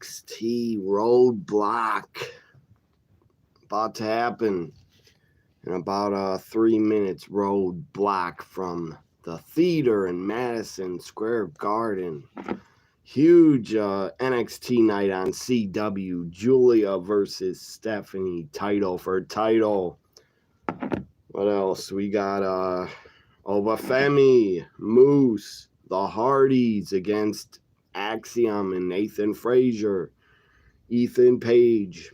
NXT Roadblock. About to happen in about 3 minutes. Roadblock from the theater in Madison Square Garden. Huge NXT night on CW. Giulia versus Stephanie. Title for title. What else? We got Oba Femi, Moose, the Hardys against Axiom and Nathan Frazier, Ethan Page,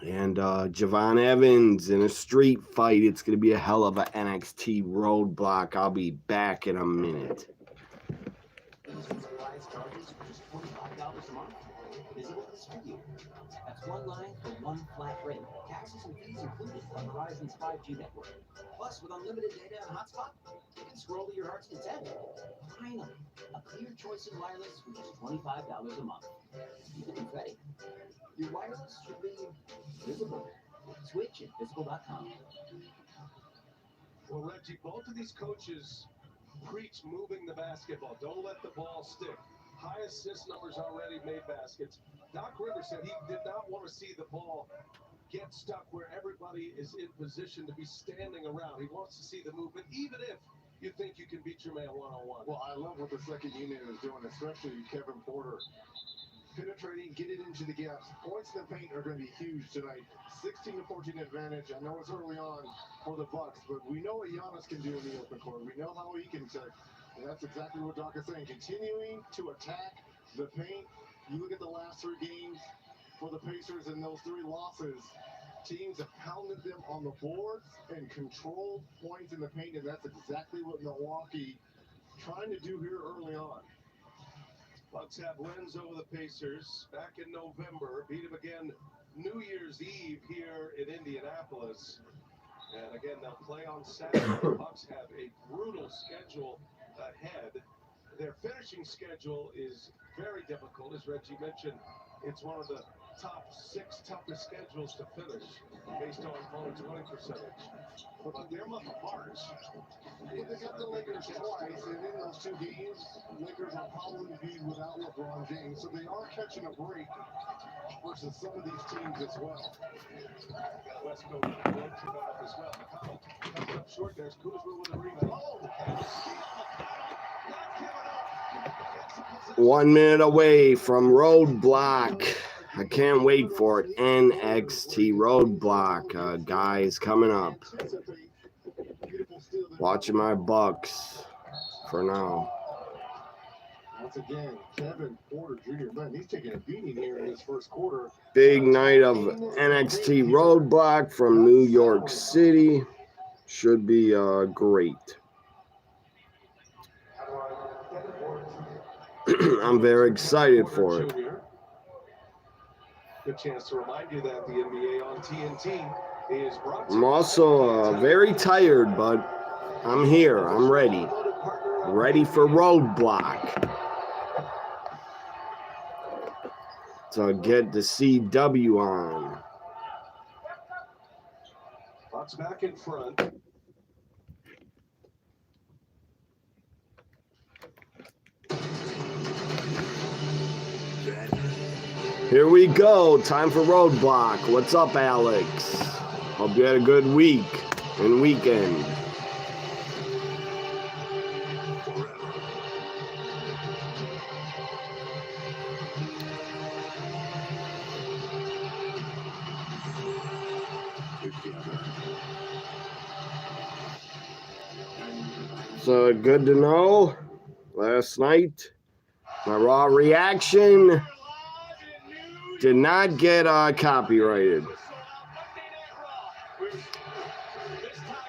and Javon Evans in a street fight. It's going to be a hell of a NXT Roadblock. I'll be back in a minute. That's one line for one flat rate. Taxes and fees included on Verizon's 5G network. Plus, with unlimited data and hotspot, you can scroll to your heart's content. Finally, a clear choice in wireless for just $25 a month. Keep it ready. Your wireless should be visible. Switch at physical.com. Well, Reggie, both of these coaches preach moving the basketball. Don't let the ball stick. High assist numbers already made baskets. Doc Rivers said he did not want to see the ball get stuck where everybody is in position to be standing around. He wants to see the movement, even if you think you can beat your man one-on-one. Well, I love what the second unit is doing, especially Kevin Porter. Penetrating, getting into the gaps. Points in the paint are going to be huge tonight. 16-14 advantage. I know it's early on for the Bucks, but we know what Giannis can do in the open court. We know how he can take. And that's exactly what Doc is saying. Continuing to attack the paint. You look at the last 3 games for the Pacers and those 3 losses. Teams have pounded them on the boards and controlled points in the paint, and that's exactly what Milwaukee trying to do here early on. Bucks have wins over the Pacers back in November. Beat them again New Year's Eve here in Indianapolis. And again, they'll play on Saturday. The Bucks have a brutal schedule ahead. Their finishing schedule is very difficult, as Reggie mentioned. It's one of the top 6 toughest schedules to finish based on opponent's winning percentage. But their month of March. Well, they got the Lakers twice, and in those 2 games, Lakers will probably be without LeBron James, so they are catching a break versus some of these teams as well. Got West Coast road trip up as well. McConnell comes up short. There's Kuzma with a rebound. Oh! 1 minute away from Roadblock. I can't wait for it. NXT Roadblock. Guys, coming up. Watching my Bucks for now. Once again, Kevin Porter Jr. Man, he's taking a beating here in his first quarter. Big night of NXT Roadblock from New York City. Should be great. I'm very excited for it. Good chance to remind you that the NBA on TNT is brought to you. I'm also very tired, but I'm here. I'm ready. Ready for Roadblock. So get the CW on. Bucks back in front. Here we go. Time for Roadblock. What's up, Alex? Hope you had a good week and weekend. So good to know. Last night, my Raw reaction did not get copyrighted.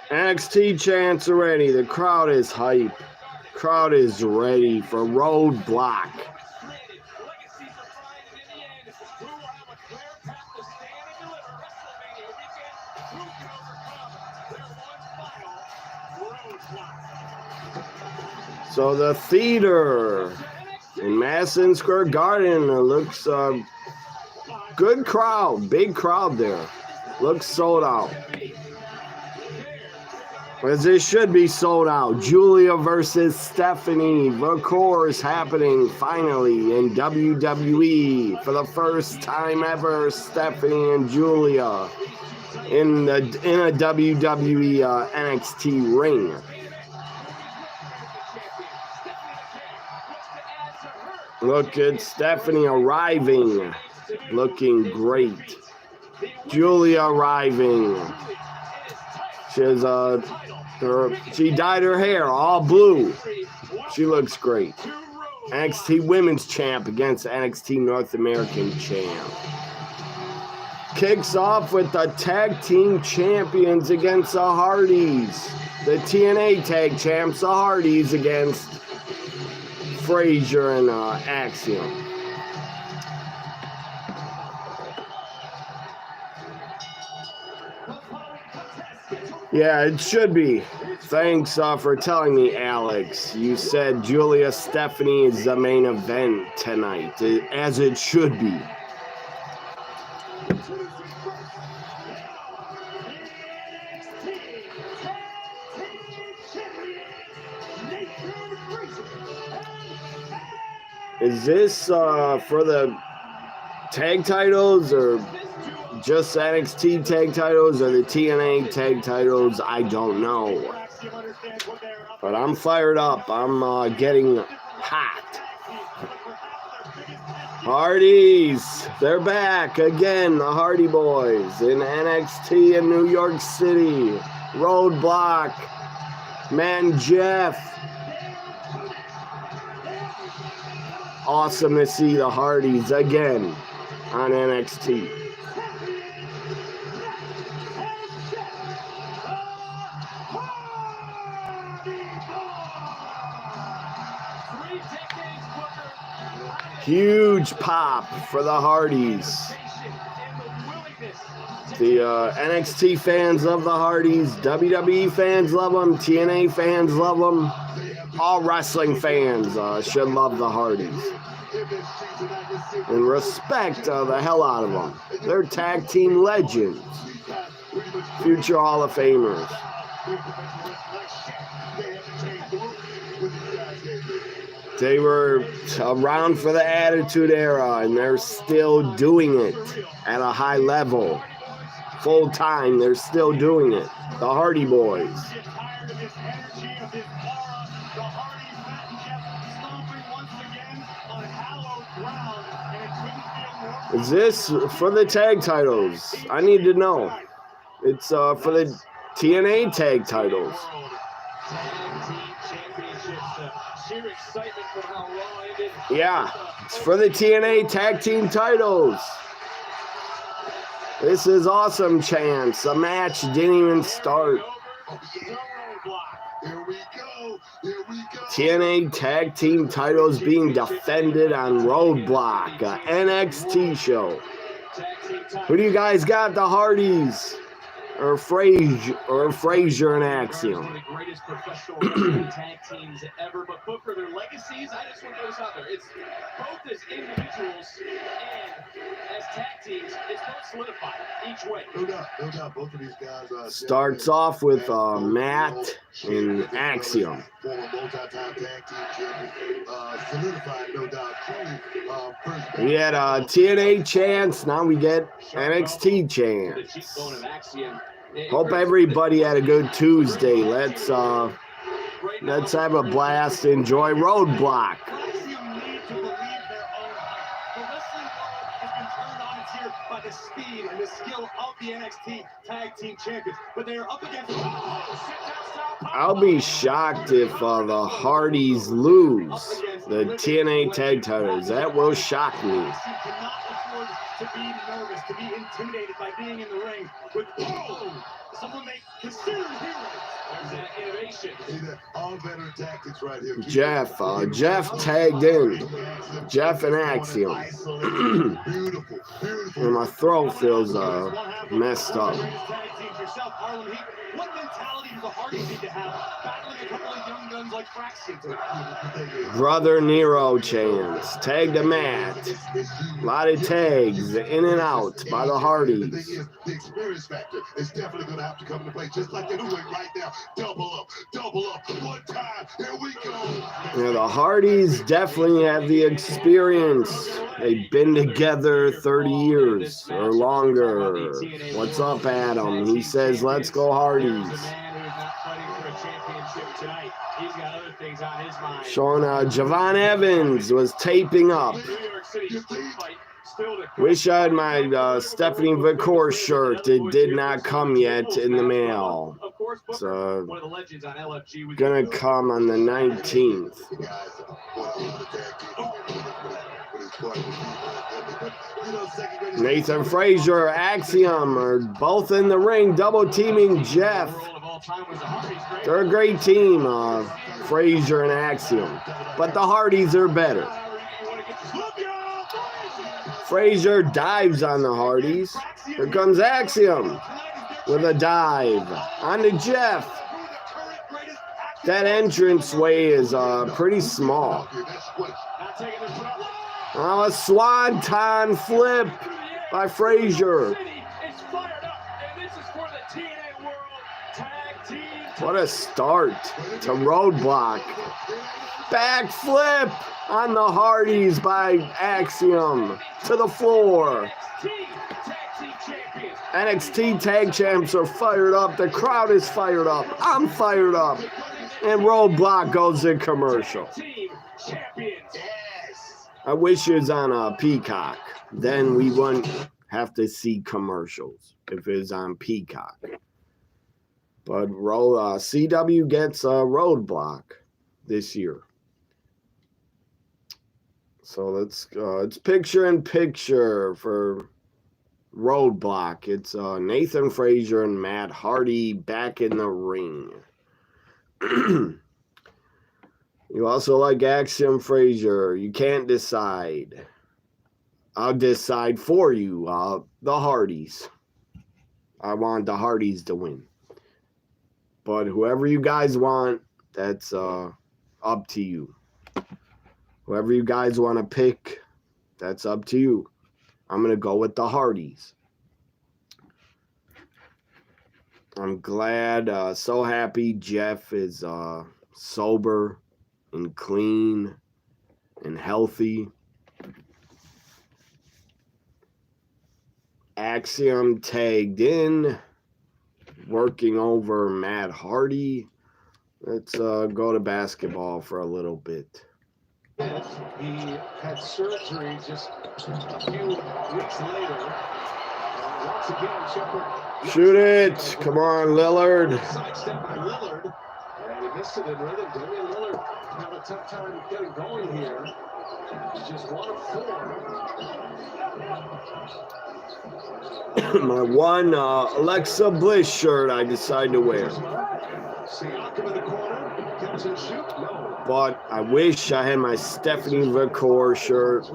NXT chants already. The crowd is hype. Crowd is ready for Roadblock. So the theater in Madison Square Garden looks good crowd, big crowd there. Looks sold out. As it should be sold out. Giulia versus Stephanie. Vaquer is happening finally in WWE for the first time ever. Stephanie and Giulia in a WWE NXT ring. Look at Stephanie arriving, looking great. Giulia arriving. She dyed her hair all blue. She looks great. NXT Women's Champ against NXT North American Champ. Kicks off with the Tag Team Champions against the Hardys. The TNA Tag Champs, the Hardys, against Frazier and Axiom. Yeah, it should be. Thanks for telling me, Alex. You said Giulia Stephanie is the main event tonight, as it should be. Is this for the tag titles or just NXT tag titles or the TNA tag titles? I don't know. But I'm fired up. I'm getting hot. Hardys, they're back again. The Hardy Boys in NXT in New York City. Roadblock, Man Jeff. Awesome to see the Hardys again on NXT. Huge pop for the Hardys. The NXT fans love the Hardys. WWE fans love them. TNA fans love them. All wrestling fans should love the Hardys and respect the hell out of them. They're tag team legends, future Hall of Famers. They were around for the Attitude Era, and they're still doing it at a high level. Full time, they're still doing it. The Hardy Boys. Is this for the tag titles? I need to know. It's for the TNA tag titles. Yeah, it's for the TNA tag team titles. This is awesome, chance. The match didn't even start. TNA tag team titles being defended on Roadblock, a NXT show. Who do you guys got? The Hardys or Frazier and Axiom? One of the greatest professional tag teams ever, but for their legacies, I just want those out there. It's both as individuals and as tag teams. It's both solidified each way. No doubt. Both of these guys starts off with Matt and Axiom. Former multi-time tag team champions, solidified, no doubt. We had TNA chance, now we get NXT chance. Hope everybody had a good Tuesday. Let's have a blast. Enjoy Roadblock. By the speed and the skill of the NXT tag team champions, but they are up against. I'll be shocked if the Hardys lose the TNA tag titles. That will shock me. You cannot afford to be nervous, to be intimidated by being in the ring with someone they consider heroes. There's that innovation. All veteran tactics right here. Jeff tagged in. Jeff and Axiom. And my throat feels messed up. What mentality do the Hardys need to have battling a couple of young guns like Fraxton tonight? Brother Nero chants. Tag the mat. A lot of tags in and out by the Hardys. The experience factor is definitely going to have to come into play, just like they're doing right now. Double up, one time. Here we go. Yeah, the Hardys definitely have the experience. They've been together 30 years or longer. What's up, Adam? He says, let's go Hardys. Showing Javon Evans was taping up. Wish I had my Stephanie Vaquer shirt. It did not come yet in the mail. It's gonna come on the 19th. Nathan Frazier, Axiom are both in the ring, double teaming Jeff. They're a great team, Frazier and Axiom. But the Hardys are better. Frazier dives on the Hardys. Here comes Axiom with a dive onto Jeff. That entranceway is pretty small. Oh, a swanton flip by Frazier. What a start to Roadblock. Backflip on the Hardys by Axiom to the floor. NXT Tag Champs are fired up. The crowd is fired up. I'm fired up. And Roadblock goes to commercial. I wish it was on a Peacock. Then we wouldn't have to see commercials if it was on Peacock. But CW gets a Roadblock this year. So it's picture in picture for Roadblock. It's Nathan Frazier and Matt Hardy back in the ring. You also like Axiom Frazier. You can't decide. I'll decide for you. The Hardys. I want the Hardys to win. But whoever you guys want, that's up to you. Whoever you guys want to pick, that's up to you. I'm going to go with the Hardys. I'm glad, so happy Jeff is sober and clean and healthy. Axiom tagged in, working over Matt Hardy. Let's go to basketball for a little bit. He had surgery just a few weeks later. Once again, Shepard. Shoot it. Come on, Lillard. Sidestep by Lillard. And he missed it in rhythm. Damian Lillard had a tough time getting going here. He's just 1 of 4. My one Alexa Bliss shirt I decided to wear. Siakam in the corner. Catch and shoot. No. But I wish I had my Stephanie Vaquer shirt.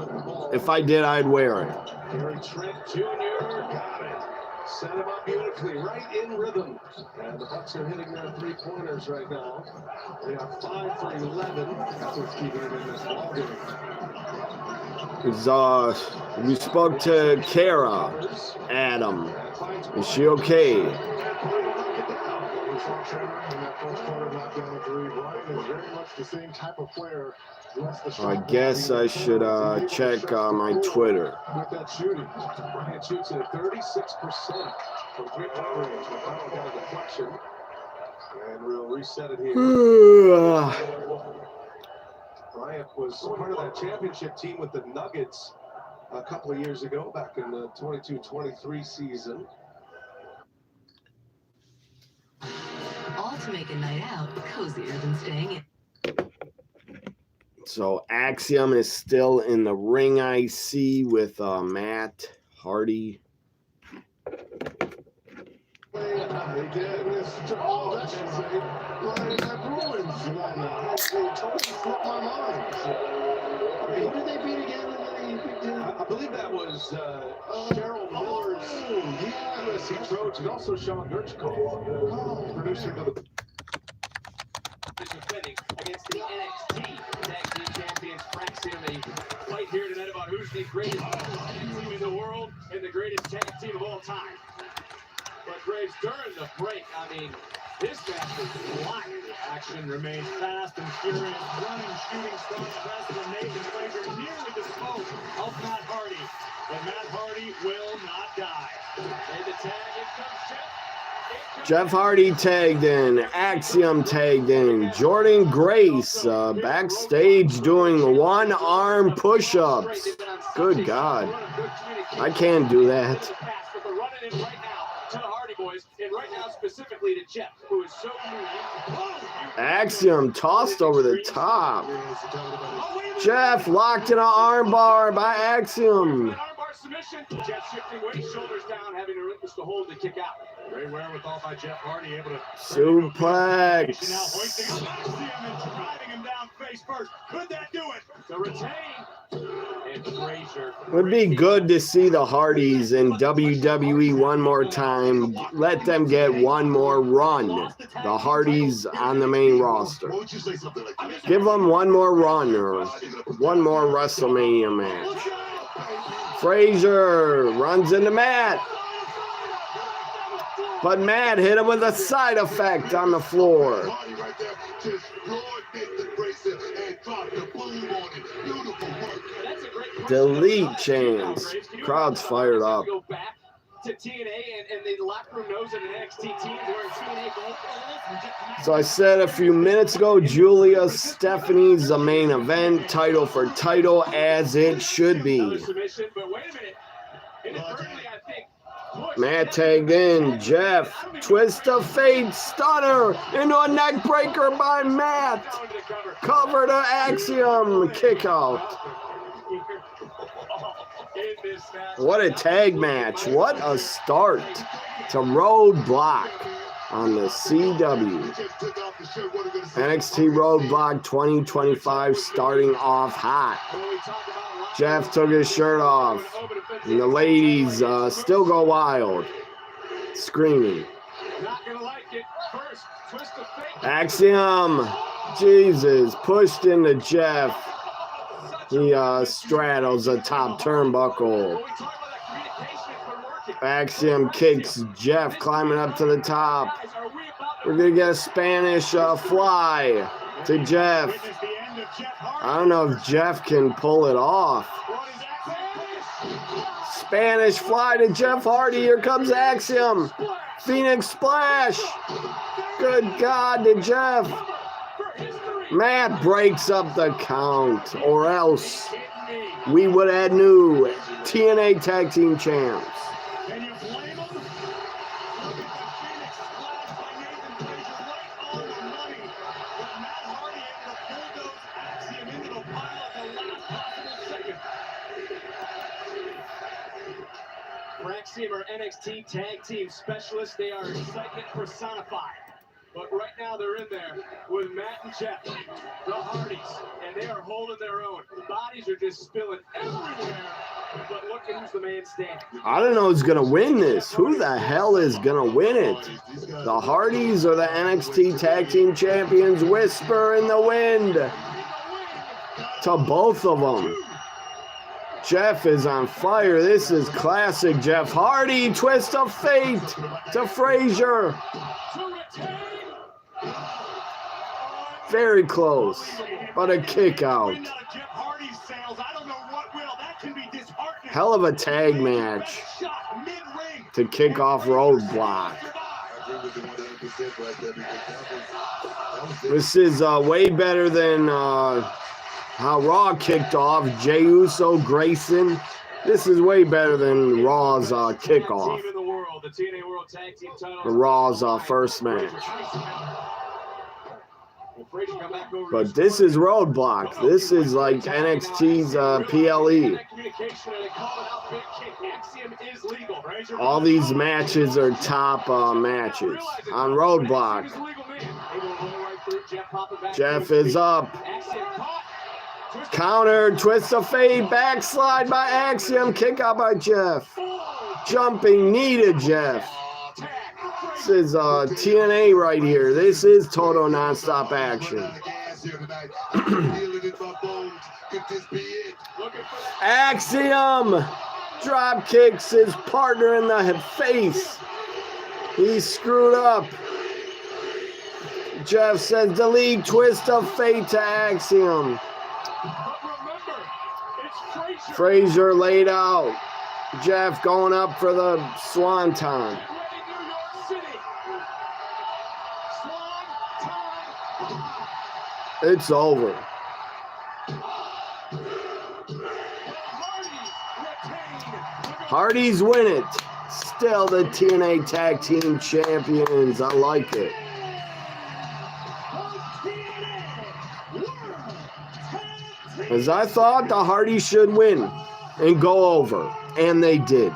If I did, I'd wear it. Gary Trent Jr. got it. Set him up beautifully, right in rhythm. And the Bucks are hitting their 3-pointers right now. They are 5 for 11. That's what's keeping them in this ballgame. We spoke to Kara, Adam. Is she okay? I guess I should check my Twitter. With that shooting, Bryant shoots at 36% from 3-point range. McConnell got a deflection. And we'll reset it here. Bryant was part of that championship team with the Nuggets a couple of years ago, back in the 22-23 season. All to make a night out cozier than staying in. So Axiom is still in the ring, I see, with Matt Hardy. believe that was Cheryl Miller's USC Trojan, also Sean Gerchkov, producer of the defending against the NXT Tag Team Champions Axiom. A fight here tonight about who's the greatest team in the world and the greatest tag team of all time. But Graves, during the break, I mean, this match was flying. Action remains fast and furious, running, shooting, strong, fast, and Nathan Frazier nearly disposed of Matt Hardy. But Matt Hardy will not die. And the tag, in comes Jeff. Jeff Hardy tagged in. Axiom tagged in. Jordan Grace backstage doing one-arm push-ups. Good God. I can't do that. To the Hardy Boys, and right now specifically to Jeff, who is so unique. Axiom tossed over the top. Jeff locked in an armbar by Axiom. Armbar submission. Jeff shifting weight, shoulders down, having to relinquish the hold to kick out. Great wherewithal by Jeff Hardy, able to Suplex. now hoisting up Axiom and driving him down face first. Could that do it? To retain. And Frazier. Would be good to see the Hardys in WWE one more time. Let them get one more run. The Hardys on the main roster. Give them one more run or one more WrestleMania match. Frazier runs into Matt. But Matt hit him with a side effect on the floor. Delete chance. Crowd's fired up. Go back to TNA, and the locker room knows that an NXT team wearing TNA gold. So I said a few minutes ago, Giulia Stephanie's the main event, title for title, as it should be. Submission, but wait a minute. Inadvertently, I think. Matt tagged in. Jeff, twist of fate, stunner into a neck breaker by Matt. Cover to Axiom, kick out. What a tag match. What a start to Roadblock on the CW. NXT Roadblock 2025 starting off hot. Jeff took his shirt off. And the ladies still go wild. Screaming. Axiom. Jesus. Pushed into Jeff. He straddles the top turnbuckle. Axiom kicks Jeff climbing up to the top. We're going to get a Spanish fly to Jeff. I don't know if Jeff can pull it off. Spanish fly to Jeff Hardy. Here comes Axiom. Phoenix splash. Good God to Jeff. Matt breaks up the count, or else we would have new TNA Tag Team Champs. Axiom are NXT Tag Team Specialists. They are excitement personified. But right now they're in there with Matt and Jeff, the Hardys, and they are holding their own. Bodies are just spilling everywhere. But look at who's the man standing. I don't know who's going to win this. Who the hell is going to win it? The Hardys or the NXT Tag Team Champions? Whisper in the wind to both of them. Jeff is on fire. This is classic Jeff Hardy. Twist of fate to Frazier. Very close, but a kick out. Hell of a tag match to kick off Roadblock. This is way better than how Raw kicked off. Jey Uso, Grayson. This is way better than Raw's kickoff. Raw's first match. But this is Roadblock. This is like NXT's PLE. All these matches are top matches on Roadblock. Jeff is up. Counter, twist of fate, backslide by Axiom, kick out by Jeff. Jumping knee to Jeff. This is TNA right here. This is total nonstop action. Axiom drop kicks his partner in the face. He's screwed up. Jeff says delete twist of fate to Axiom. Frazier laid out. Jeff going up for the swanton. It's over. Hardys win it. Still the TNA Tag Team Champions. I like it. As I thought, the Hardys should win and go over. And they did.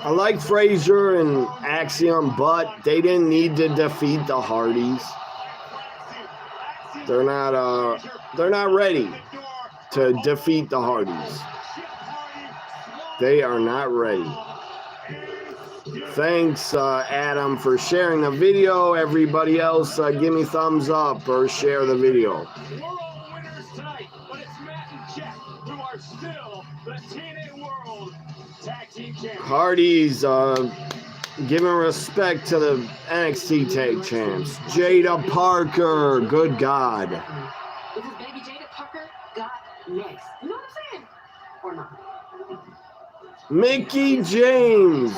I like Frazier and Axiom, but they didn't need to defeat the Hardys. They're not ready to defeat the Hardys. They are not ready. Thanks, Adam, for sharing the video. Everybody else, give me thumbs up or share the video. We're all winners tonight, but it's Matt and Jeff who are still the TNA World Tag Team Champions. Hardys giving respect to the NXT Tag Champs. Jada Parker, good God. Because baby Jada Parker got next. You know what I'm saying? Or not? Mickey James.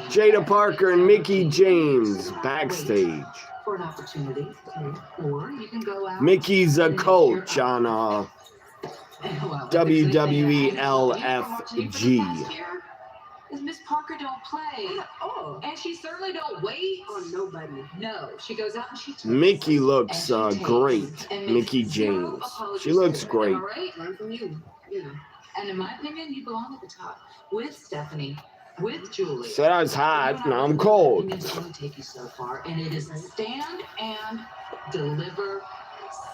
Jada Parker and Mickey James backstage. For an opportunity. Or you can go out. Mickey's a coach on WWE LFG. Is Miss Parker don't play. Oh. And she certainly don't wait on nobody. No. She goes out and she takes. Mickey looks great. Mickey James. She looks great. All right. Learn from you. Yeah. And in my opinion, you belong at the top with Stephanie, with Giulia. Said I was hot, now I'm cold. It's going to take you so far, and it is a stand and deliver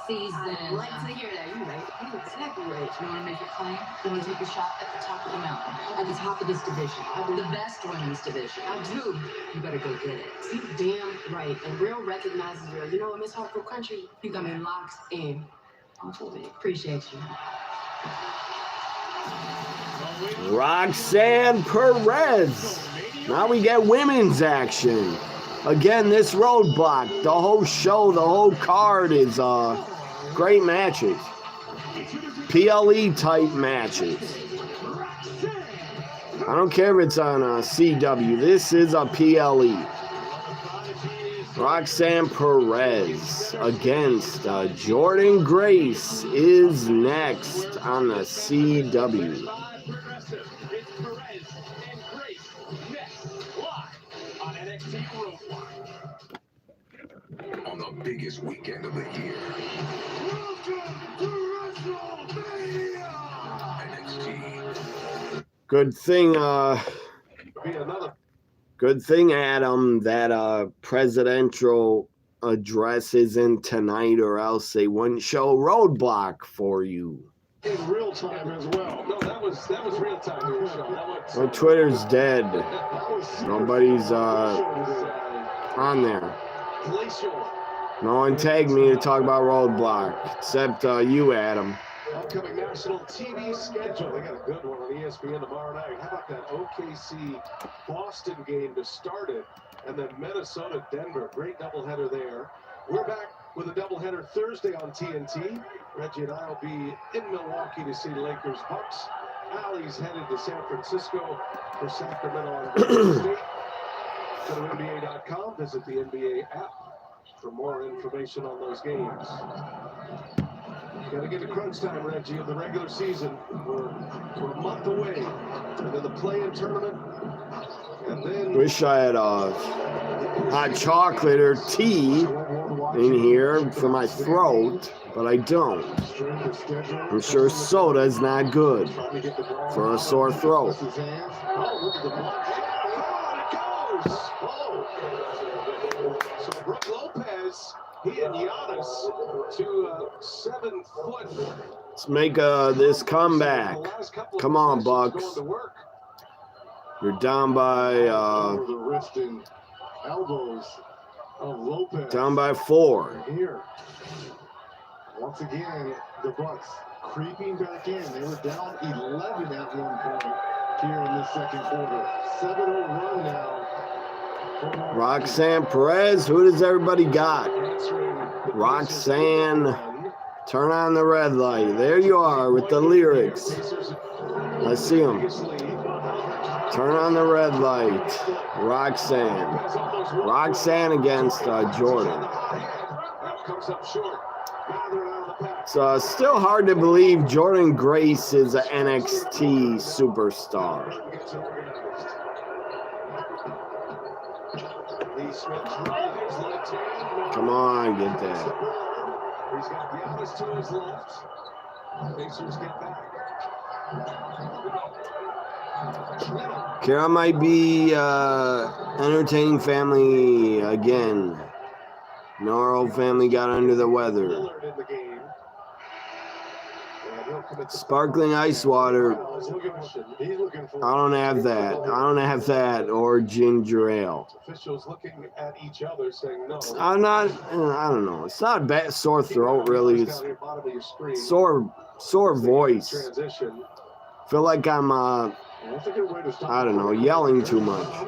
season. I'd like to hear that. You're right. You're exactly right. You want to make your claim? You want to take a shot at the top of the mountain, at the top of this division, the best women's division. I do. You better go get it. You damn right. And real recognizes real. You know what, Miss Hardcore Country? You got me locked in. Appreciate you. Roxanne Perez. Now we get women's action. Again, this Roadblock, the whole show, the whole card is great matches. PLE type matches. I don't care if it's on CW. This is a PLE. Roxanne Perez against Jordan Grace is next on the CW. It's Perez and Grace next live on NXT Roadblock. On the biggest weekend of the year. Welcome to WrestleMania! NXT. Good thing, Be another good thing, Adam, that presidential address isn't tonight, or else they wouldn't show Roadblock for you. In real time as well. No, that was real time. Well, Twitter's dead. Nobody's on there. No one tagged me to talk about Roadblock, except you, Adam. Upcoming national TV schedule. They got a good one on ESPN tomorrow night. How about that OKC Boston game to start it? And then Minnesota Denver. Great doubleheader there. We're back with a doubleheader Thursday on TNT. Reggie and I will be in Milwaukee to see Lakers Bucks. Allie's headed to San Francisco for Sacramento on Wednesday. Go to NBA.com. Visit the NBA app for more information on those games. Got to get to crunch time, Reggie, of the regular season. We're a month away. And then the play-in tournament. And then... Wish I had hot chocolate or tea in here for my throat, but I don't. I'm sure soda is not good for a sore throat. So Brooke Lopez is he and Giannis to 7 foot. Let's make this comeback. Come on, Bucks. You're down by Over the wrist and elbows of Lopez. down by 4. Here, once again, the Bucks creeping back in. They were down 11 at one point here in the second quarter. 7-0 run now. Roxanne, Perez, who does everybody got? Roxanne, turn on the red light. There you are with the lyrics. Let's see them. Turn on the red light. Roxanne. Roxanne against Jordan. It's still hard to believe Jordan Grace is an NXT superstar. Come on, get that. He's got Giannis to his left. Pacers get back. Kara might be entertaining family again. Noro family got under the weather. Sparkling ice water. I don't have that. I don't have that or ginger ale. Officials looking at each other saying no. I'm not. I don't know. It's not a bad sore throat really. It's sore voice. Feel like I'm I don't know, yelling too much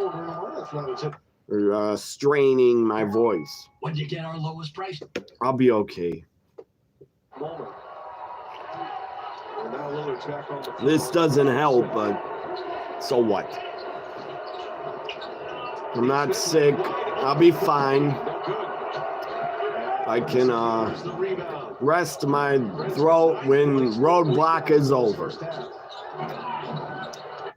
or straining my voice. When'd you get our lowest price? I'll be okay. This doesn't help, but so what? I'm not sick. I'll be fine. I can rest my throat when Roadblock is over.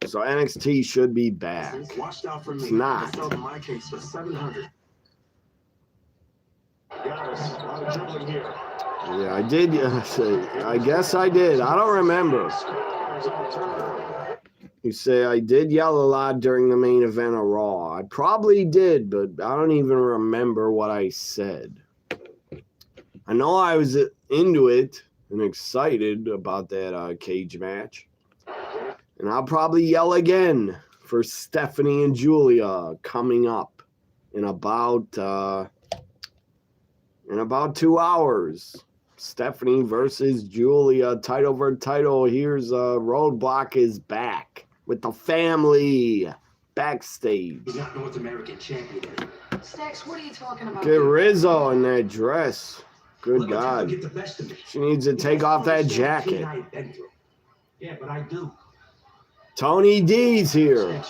So NXT should be back. It's not. Yeah, I did. I guess I did. I don't remember. You say I did yell a lot during the main event of Raw. I probably did, but I don't even remember what I said. I know I was into it and excited about that cage match. And I'll probably yell again for Stephanie and Giulia coming up in about 2 hours. Stephanie versus Giulia, title for title. Here's Roadblock is back with the family backstage. He's not North American champion. Stax, what are you talking about? Get Rizzo in that dress. Good God. She needs to take off that jacket. Yeah, but I do. Tony D's here.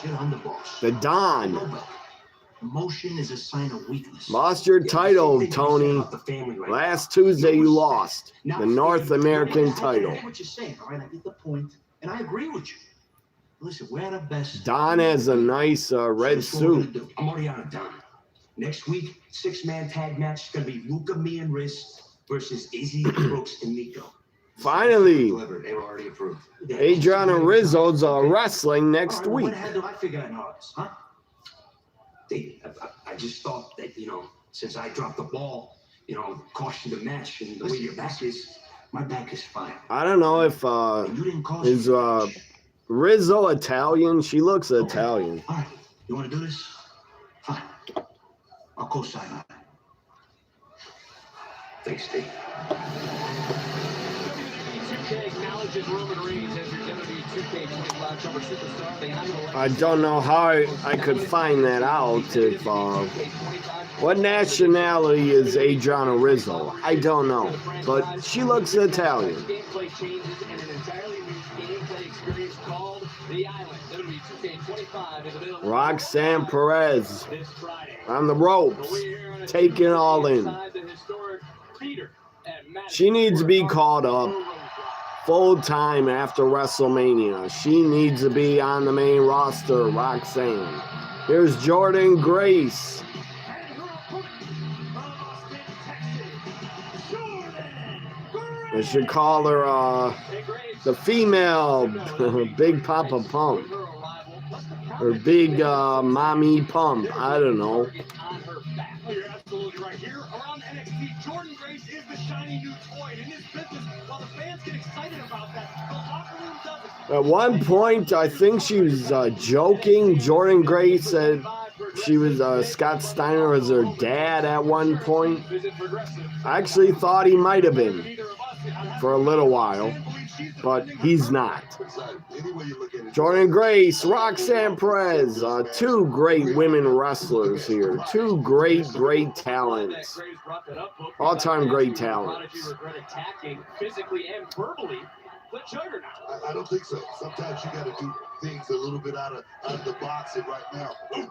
The Don. Emotion is a sign of weakness. Lost your title, Tony. Last Tuesday you lost the North American title. I get what you're saying, all right? I get the point, and I agree with you. Listen, we're the best. Don has a nice red suit. I'm already on a Don. Next week, 6-man tag match is going to be Luca, me, and Riz versus Izzy, Brooks, and Nico. Finally, They were already approved. Adrian and Rizzo's wrestling next week. What the hell do I figure out all this, huh? I just thought that, since I dropped the ball, cost you the match, and the way your back is, my back is fine. I don't know if is Rizzo Italian. She looks Italian. All right, you want to do this? Fine. I'll co-sign on it. Thanks, Steve. I don't know how I could find that out. If what nationality is Adriana Rizzo? I don't know, but she looks Italian. Roxanne Perez on the ropes, taking it all in. She needs to be called up full time after WrestleMania. She needs to be on the main roster, Roxanne. Here's Jordan Grace. They should call her the female Big Papa Pump. Or Big Mommy Pump. I don't know. You're absolutely right. Here around the shiny new toy. And in this business, while the fans get excited about that, the locker room doesn't. At one point, I think she was joking. Jordan Gray said she was Scott Steiner was her dad at one point. I actually thought he might have been for a little while, but he's not. Jordan Grace, Roxanne Perez, two great women wrestlers here. Two great talents. All-time great talents. Physically and verbally, the juggernaut. I don't think so. Sometimes you got to do things a little bit out of the box. And right now,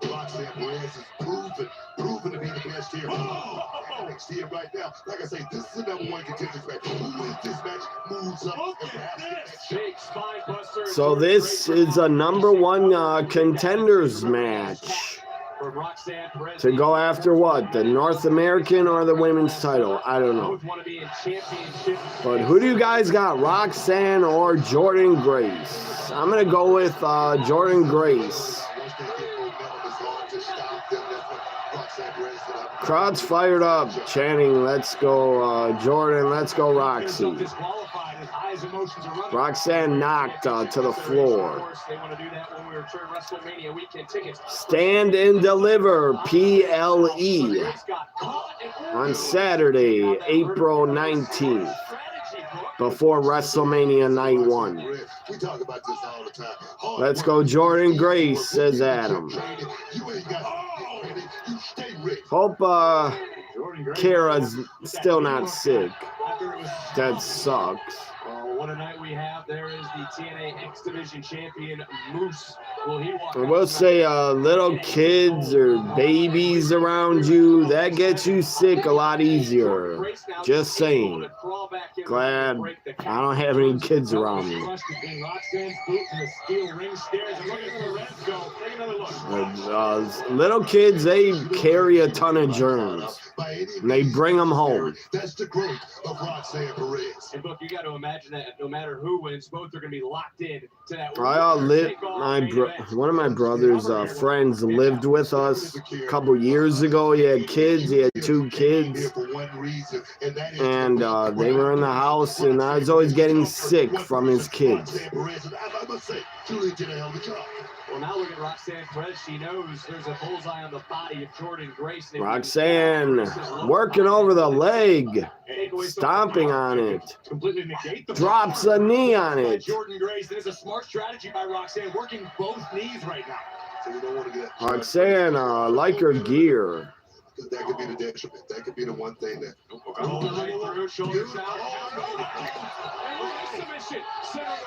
Roxanne Perez is proven to be the best here. NXT right now. Like I say, this is the #1 contenders match. Who wins this match moves up. Big spine buster. So this is a #1 contenders match. To go after what? The North American or the women's title? I don't know. But who do you guys got? Roxanne or Jordan Grace? I'm going to go with Jordan Grace. Crowd's fired up, chanting, let's go Jordan, let's go Roxy. Roxanne knocked to the floor. Stand and Deliver, PLE, on Saturday, April 19th, before WrestleMania Night 1. We talk about this all the time. Let's go Jordan Grace, says Adam. Hope Kara's still not sick. That sucks. What a night we have. There is the TNA X Division champion, Moose. I will say, little kids or babies around you, that gets you sick a lot easier. Just saying. Glad I don't have any kids around me. Little kids, they carry a ton of germs. And they bring them home. That's the growth of Roxanne Perez. And look, you got to imagine that no matter who wins, both are going to be locked in to that. One of my brother's friends lived with us a couple years ago. He had kids. He had 2 kids. And they were in the house, and I was always getting sick from his kids. Giulia did a hell of a job. Well, now look at Roxanne Perez. She knows there's a bullseye on the body of Jordan Grace. Roxanne working over the leg, stomping on it, drops a knee on it. Jordan Grace, that is a smart strategy by Roxanne, working both knees right now. So we don't want to get Roxanne, like her gear. That could be the detriment. That could be the one thing that.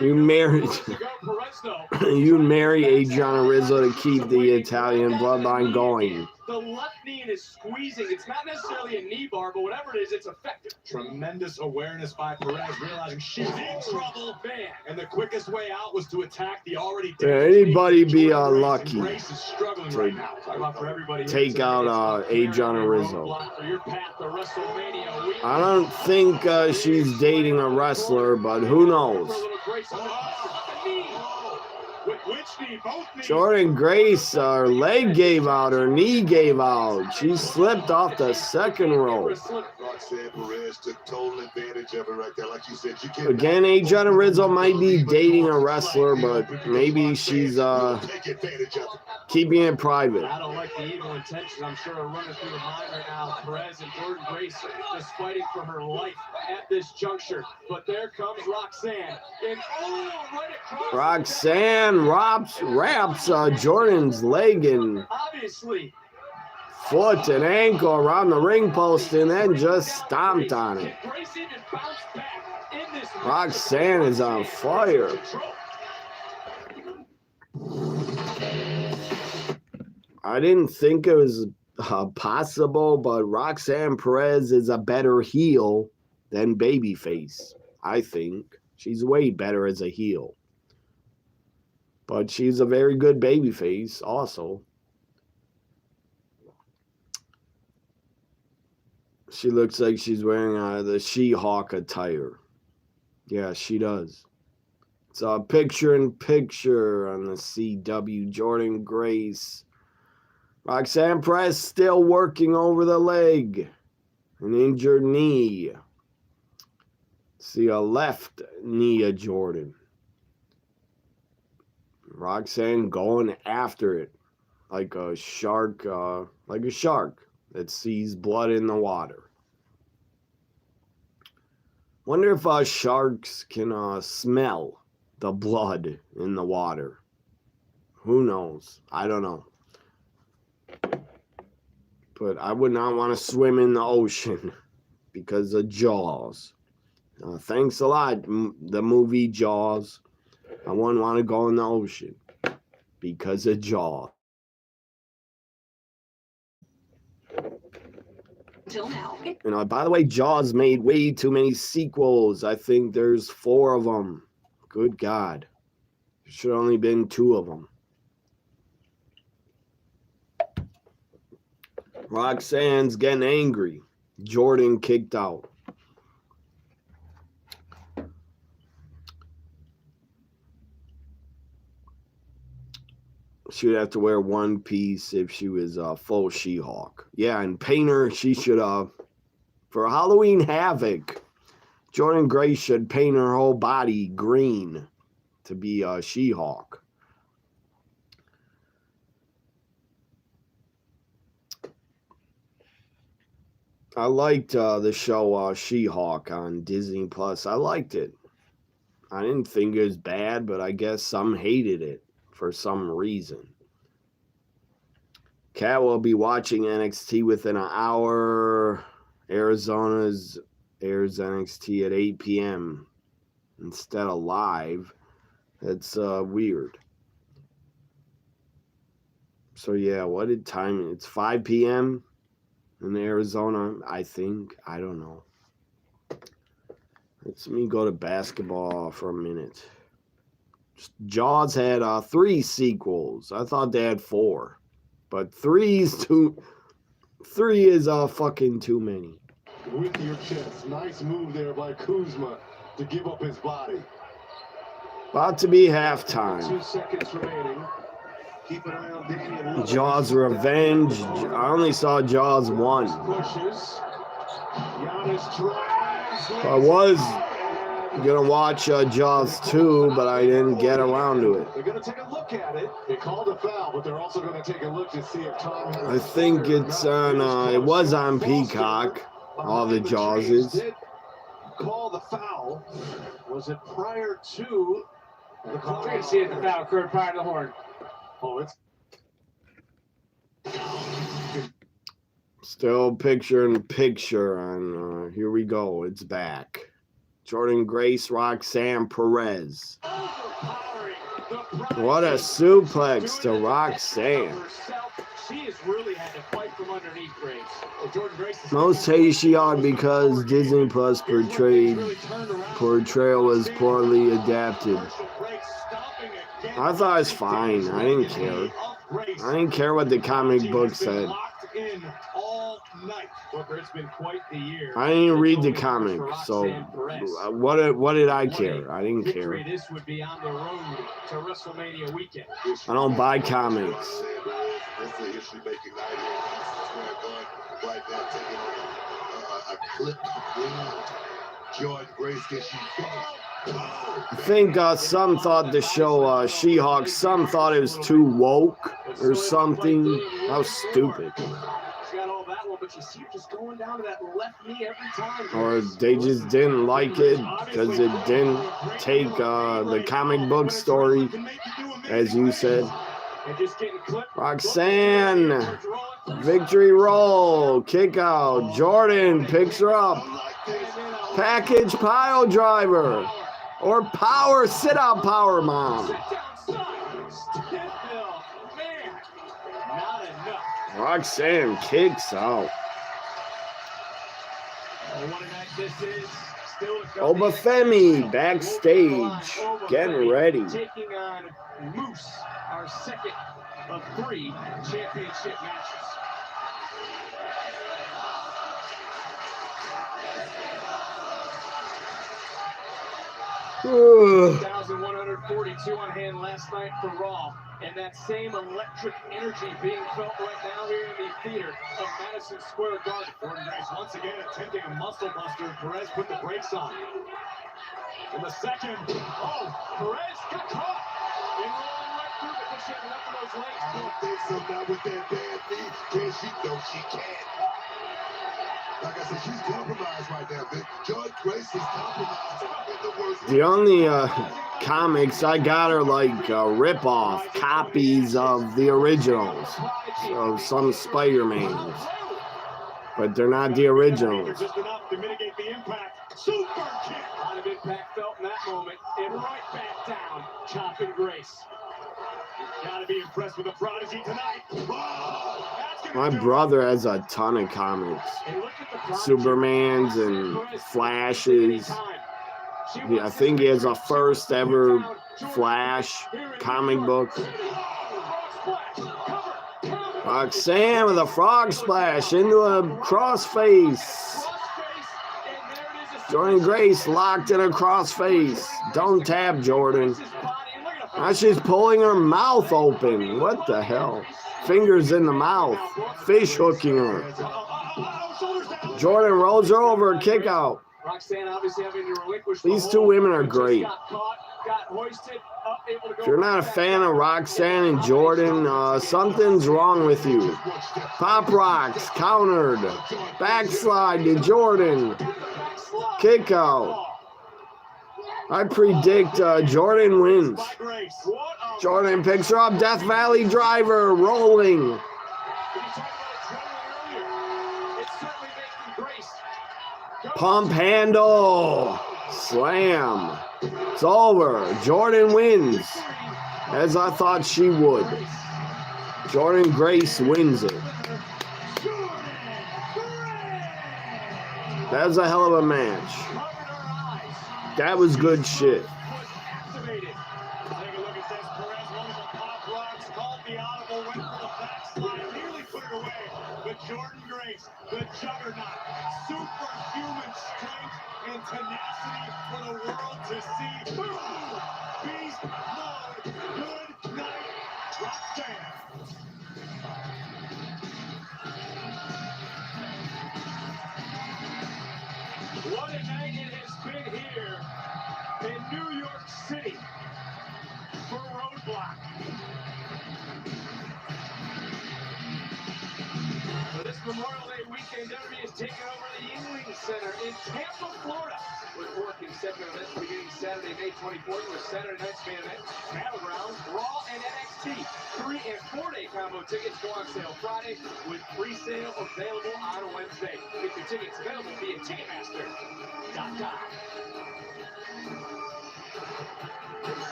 You marry Adriana Rizzo to keep the Italian bloodline going. The left knee is squeezing. It's not necessarily a knee bar, but whatever it is, it's effective. Tremendous awareness by Perez, realizing she's in trouble, man. And the quickest way out was to attack the already. Anybody be lucky Grace is struggling right now. take out Adriana Rizzo. I don't think she's dating a wrestler, but who knows? Jordan Grace, her leg gave out, her knee gave out. She slipped off the second rope. Roxanne Perez took total advantage of it right there. Like you said, you can't. Again, Adriana Rizzo might be dating a wrestler, but maybe she's keeping it private. I don't like the evil intention. I'm sure are running through the mind right now. Perez and Jordan Grace just fighting for her life at this juncture. But there comes Roxanne. And right across. Roxanne wraps Jordan's leg and foot and ankle around the ring post and then just stomped on it. Roxanne is on fire. I didn't think it was possible, but Roxanne Perez is a better heel than babyface. I think she's way better as a heel. But she's a very good babyface also. She looks like she's wearing the She-Hulk attire. Yeah, she does. It's a picture-in-picture on the CW. Jordan Grace. Roxanne Perez still working over the leg. An injured knee. See a left knee of Jordan. Roxanne going after it like a shark that sees blood in the water. Wonder if sharks can smell the blood in the water. Who knows? I don't know. But I would not want to swim in the ocean because of Jaws. Thanks a lot, the movie Jaws. I wouldn't want to go in the ocean because of Jaws. Till now. And by the way, Jaws made way too many sequels. I think there's 4 of them. Good God. There should have only been 2 of them. Roxanne's getting angry. Jordan kicked out. She would have to wear one piece if she was full She-Hulk. Yeah, and paint her, she should, for Halloween Havoc, Jordan Grace should paint her whole body green to be She-Hulk. I liked the show She-Hulk on Disney Plus. I liked it. I didn't think it was bad, but I guess some hated it for some reason. Kat will be watching NXT within an hour. Arizona's airs NXT at 8 p.m. instead of live. That's weird. So yeah, what did time? It's 5 p.m. in Arizona, I think. I don't know. Let me go to basketball for a minute. Jaws had 3 sequels. I thought they had 4. But 3 is fucking too many. With your chest. Nice move there by Kuzma to give up his body. About to be halftime. 2 seconds remaining. Keep an eye on Danny. Jaws Revenge. I only saw Jaws 1. Pushes. Giannis drives. I was gonna watch Jaws 2, but I didn't get around to it. They're gonna take a look at it. They called a foul, but they're also going to take a look to see if Tom has I think it's on. It was on Peacock. All the Jawses. Did call the foul. Was it prior to the call? We're going to see if the foul occurred prior to the horn. Oh, it's Still picture in picture on. Here we go. It's back. Jordan Grace, Roxanne, Perez. What a suplex to Roxanne. She has really had to fight from underneath Grace. Most hated because Disney Plus portrayal was poorly adapted. I thought it was fine. I didn't care. I didn't care what the comic book said. I didn't read the comic, so what did I care? I didn't care. This would be on the road to WrestleMania weekend. I don't buy comics. It's a history-making night here in Madison Square Garden. Right now, taking on a clip to Jordan Grace. Can she finish? I think some thought the show She-Hulk, some thought it was too woke or something. That was stupid. Or they just didn't like it because it didn't take the comic book story, as you said. Roxanne, victory roll, kick out. Jordan picks her up. Package pile driver. Or power, sit-out power mom. Roxanne kicks out. Oba Femi backstage, getting ready. Taking on Moose, our second of 3 championship matches. $1,142 on hand last night for Raw. And that same electric energy being felt right now here in the theater of Madison Square Garden. Gordon Grace once again attempting a muscle buster. Perez put the brakes on. In the second, Perez got caught. And rolling right through because she had enough of those legs. I don't think so. Not with that bad knee. Can she? No, she can't. Like I said, she's compromised right now, Vic. Joy Grace is compromised in the worst way. The only comics I got are like rip-off copies of the originals of some Spider-Mans, but they're not the originals. just enough to mitigate the impact. Super kick. A lot of impact felt in that moment. And right back down, chopping Grace. Gotta be impressed with the prodigy tonight. My brother has a ton of comics, Supermans and Flashes. I think he has a first ever Flash comic book. Roxanne with a frog splash into a crossface. Jordan Grace locked in a crossface. Don't tap, Jordan. Now she's pulling her mouth open. What the hell? Fingers in the mouth. Fish hooking her. Jordan rolls her over, kick out. Roxanne obviously having to relinquish. These two women are great. If you're not a fan of Roxanne and Jordan, something's wrong with you. Pop rocks, countered. Backslide to Jordan. Kick out. I predict Jordan wins. Jordan picks her up. Death Valley driver rolling. Pump handle. Slam. It's over. Jordan wins. As I thought she would. Jordan Grace wins it. That was a hell of a match. That was good shit. Take a look at this. Perez, one of the pop rocks, called the audible, went for the backslide, nearly put it away. But Jordan Grace, the juggernaut, superhuman strength and tenacity for the world to see. Boom! Beast mode. Good night, Roxanne. What a night it has been here in New York City for Roadblock. So this Memorial Day weekend, WWE is taking over the Yuengling Center in Tampa, Florida, with working segment events beginning Saturday, May 24th, with Saturday night's main event, Battlegrounds, Raw, and NXT. 3- and 4-day combo tickets go on sale Friday, with pre-sale available on Wednesday. Get your tickets available via Ticketmaster.com.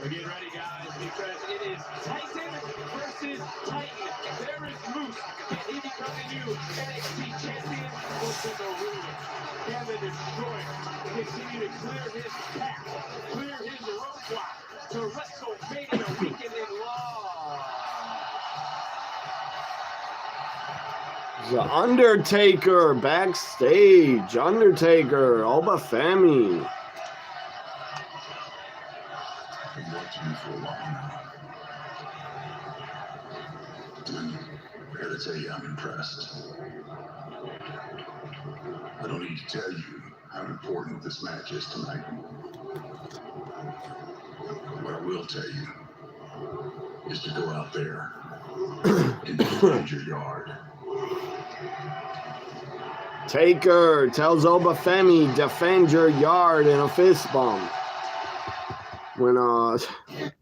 Get ready, guys, because it is Titan versus Titan. There is Moose. Can he become the new NXT champion? What's in the room? Can the Destroyer continue to clear his path, clear his roadblock to WrestleMania weekend in Law? The Undertaker backstage. Undertaker, Oba Femi. Been watching you for a while now. And I gotta tell you, I'm impressed. I don't need to tell you how important this match is tonight. What I will tell you is to go out there and defend your yard. Taker tells Oba Femi, defend your yard in a fist bump. When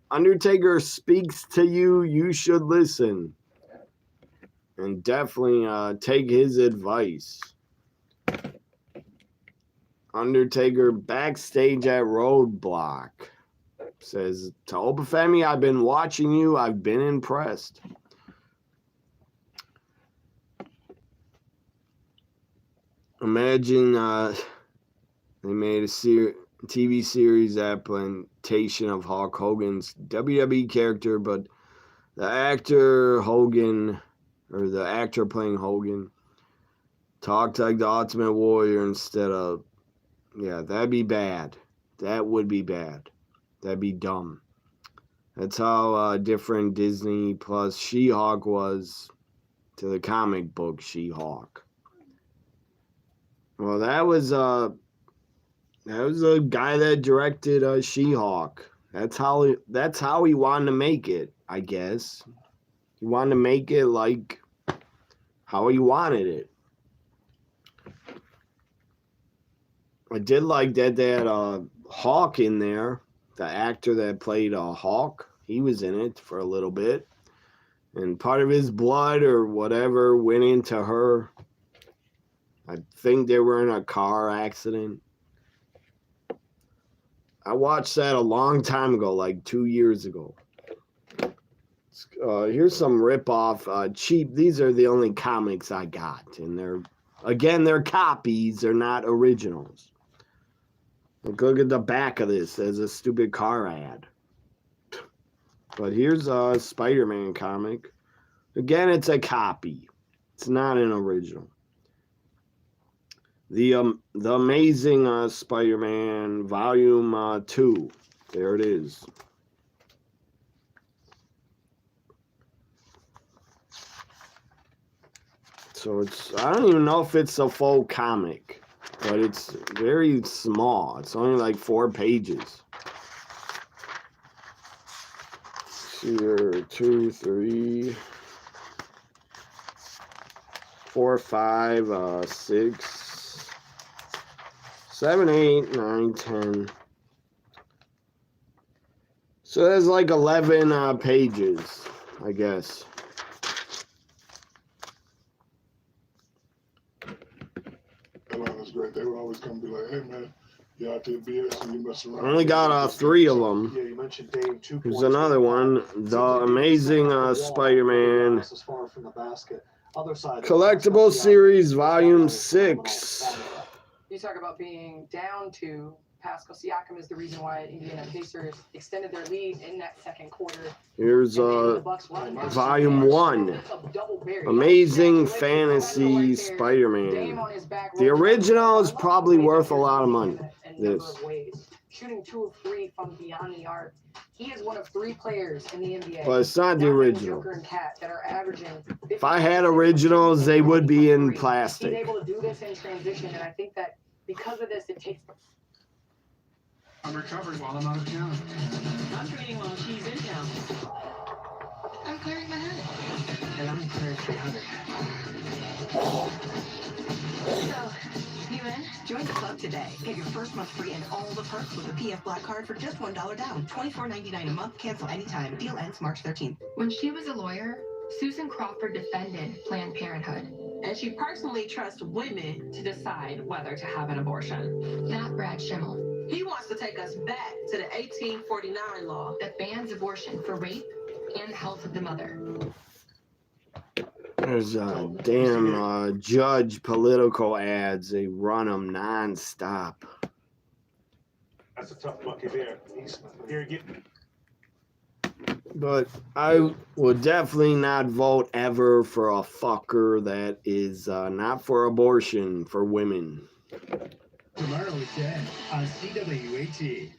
Undertaker speaks to you, you should listen. And definitely take his advice. Undertaker backstage at Roadblock says to Oba Femi, I've been watching you. I've been impressed. Imagine they made a TV series adaptation of Hulk Hogan's WWE character, but the actor Hogan, or the actor playing Hogan, talked like the Ultimate Warrior instead of, yeah, that'd be bad. That would be bad. That'd be dumb. That's how different Disney plus She-Hulk was to the comic book She-Hulk. Well, that was a guy that directed She-Hulk. That's how he wanted to make it, I guess. He wanted to make it like how he wanted it. I did like that they had a Hawk in there. The actor that played a Hawk, he was in it for a little bit. And part of his blood or whatever went into her. I think they were in a car accident. I watched that a long time ago, like 2 years ago. Here's some rip-off, cheap. These are the only comics I got. And they're copies. They're not originals. Look at the back of this. There's a stupid car ad. But here's a Spider-Man comic. Again, it's a copy. It's not an original. The Amazing Spider-Man Volume 2. There it is. So I don't even know if it's a full comic. But it's very small. It's only like 4 pages. Here, 2, 3, 4, 5, 6, 7, 8, 9, 10. So there's like 11 pages, I guess. Great. They would always come and be like, hey, man, you out there BS and you mess around. I only got 3 of them. Yeah, you mentioned Dave, 2 Here's points. another one. The Amazing Spider-Man Collectible Series Volume 6. You talk about being down to Pascal Siakam is the reason why Indiana Pacers extended their lead in that second quarter. Here's Volume 1. Amazing Fantasy Spider-Man. The original is probably worth a lot of money. This. Shooting 2 of 3 from beyond the arc. He is one of 3 players in the NBA. But it's not the original. If I had originals, they would be in plastic. He's able to do this in transition, and I think that because of this, it takes. I'm recovering while I'm out of town. I'm training while she's in town. I'm clearing my head. And I'm clearing 300. So, you in? Join the club today. Get your first month free and all the perks with a PF Black Card for just $1 down. $24.99 a month. Cancel anytime. Deal ends March 13th. When she was a lawyer, Susan Crawford defended Planned Parenthood. And she personally trusts women to decide whether to have an abortion. Not Brad Schimmel. He wants to take us back to the 1849 law that bans abortion for rape and the health of the mother. There's damn judge political ads. They run them nonstop. That's a tough bucket there. He's here getting. But I would definitely not vote ever for a fucker that is not for abortion for women. Tomorrow at 10 on CWAT.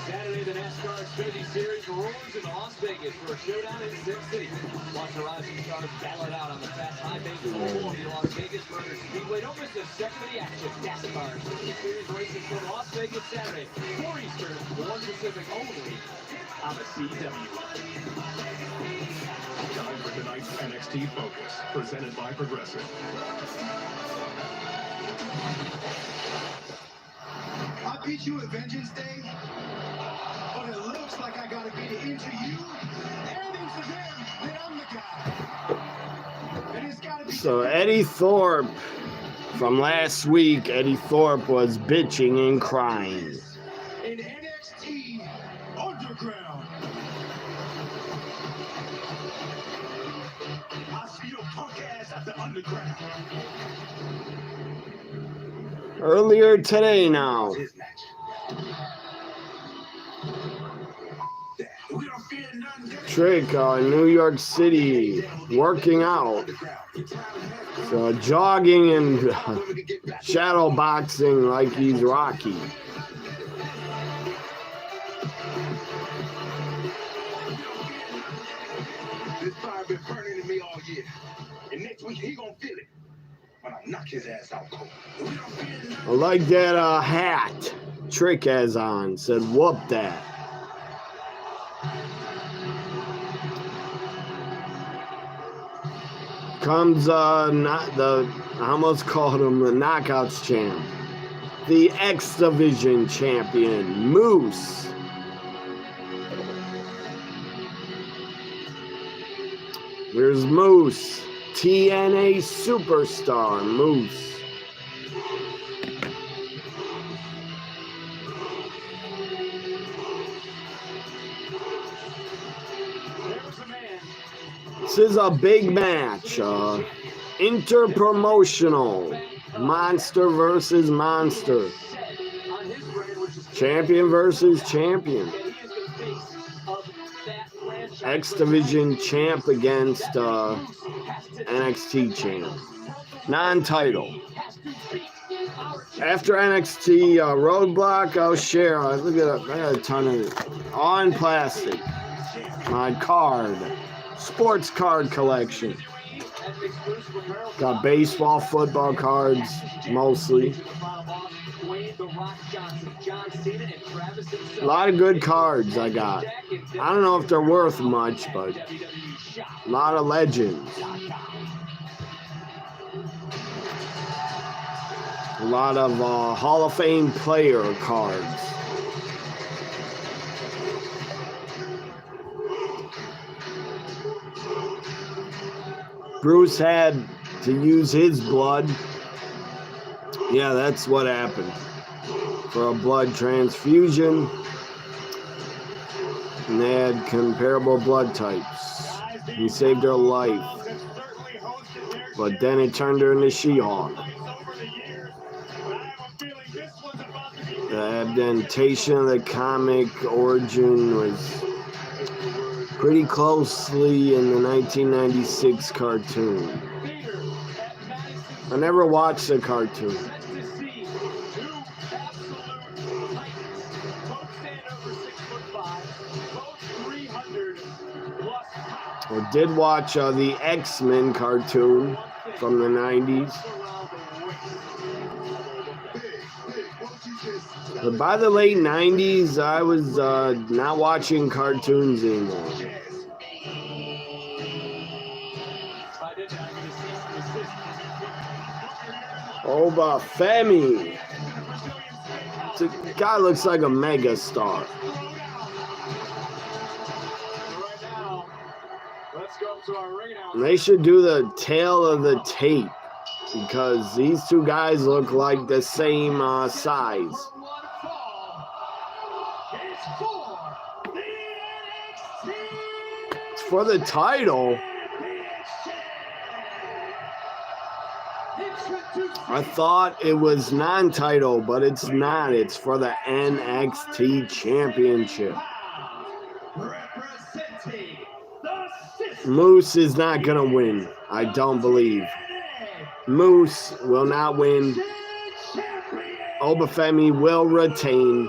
Saturday, the NASCAR Xfinity Series roars into Las Vegas for a showdown in Sin City. Watch the rising stars battle it out on the fast high-paced oval of the Las Vegas Motor Speedway. Don't miss a second of the action. NASCAR Xfinity Series races from Las Vegas Saturday, 4 Eastern, 1 Pacific only on the CW. Time for tonight's NXT Focus, presented by Progressive. I beat you at Vengeance Day, but it looks like I gotta beat it into you. Everything's for them, then I'm the guy. And it's gotta be. So Eddie Thorpe, from last week, Eddie Thorpe was bitching and crying. In NXT Underground. I see your punk ass at the Underground. Earlier today now. Trick, New York City, working out. So jogging and shadow boxing like he's Rocky. next week, he gonna feel it when I knock his ass out cold. I like that hat Trick has on. Said, whoop that. Comes not the, I almost called him the Knockouts champ, the X Division champion, Moose. There's Moose, TNA superstar Moose. This is a big match, interpromotional, monster versus monster, champion versus champion, X Division champ against NXT champ, non-title. After NXT Roadblock, I'll share. Look at that, I got a ton of it, all in plastic. My card. Sports card collection. Got baseball, football cards, mostly. A lot of good cards I got. I don't know if they're worth much, but a lot of legends. A lot of Hall of Fame player cards. Bruce had to use his blood. Yeah, that's what happened. For a blood transfusion. And they had comparable blood types. He saved her life. But then it turned her into She-Hulk. The adaptation of the comic origin was pretty closely in the 1996 cartoon. I never watched the cartoon. I did watch the X-Men cartoon from the 90s. But by the late 90s, I was not watching cartoons anymore. Oba Femi. The guy looks like a mega star. And they should do the tail of the tape because these two guys look like the same size. It's for the title. I thought it was non-title, but it's not. It's for the NXT Championship. Moose is not going to win. I don't believe. Moose will not win. Oba Femi will retain.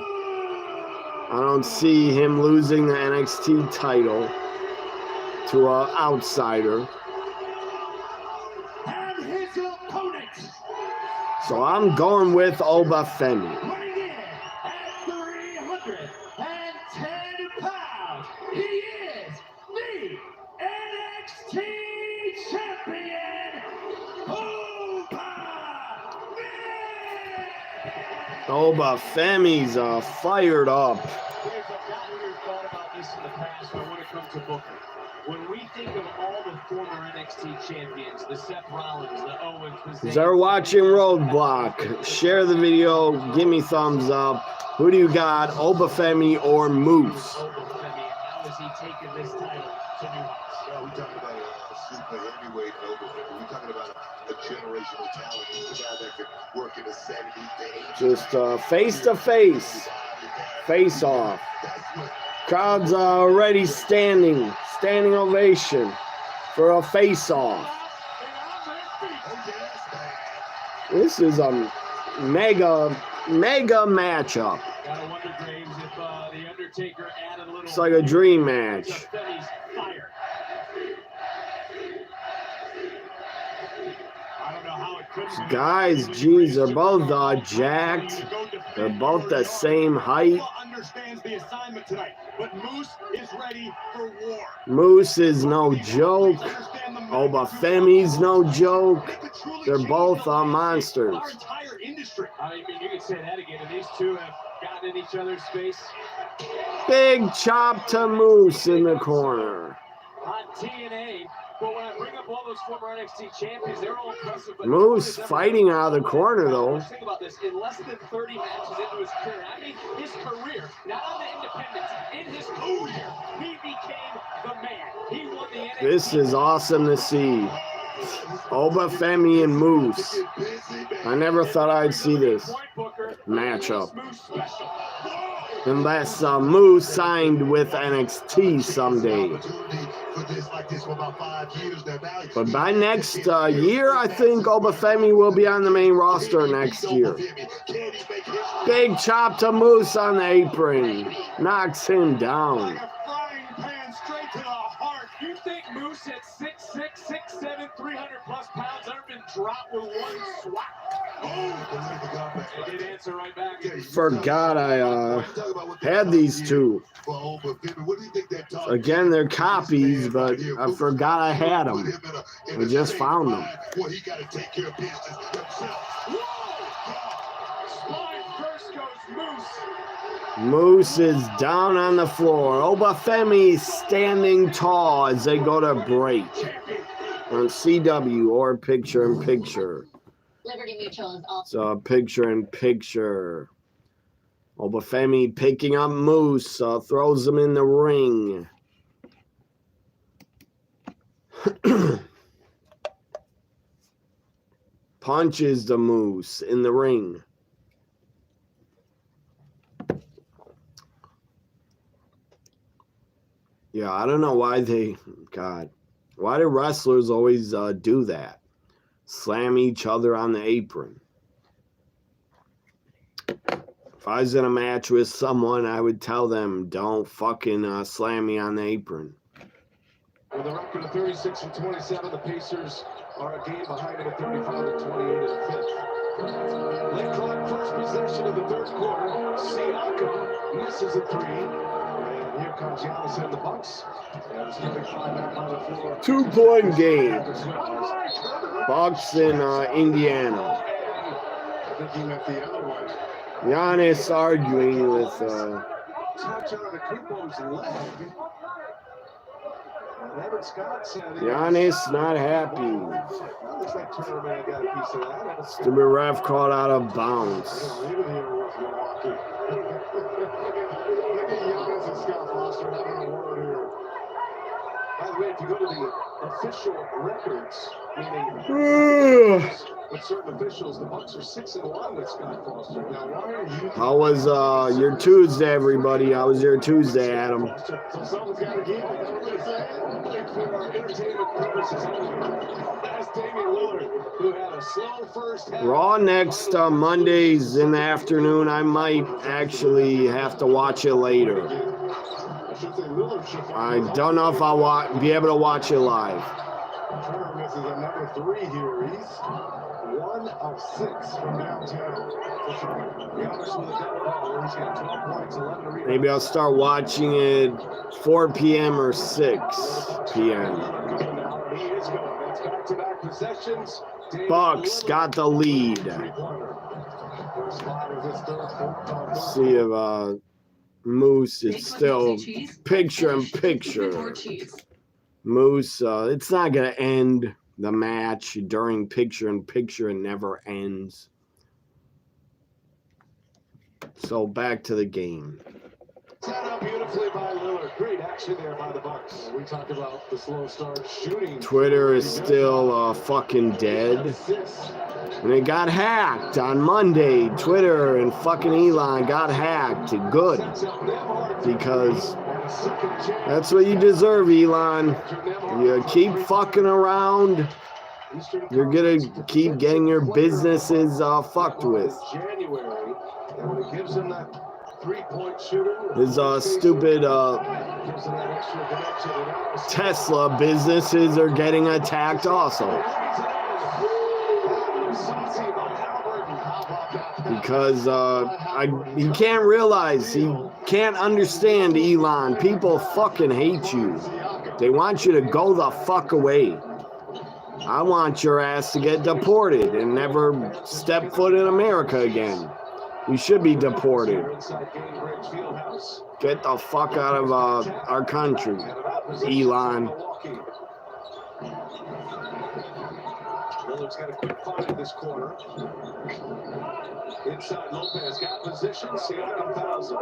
I don't see him losing the NXT title to an outsider. So I'm going with Oba Femi. Oba Femi's fired up. When we think of all the former NXT champions, the Seth Rollins, the Owens, the They're watching Roadblock. Share the video. Give me thumbs up. Who do you got, Oba Femi or Moose? Oba Femi, how is he taking this title to new heights? Well, we're talking about a super heavyweight Oba Femi. We're talking about a generational talent. He's a guy that could work in the 70s. Just face to face. Face off. Crowd's already standing. Standing ovation for a face-off. This is a mega matchup. It's like a dream match. Guys, geez, they're both jacked. They're both the same height. Understands the assignment tonight, but Moose is ready for war. Moose is no joke. Oba Femi's no joke. They're both monsters. Our entire industry. I mean, you can say that again. And these two have gotten in each other's space. Big chop to Moose in the corner. On TNA. But when I bring up all those former NXT champions, they're all impressive. But Moose fighting out of the corner, though. Think about this. In less than 30 matches into his career, I mean, his career, not on the independents, in his career, he became the man. He won the NXT. This is awesome to see. Oba Femi and Moose. I never thought I'd see this matchup. Unless Moose signed with NXT someday. But by next year, I think Oba Femi will be on the main roster next year. Big chop to Moose on the apron. Knocks him down. You think Moose at 6'6", 6'7", 300 plus pounds ever been dropped with one swat? They did answer right back. Forgot I had these two. Again, they're copies, but I forgot I had them. I just found them. Moose is down on the floor. Oba Femi standing tall as they go to break on CW or picture in picture. Liberty Mutual is also. So picture in picture. Oba Femi picking up Moose, throws him in the ring. Punches the Moose in the ring. Yeah, I don't know why why do wrestlers always do that? Slam each other on the apron. If I was in a match with someone, I would tell them, don't fucking slam me on the apron. With a record of 36-27, the Pacers are a game behind them at 35-28 in the fifth. Late clock, first possession of the third quarter. Siakam misses a three. And here comes Giannis and the Bucks. And it's 35 back on the floor. 2-point game. Bucks in Indiana. I think he meant the other one. Giannis arguing with Touch on the Kupo's leg. Giannis not happy. Stupid ref caught out of bounds. By the way, if you go to the official records, meaning with certain officials, the Bucks are 6-1 with Scott Foster. Now, why are you? How was your Tuesday, everybody? How was your Tuesday, Adam? So someone's got to keep it. For our entertainment purposes, that's Damian Lillard, who had a slow first half. Raw next Mondays in the afternoon. I might actually have to watch it later. I don't know if I'll be able to watch it live. Turner misses another three here. He's 1 of 6 from downtown. Maybe I'll start watching it 4 p.m. or 6 p.m. Bucks got the lead. Let's see if Moose is still picture in picture. Moose, it's not going to end the match during picture in picture. It never ends. So back to the game. Set up beautifully by Lillard. Great action there by the Bucks. We talked about the slow start shooting. Twitter is still fucking dead. And it got hacked on Monday. Twitter and fucking Elon got hacked. Good. Because that's what you deserve, Elon. You keep fucking around, you're going to keep getting your businesses fucked with. His stupid Tesla businesses are getting attacked also. Because he can't realize, he can't understand Elon. People fucking hate you. They want you to go the fuck away. I want your ass to get deported and never step foot in America again. You should be deported. Get the fuck out of our country, Elon. Miller's got a quick find in this corner. Inside, Lopez got position. Siakam fouls him.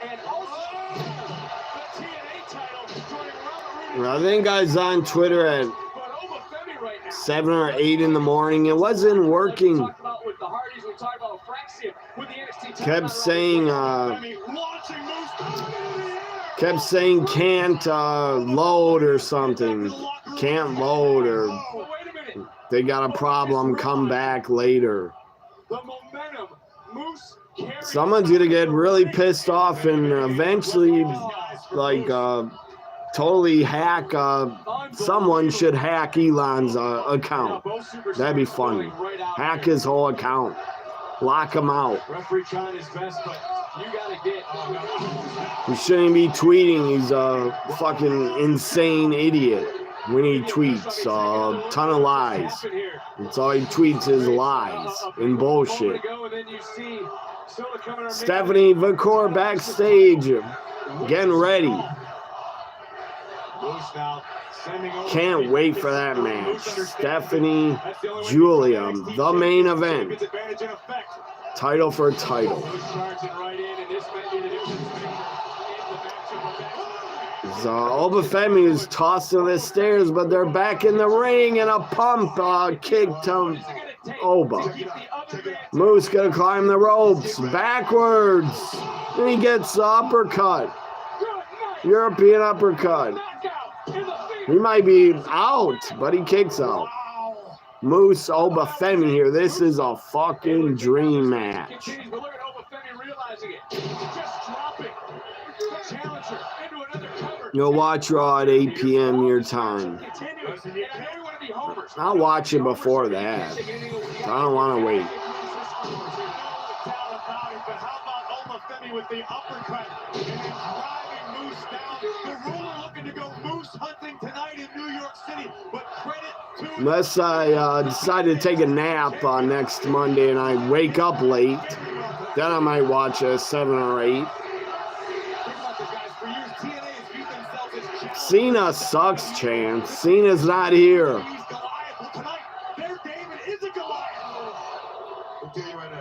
And also, the TNA title joining Robert Reed. I think I was on Twitter at 7 or 8 in the morning. It wasn't working. Kept saying can't load or something. Can't load, or they got a problem, come back later. Someone's gonna get really pissed off and eventually like totally hack, someone should hack Elon's account. That'd be funny. Hack his whole account. Lock him out. He shouldn't be tweeting. He's a fucking insane idiot when he tweets. A ton of lies. That's all he tweets is lies and bullshit. Stephanie Vaquer backstage getting ready. Can't wait for that match. Stephanie, Giulia, the main event. Title for title. Oba Femi is tossed to the stairs, but they're back in the ring, and a pump kick to Oba. Moose gonna climb the ropes backwards, and he gets the uppercut. European uppercut. He might be out, but he kicks out. Moose, Oba Femi here. This is a fucking dream match. You'll watch Raw at 8 p.m. your time. I'll watch it before that. I don't want to wait. With the uppercut and then driving Moose down. The Ruler looking to go moose hunting tonight in New York City, but credit to... Unless I decide to take a nap next Monday and I wake up late, then I might watch a 7 or 8. Cena sucks, Chance. Cena's not here.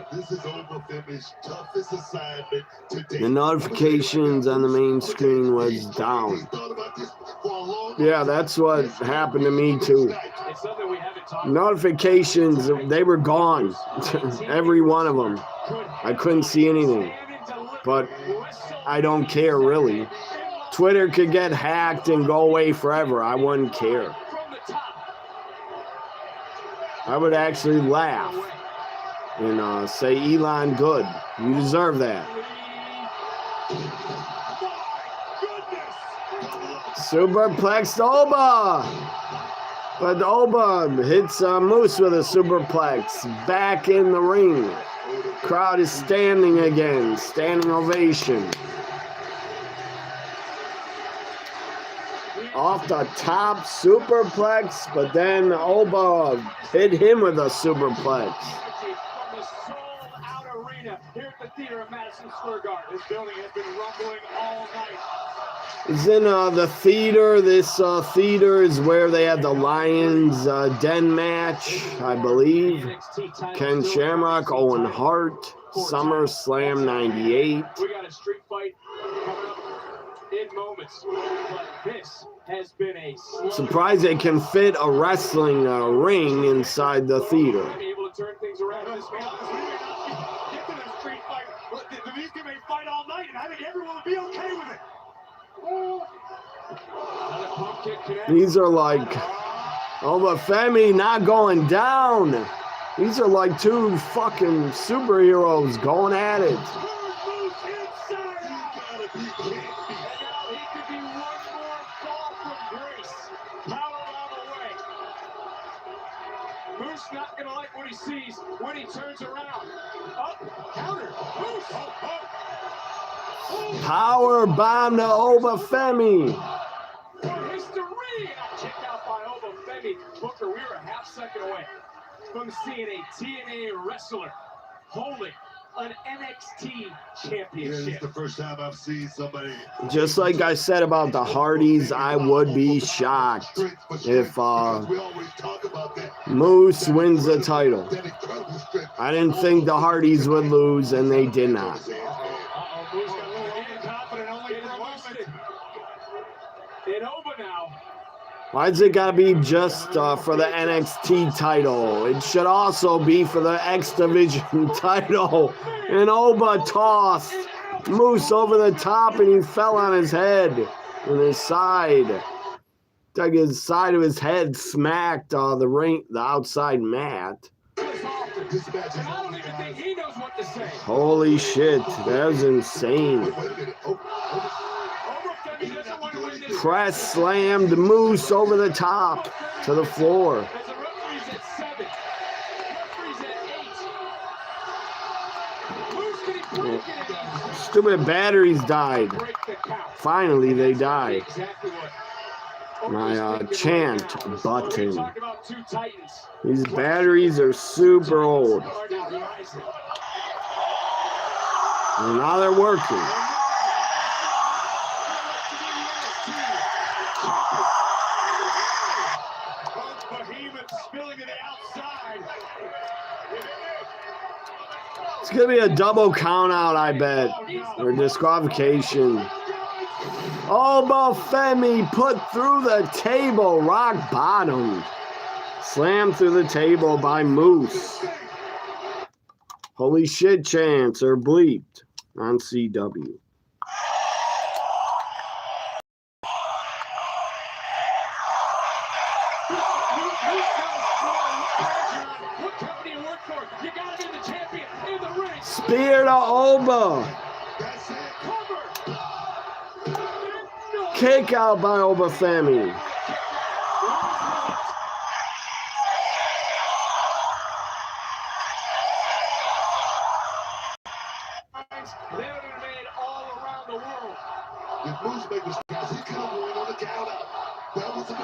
This is Oba Femi's toughest assignment today. The notifications on the main screen was down. Yeah, that's what happened to me too. Notifications, they were gone. Every one of them. I couldn't see anything. But I don't care really. Twitter could get hacked and go away forever. I wouldn't care. I would actually laugh. And say, Elon, good. You deserve that. Superplex Oba. But Oba hits Moose with a superplex. Back in the ring. Crowd is standing again. Standing ovation. Off the top, superplex. But then Oba hit him with a superplex. Here at the theater of Madison Square Garden. This building has been rumbling all night. It's in the theater. This theater is where they had the Lions Den match, I believe. Ken Shamrock, Owen Hart, SummerSlam 98. We got a street fight coming up in moments. But this has been a surprised they can fit a wrestling ring inside the theater. Able to turn things around in this match. These two may fight all night, and I think everyone will be okay with it. These are like Oba Femi not going down. These are like two fucking superheroes going at it. he sees when he turns around. Up, counter, Moose. Power bomb to Oba Femi. For history, and a kick out by Oba Femi. Booker, we were a half second away from seeing a TNA wrestler holding an NXT championship. Yeah, this is the first time I've seen somebody. Just like I said about the Hardys, I would be shocked if Moose wins the title. I didn't think the Hardys would lose, and they did not. Why's it gotta be just for the NXT title? It should also be for the X Division title. And Oba tossed Moose over the top, and he fell on his head and his side. Like his side of his head smacked the outside mat. Holy shit, that was insane. Press slammed Moose over the top to the floor. Stupid batteries died. Finally, they died. My chant button. These batteries are super old. And now they're working. It's going to be a double count out, I bet. Or disqualification. Oba Femi put through the table, rock bottom. Slammed through the table by Moose. Holy shit chants are bleeped on CW. Spear to Oba. Kick out by Oba Femi.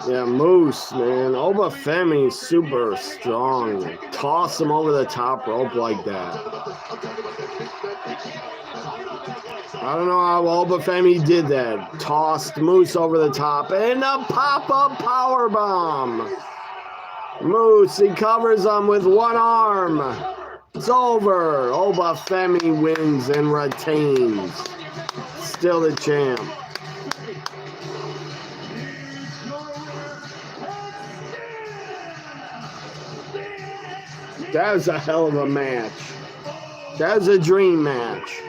Yeah, Moose, man. Oba Femi is super strong. Toss him over the top rope like that. I don't know how Oba Femi did that. Tossed Moose over the top and a pop-up powerbomb. Moose, he covers him with one arm. It's over. Oba Femi wins and retains. Still the champ. That was a hell of a match. That was a dream match.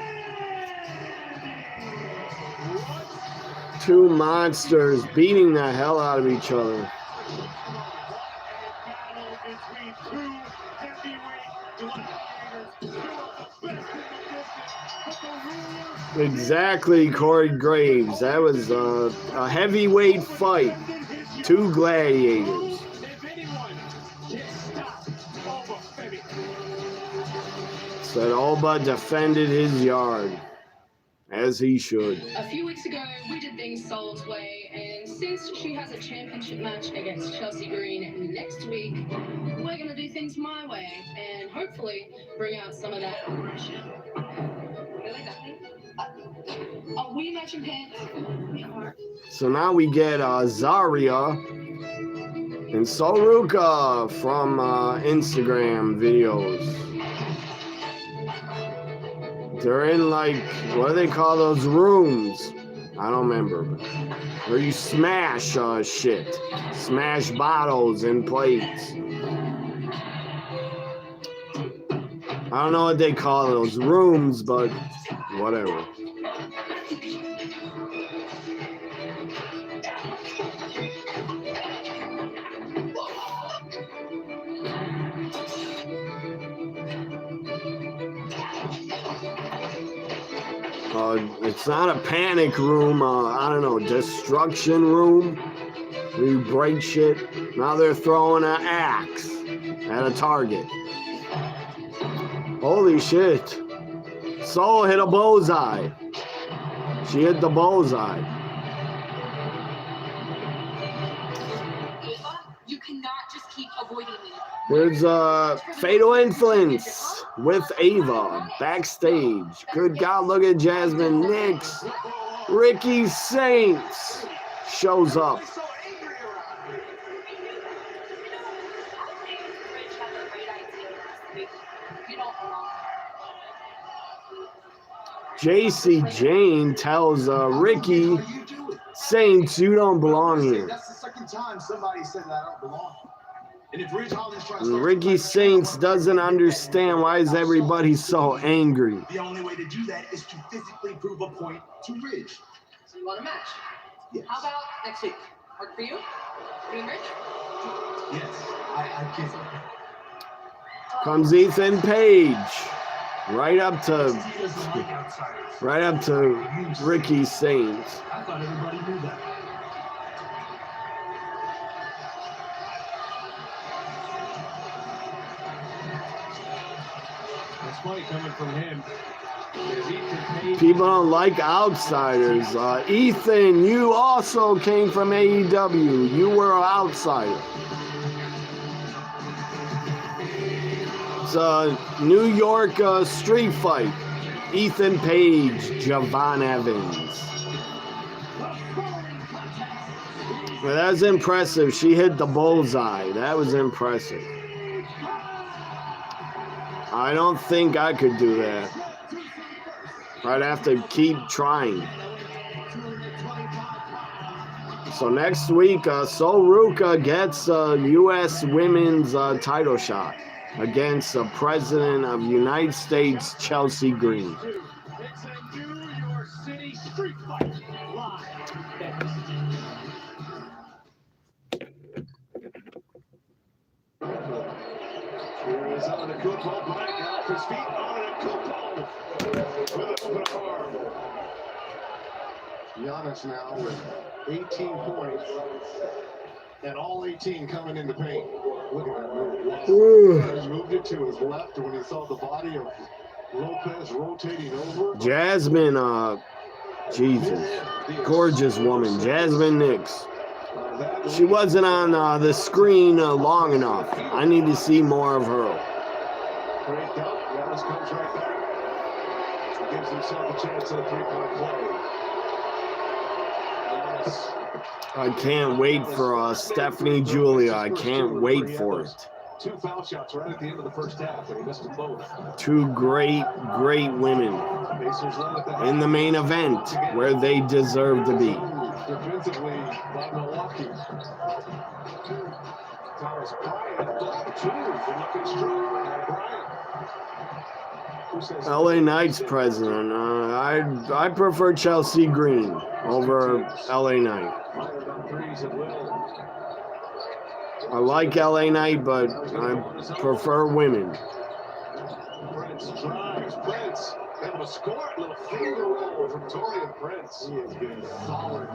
Two monsters beating the hell out of each other. Exactly, Corey Graves. That was a heavyweight fight. Two gladiators. Said Oba defended his yard, as he should. A few weeks ago, we did things Sol's way, and since she has a championship match against Chelsea Green next week, we're going to do things my way, and hopefully bring out some of that aggression. Are we matching pants? We are. So now we get Zarya and Soruka from Instagram videos. They're in, like, what do they call those rooms? I don't remember. Where you smash shit. Smash bottles and plates. I don't know what they call those rooms, but whatever. It's not a panic room, I don't know, destruction room. Where you break shit. Now they're throwing an axe at a target. Holy shit. Soul hit a bullseye. She hit the bullseye. You cannot just keep avoiding me. There's Fatal Influence with Ava backstage. Good God, look at Jasmine Nix. Ricky Saints shows up. JC Jane tells Ricky Saints, you don't belong here. That's the second time somebody said that I don't belong. And if Ridge Holland's trying to And Ricky Saints doesn't understand why is everybody so angry. the only way to do that is to physically prove a point to Ridge. So you want a match? Yes. How about next week? Work for you? You and Rich? Yes, I can. Comes Ethan Page. Right up to Ricky Saints. I thought everybody knew that. It's funny coming from him. People don't like outsiders. Ethan, you also came from AEW. You were an outsider. It's a New York street fight. Ethan Page, Javon Evans. Well, that was impressive. She hit the bullseye. That was impressive. I don't think I could do that. I'd have to keep trying. So next week, Sol Ruka gets a U.S. women's title shot against the President of the United States, Chelsea Green. It's a New York City Street Fight live. Here is Kupo, Bryant off his feet, Kupo with a split arm. Giannis now with 18 points, and all 18 coming into paint. Look at that move. He moved it to his left when he saw the body of Lopez rotating over. Jasmine, Jesus, gorgeous woman, Jasmine Nix. She wasn't on the screen long enough. I need to see more of her. Great dunk. Giannis comes right back. He gives himself a chance at a three-point play. Giannis. I can't wait for Stephanie Giulia. I can't wait for it. Two foul shots right at the end of the first half, and he missed them both. Two great women in the main event where they deserve to be. Defensively by Milwaukee. Thomas Bryant, two, looking strong. Bryant. LA Knight's president. I prefer Chelsea Green over LA Knight. I like LA Knight, but I prefer women. Prince drives. Prince able to score. A little finger roll from Torian Prince. He has been solid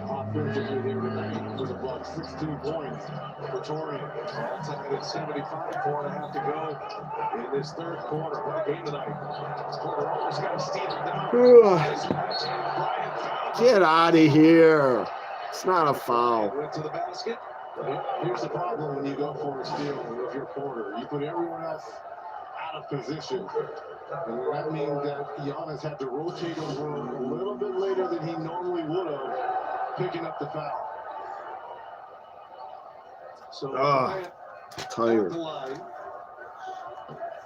offensively there tonight with about 16 points for Torian. All tied at 75, 4.5 to go in this third quarter. What a game tonight. This quarter almost got steamed down. Get out of here. It's not a foul. Went to the basket. Here's the problem when you go for a steal with your quarter. You put everyone else out of position. And that means that Giannis had to rotate over a little bit later than he normally would have, picking up the foul. So tired.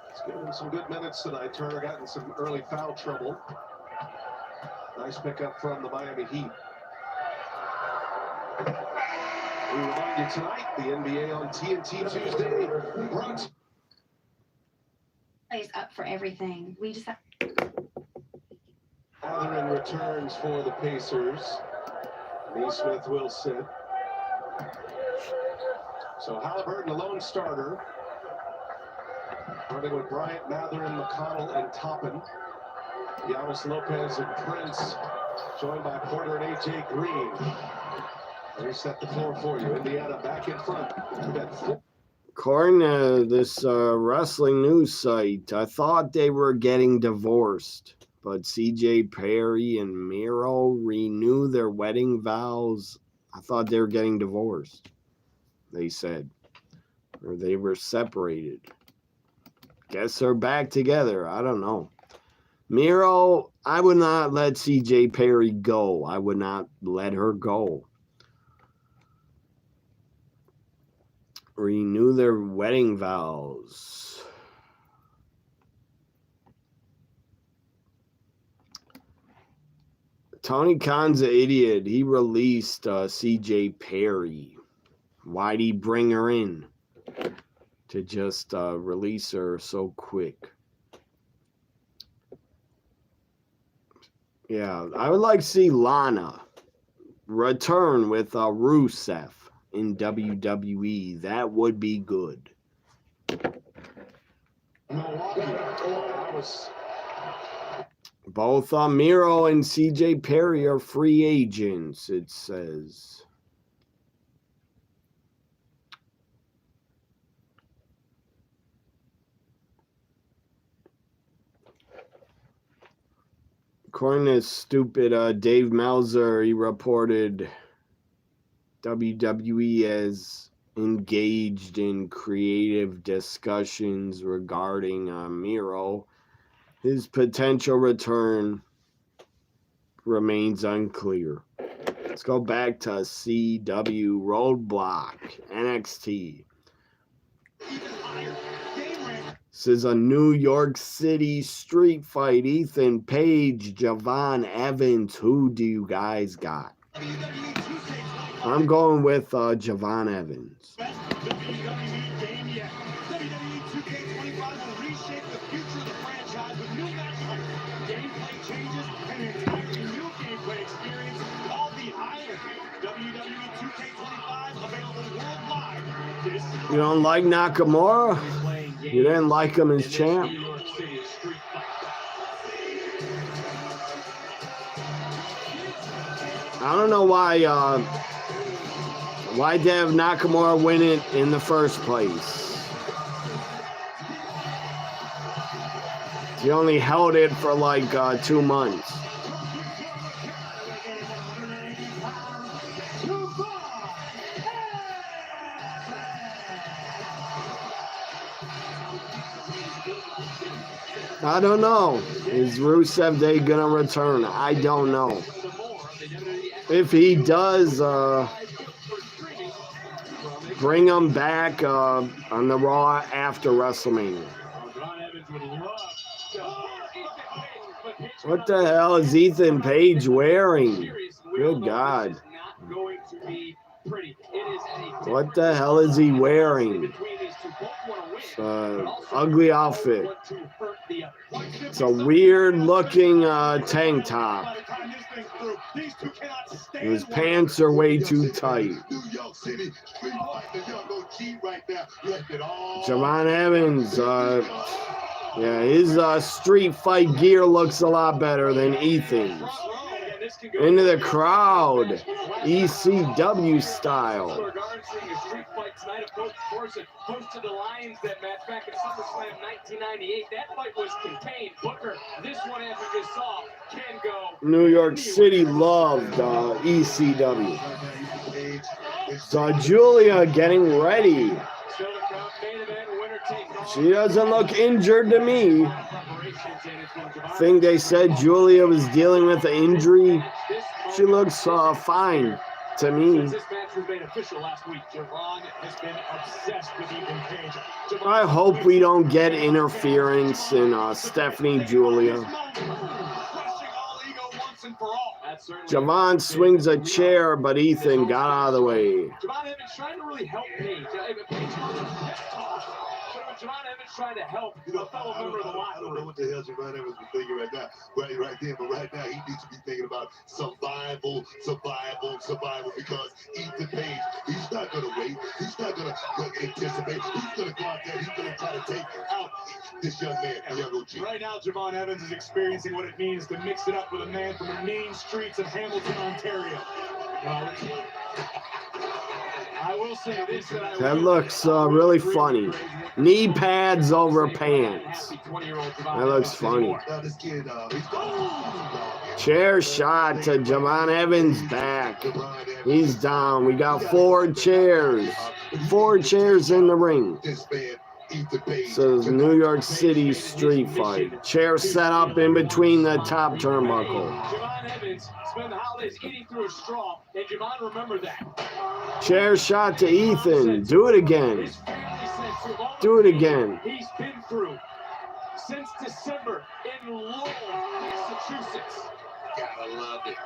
He's given some good minutes tonight. Turner got in some early foul trouble. Nice pickup from the Miami Heat. We remind you tonight, the NBA on TNT Tuesday. Brought Plays up for everything. We just have Mathurin returns for the Pacers. Neesmith will sit. So Halliburton, a lone starter. Running with Bryant, Mathurin, McConnell, and Toppin. Giannis, Lopez, and Prince, joined by Porter and A.J. Green. They set the floor for you. Indiana back in front. According to this wrestling news site, I thought they were getting divorced, but CJ Perry and Miro renew their wedding vows. I thought they were getting divorced, they said, or they were separated. Guess they're back together. I don't know. Miro, I would not let CJ Perry go. I would not let her go. Renew their wedding vows. Tony Khan's an idiot. He released CJ Perry. Why'd he bring her in to just release her so quick? Yeah, I would like to see Lana return with Rusev in WWE. That would be good. Both Miro and CJ Perry are free agents, it says. According to stupid Dave Meltzer, he reported WWE has engaged in creative discussions regarding Miro. His potential return remains unclear. Let's go back to CW Roadblock, NXT. This is a New York City street fight. Ethan Page, Javon Evans. Who do you guys got? I'm going with Javon Evans. You don't like Nakamura? You didn't like him as champ? I don't know why'd they have Nakamura win it in the first place. He only held it for like 2 months. I don't know. Is Rusev Day gonna return? I don't know. If he does, bring him back on the Raw after WrestleMania. What the hell is Ethan Page wearing? Good God. What the hell is he wearing? Ugly outfit. It's a weird looking tank top. His pants are way too tight. Javon Evans, yeah, his street fight gear looks a lot better than Ethan's. Into the crowd, ECW style. Hosted the Lions that match back at SummerSlam 1998. That fight was contained. Booker, this one, as we just saw, can go. New York City loved ECW. So Giulia getting ready. She doesn't look injured to me. I think they said Giulia was dealing with an injury. She looks fine to me. I hope we don't get interference in Stephanie Giulia. Javon swings a chair, but Ethan got out of the way. Javon Evans trying to really help Paige. Javon Evans trying to help a fellow member of the locker room. I don't know what the hell Javon Evans is thinking right now. Right there, but right now he needs to be thinking about survival, because Ethan Page, he's not going to wait. He's not going to anticipate. He's going to go out there. He's going to try to take out this young man, young OG. Right now, Javon Evans is experiencing what it means to mix it up with a man from the mean streets of Hamilton, Ontario. Well, I will say this, That looks really funny. Knee pads over pants. That looks funny. Chair shot to Javon Evans' back. He's down. We got 4 chairs. 4 chairs in the ring. So it's New York City Street Fight. Chair set up in between the top turnbuckle. Javon Evans spent the holidays eating through a straw, and Javon remembered that. Chair shot to Ethan. Do it again. Do it again. He's been through since December in Lowell, Massachusetts. Gotta love it.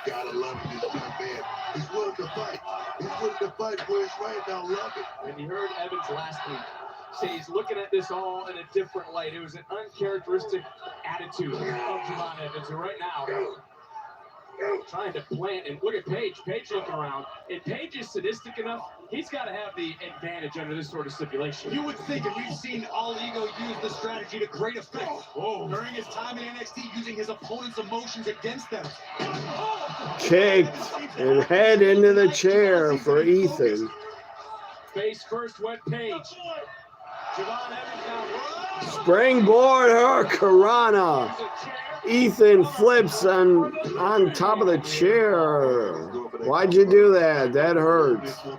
Gotta love it. This young man. He's willing to fight. He's willing to fight where he's right now. Love it. And you heard Evans last week say he's looking at this all in a different light. It was an uncharacteristic attitude of Javon Evans. And right now, trying to plant, and look at Paige. Paige looking around. If Paige is sadistic enough, he's got to have the advantage under this sort of stipulation. You would think, and we've seen All Ego use this strategy to great effect. During his time in NXT, using his opponent's emotions against them. Kicked and head into the chair for Ethan. Face first went Paige. Javon Evans now. Springboard Hurricanrana. Ethan flips on top of the chair. Why'd you do that? That hurts. You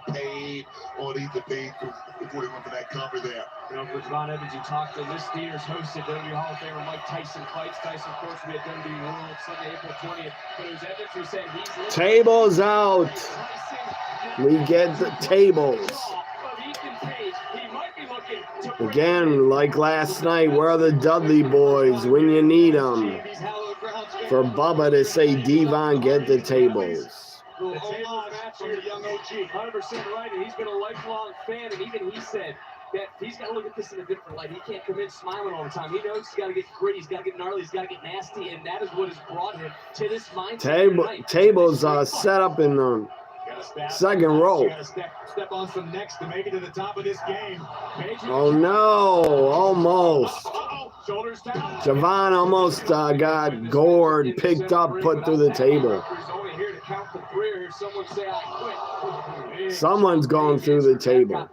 know, for Javon Evans, you talked to this theater's hosted WWE Hall of Famer Mike Tyson fights. Tyson, of course, will be at WWE World Sunday, April 20th. But it was Evans who said he's tables out. We get the tables. Again, like last night, where are the Dudley boys when you need them? For Bubba to say, Devon, get the tables. The tables match here, young OG. 100% right, and he's been a lifelong fan, and even he said that he's got to look at this in a different light. He can't come in smiling all the time. He knows he's got to get gritty, he's got to get gnarly, he's got to get nasty, and that is what has brought him to this mindset. Tables set up in the second row. Step on some necks to make it to the top of this game. Oh no, almost. Javon almost got gored, picked up, put through the table. Someone's going through the table.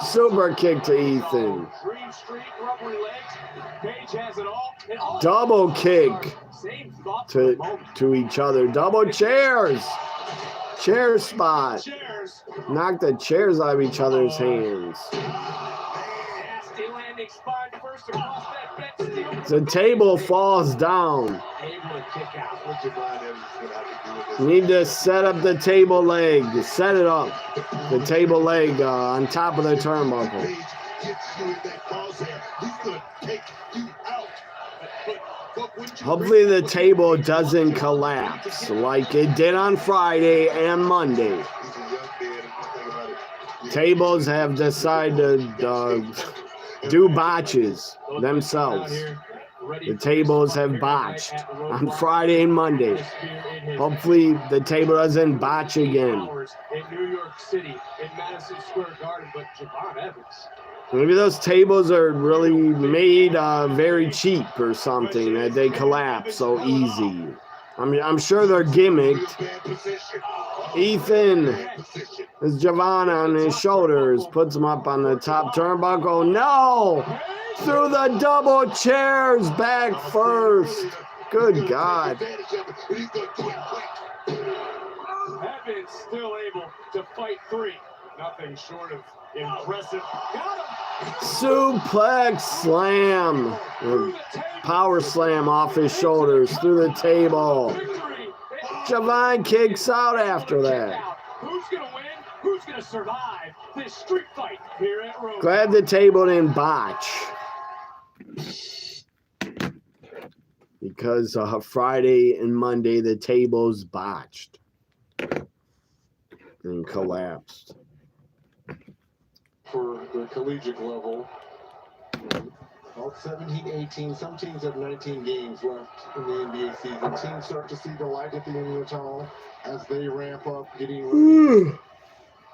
Super kick to Ethan. Double kick to each other. Double chairs. Chair spot. Knock the chairs out of each other's hands. The table falls down. Need to set up the table leg. Set it up. The table leg on top of the turnbuckle. Hopefully the table doesn't collapse like it did on Friday and Monday. Tables have decided to do botches themselves. The tables have botched on Friday and Monday. Hopefully the table doesn't botch again. In New York City, in Madison Square Garden, but Javon Evans. Maybe those tables are really made very cheap or something, that they collapse so easy. I mean, I'm sure they're gimmicked. Ethan is Javon on his shoulders, puts him up on the top turnbuckle. No! Through the double chairs, back first. Good God. Evans still able to fight 3. Nothing short of impressive. Got him! Suplex slam. Power slam off his shoulders through the table. Javon kicks out after that. Who's going to win? Who's going to survive this street fight here at Roadblock? Glad the table didn't botch. Because Friday and Monday the tables botched and collapsed. For the collegiate level, about 17, 18, some teams have 19 games left in the NBA season. Teams start to see the light at the end of the tunnel as they ramp up, getting ready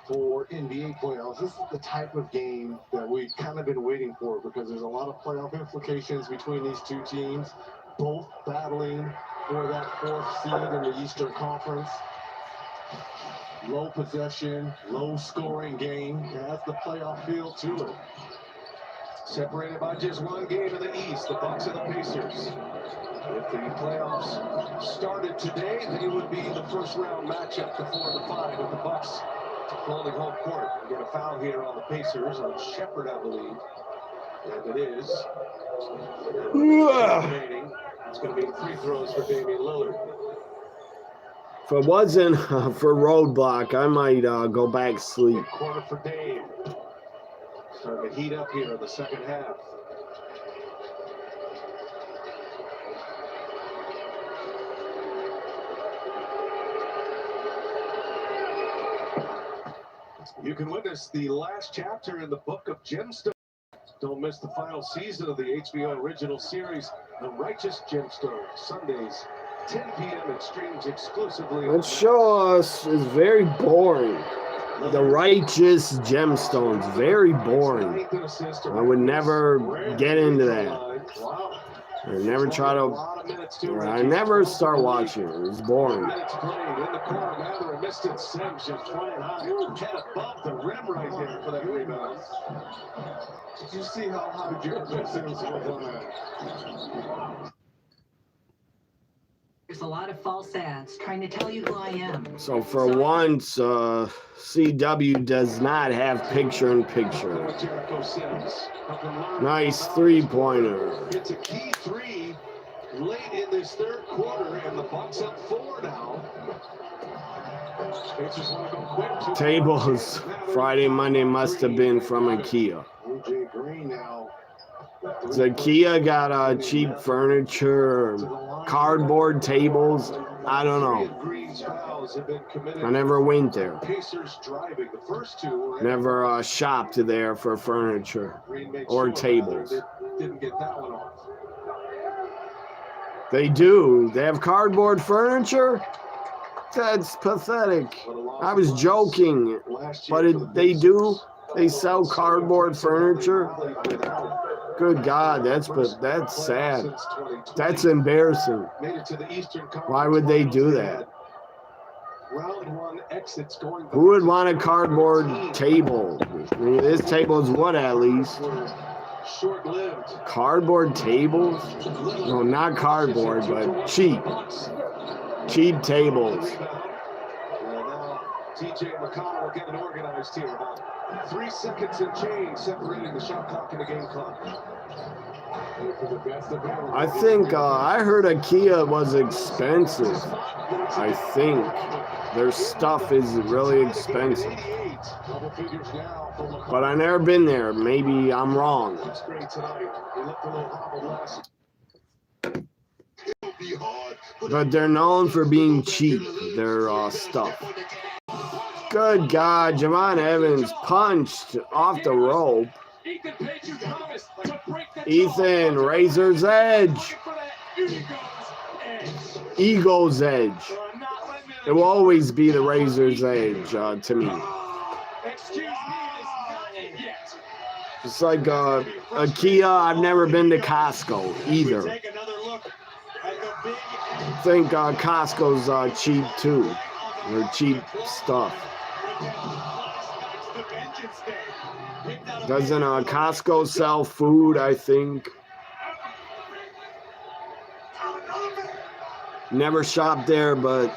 for NBA playoffs. This is the type of game that we've kind of been waiting for, because there's a lot of playoff implications between these two teams, both battling for that 4th seed in the Eastern Conference. Low possession, low scoring game. It has the playoff feel to it. Separated by just one game in the East, the Bucks and the Pacers. If the playoffs started today, then it would be the first round matchup, the 4 and the 5, with the Bucks holding home court. We get a foul here on the Pacers on Shepherd, I believe. And it is. Remaining. It's going to be free throws for Damian Lillard. If it wasn't for Roadblock, I might go back sleep. Quarter for Dame. Starting to heat up here in the second half. You can witness the last chapter in the book of Gemstones. Don't miss the final season of the HBO original series, The Righteous Gemstones, Sundays, 10 p.m. and streams exclusively. That show us is very boring. The Righteous Gemstones, very boring. I would never get into that. I never try to. I never start watching it. It's boring. In the corner, rather a missed Sims just flying high. Head above the rim right there for that rebound. Did you see how high Jared Sims was on that? There's a lot of false ads trying to tell you who I am. So for once, CW does not have picture-in-picture. Nice three-pointer. It's a key three late in this third quarter, and the Bucks up 4 now. Pacers want to go quick. Tables Friday, Monday must have been from IKEA. AJ Green now. IKEA got cheap furniture, cardboard tables. I don't know. I never went there. Never shopped there for furniture or tables. Didn't get that one off. They do. They have cardboard furniture? That's pathetic. I was joking. But they do. They sell cardboard furniture. Good God, that's sad. That's embarrassing. Why would they do that? Who would want a cardboard table? I mean, this table is what, at least? Cardboard tables? No, not cardboard, but cheap. Cheap tables. TJ McConnell getting organized here. About 3 seconds and change separating the shot clock and the game clock. I think I heard IKEA was expensive. I think their stuff is really expensive. But I've never been there. Maybe I'm wrong. But they're known for being cheap, their stuff. Good God, Javon Evans punched off the rope. Ethan, Razor's Edge. Ego's Edge. It will always be the Razor's Edge to me. It's like IKEA, I've never been to Costco either. I think Costco's cheap too. They're cheap stuff. Doesn't Costco sell food, I think? Never shopped there, but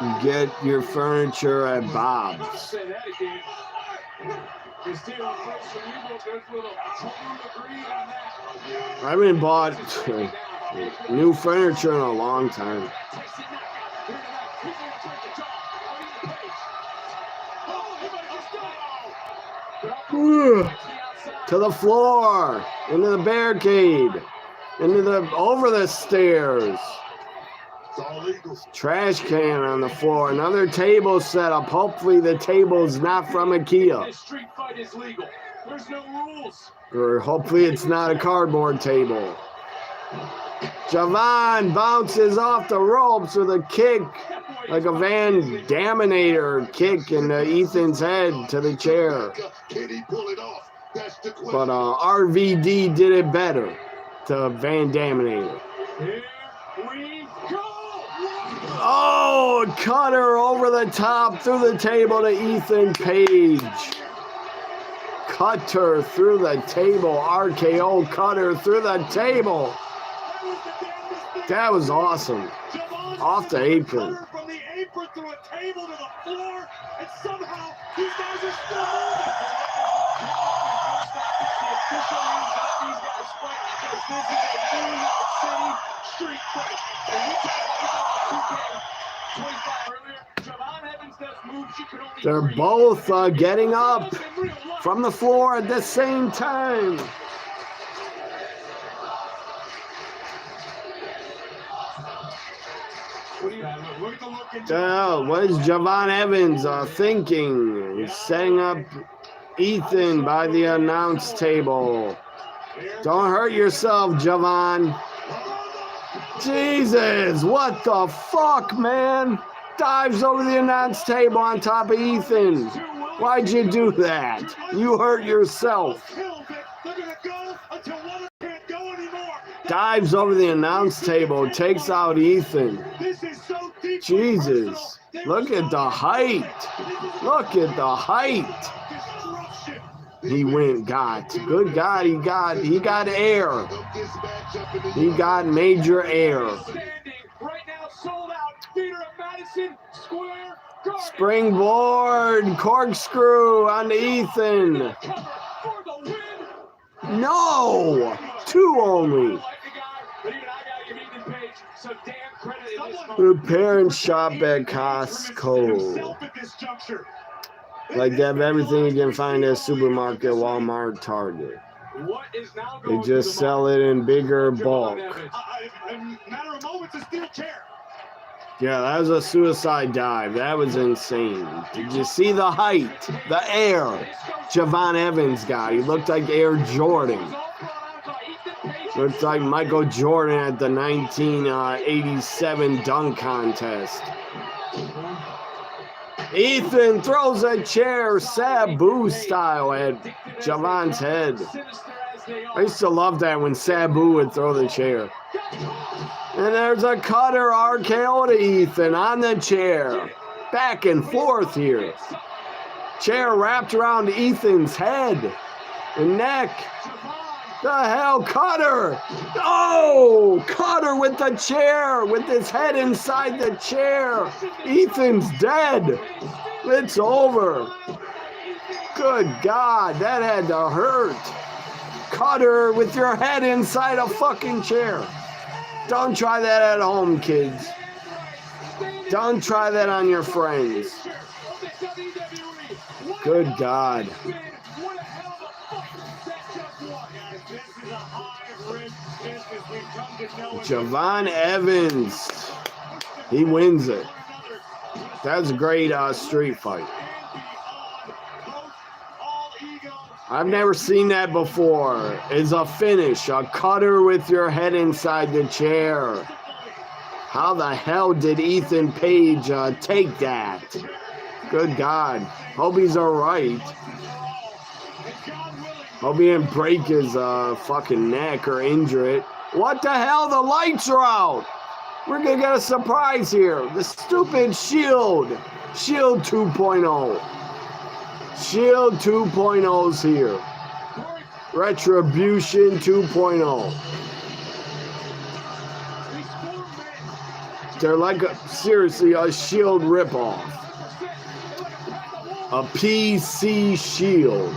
you get your furniture at Bob's. I haven't bought new furniture in a long time. To the floor, into the barricade, over the stairs. Trash can on the floor. Another table set up. Hopefully the table's not from IKEA. Street fight is legal. There's no rules. Or hopefully it's not a cardboard table. Javon bounces off the ropes with a kick, like a Van Daminator kick in Ethan's head to the chair. But RVD did it better to Van Daminator. Here we go. Oh, cutter over the top through the table to Ethan Page. Cutter through the table. RKO cutter through the table. That was awesome. Off the apron. From the apron through a table to the floor, and somehow these guys are still moving. The official news that these guys fight because this is a New York City street fight. And we talked about 2K25 earlier. Javon Evans does moves you could only They're breathe. both getting up from the floor at the same time. What do you have? Look at the look in What is Javon Evans thinking? He's setting up Ethan by the announce table. Don't hurt yourself, Javon. Jesus, what the fuck, man? Dives over the announce table on top of Ethan. Why'd you do that? You hurt yourself. They're gonna go until one can't go anymore. Dives over the announce table, takes out Ethan. This is so deep. Jesus, look at the height. Look at the height. He got. Good God, he got air. He got major air. Right now, sold out. Theater of Madison Square Garden. Springboard corkscrew on Ethan. No, 2 only. The parents shop at Costco. Like they have everything you can find at supermarket, Walmart, Target. They just sell it in bigger bulk. Yeah, that was a suicide dive. That was insane. Did you see the height? The air Javon Evans got. He looked like Air Jordan. Looked like Michael Jordan at the 1987 dunk contest. Ethan throws a chair, Sabu style, at Javon's head. I used to love that when Sabu would throw the chair. And there's a cutter RKO to Ethan on the chair. Back and forth here. Chair wrapped around Ethan's head and neck. The hell, cutter! Oh, cutter with the chair, with his head inside the chair. Ethan's dead. It's over. Good God, that had to hurt. Cutter with your head inside a fucking chair. Don't try that at home, kids. Don't try that on your friends. Good God. Javon Evans. He wins it. That's a great street fight. I've never seen that before. It's a finish. A cutter with your head inside the chair. How the hell did Ethan Page take that? Good God. Hope he's all right. Hope he didn't break his fucking neck or injure it. What the hell? The lights are out. We're going to get a surprise here. The stupid Shield. Shield 2.0. Shield 2.0's here. Retribution 2.0. They're like seriously a Shield ripoff. A PC Shield.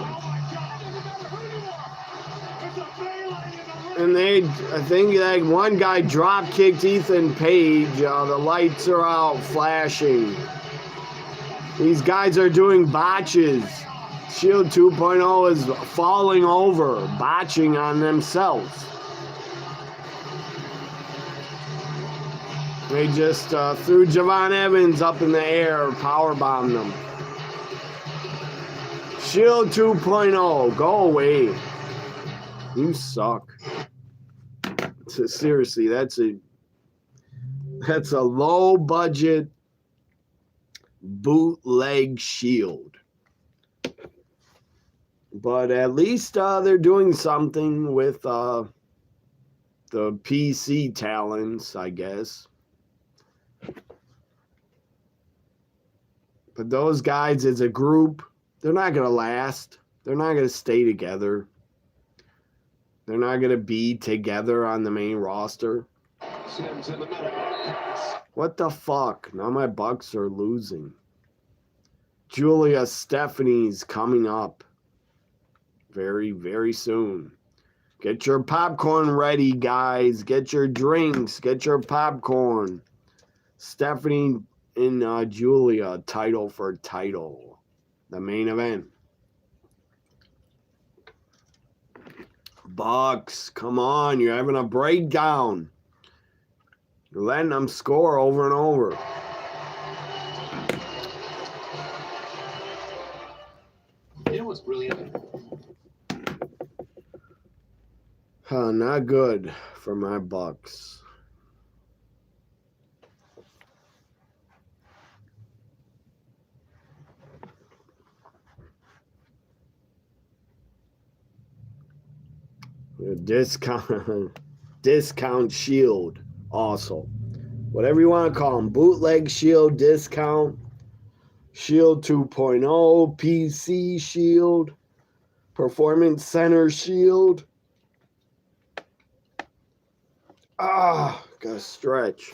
And I think like one guy drop kicked Ethan Page. The lights are out flashing. These guys are doing botches. Shield 2.0 is falling over, botching on themselves. They just threw Javon Evans up in the air, powerbombed them. Shield 2.0, go away. You suck. Seriously, that's a low budget bootleg Shield. But at least they're doing something with the PC talents, I guess. But those guys as a group, they're not going to last. They're not going to stay together. They're not going to be together on the main roster. What the fuck? Now my Bucks are losing. Giulia, Stephanie's coming up very, very soon. Get your popcorn ready, guys. Get your drinks. Get your popcorn. Stephanie and Giulia, title for title. The main event. Bucks, come on. You're having a breakdown. You're letting them score over and over. You know what's brilliant? Not good for my Bucks. Discount Shield also. Whatever you want to call them. Bootleg Shield, Discount, Shield 2.0, PC Shield, Performance Center Shield. Gotta stretch.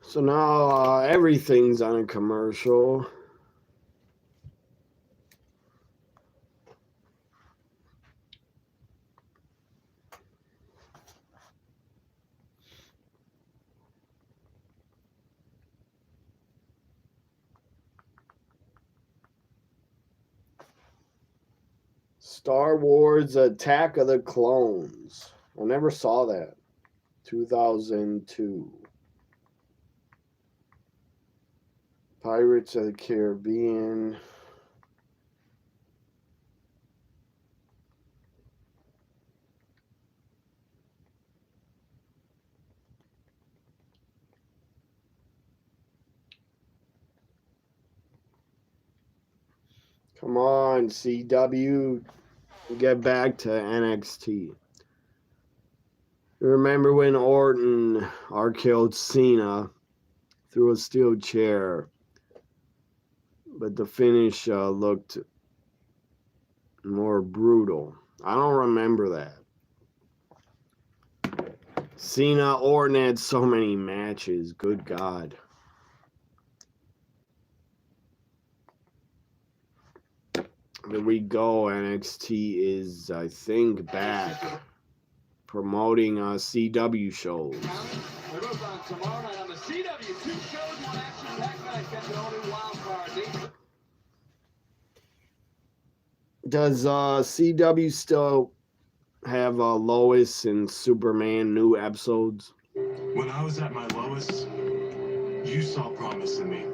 So now everything's on a commercial. Star Wars Attack of the Clones. I never saw that. 2002. Pirates of the Caribbean. Come on, CW. Get back to NXT. Remember when Orton RKO'd Cena through a steel chair? But the finish looked more brutal. I don't remember that. Cena, Orton had so many matches. Good God. There we go. NXT is, I think, back promoting CW shows. We move on tomorrow night on the CW. 2 shows, 1 action-packed night. Get the only wild card. Does CW still have Lois and Superman new episodes? When I was at my lowest, you saw promise in me.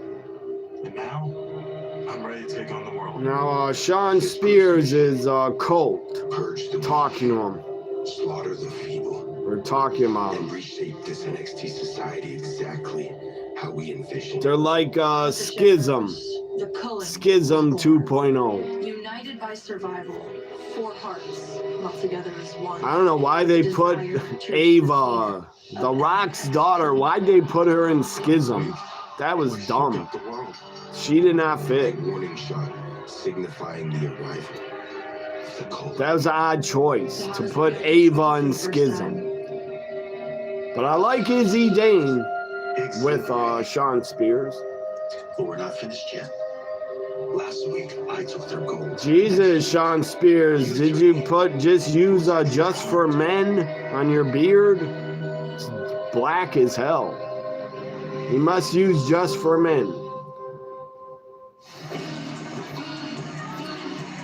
And now, I'm ready to take on the world. Now, Sean Spears is Colt talking to him. Slaughter the feeble. We're talking about and reshape this NXT society exactly how we envision. They're like Schism. Schism 2.0. United by survival. 4 hearts held together as one. I don't know why they put Ava, The Rock's daughter, why'd they put her in Schism? That was dumb. She did not fit. Warning shot signifying the arrival. That was an odd choice to put Ava in Schism. But I like Izzy Dane with Sean Spears. But we're not finished yet. Last week, I took their gold. Jesus, Sean Spears, did you just use Just for Men on your beard? It's black as hell. You must use Just for Men.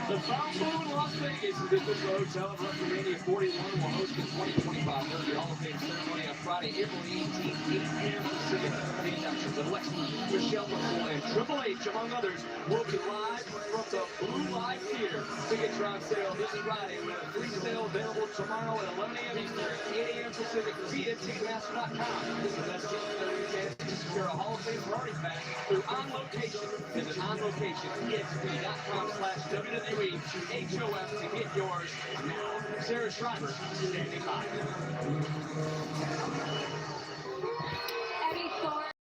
The Foul Blue in Las Las Vegas is at the Hotel of WrestleMania 41 will host the 2025 WWE Hall of Fame ceremony on Friday, April 18th, 8 p.m. Pacific. The inductions of Lex, Michelle McCool, and Triple H, among others, will be live from the Blue Light Theater. Tickets are on sale this Friday, with a free sale available tomorrow at 11 a.m. Eastern, 8 a.m. Pacific, via Ticketmaster.com. This is the best chance to secure a Hall of Fame party pack through On Location. Visit onlocation.exp.com/WWE-HOF to get yours now. Sarah Schreiber, standing by.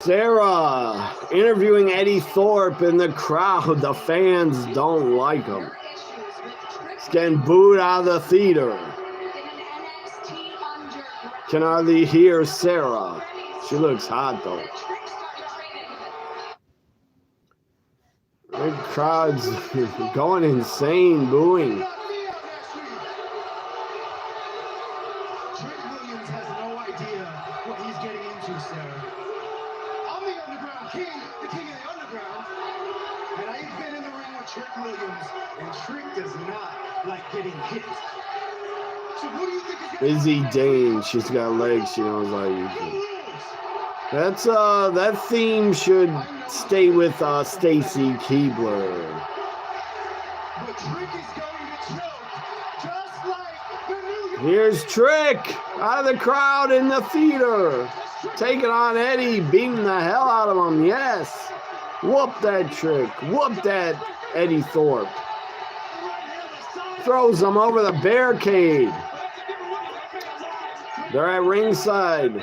Sarah interviewing Eddie Thorpe in the crowd. The fans don't like him. He's getting booed out of the theater. Can hardly hear Sarah. She looks hot though. The crowd's going insane, booing. Izzy Dane, she's got legs, she knows how to use them. That's that theme should stay with Stacy Keibler. Here's Trick out of the crowd in the theater, taking on Eddie, beating the hell out of him. Yes, whoop that Trick, whoop that Eddie Thorpe. Throws him over the barricade. They're at ringside.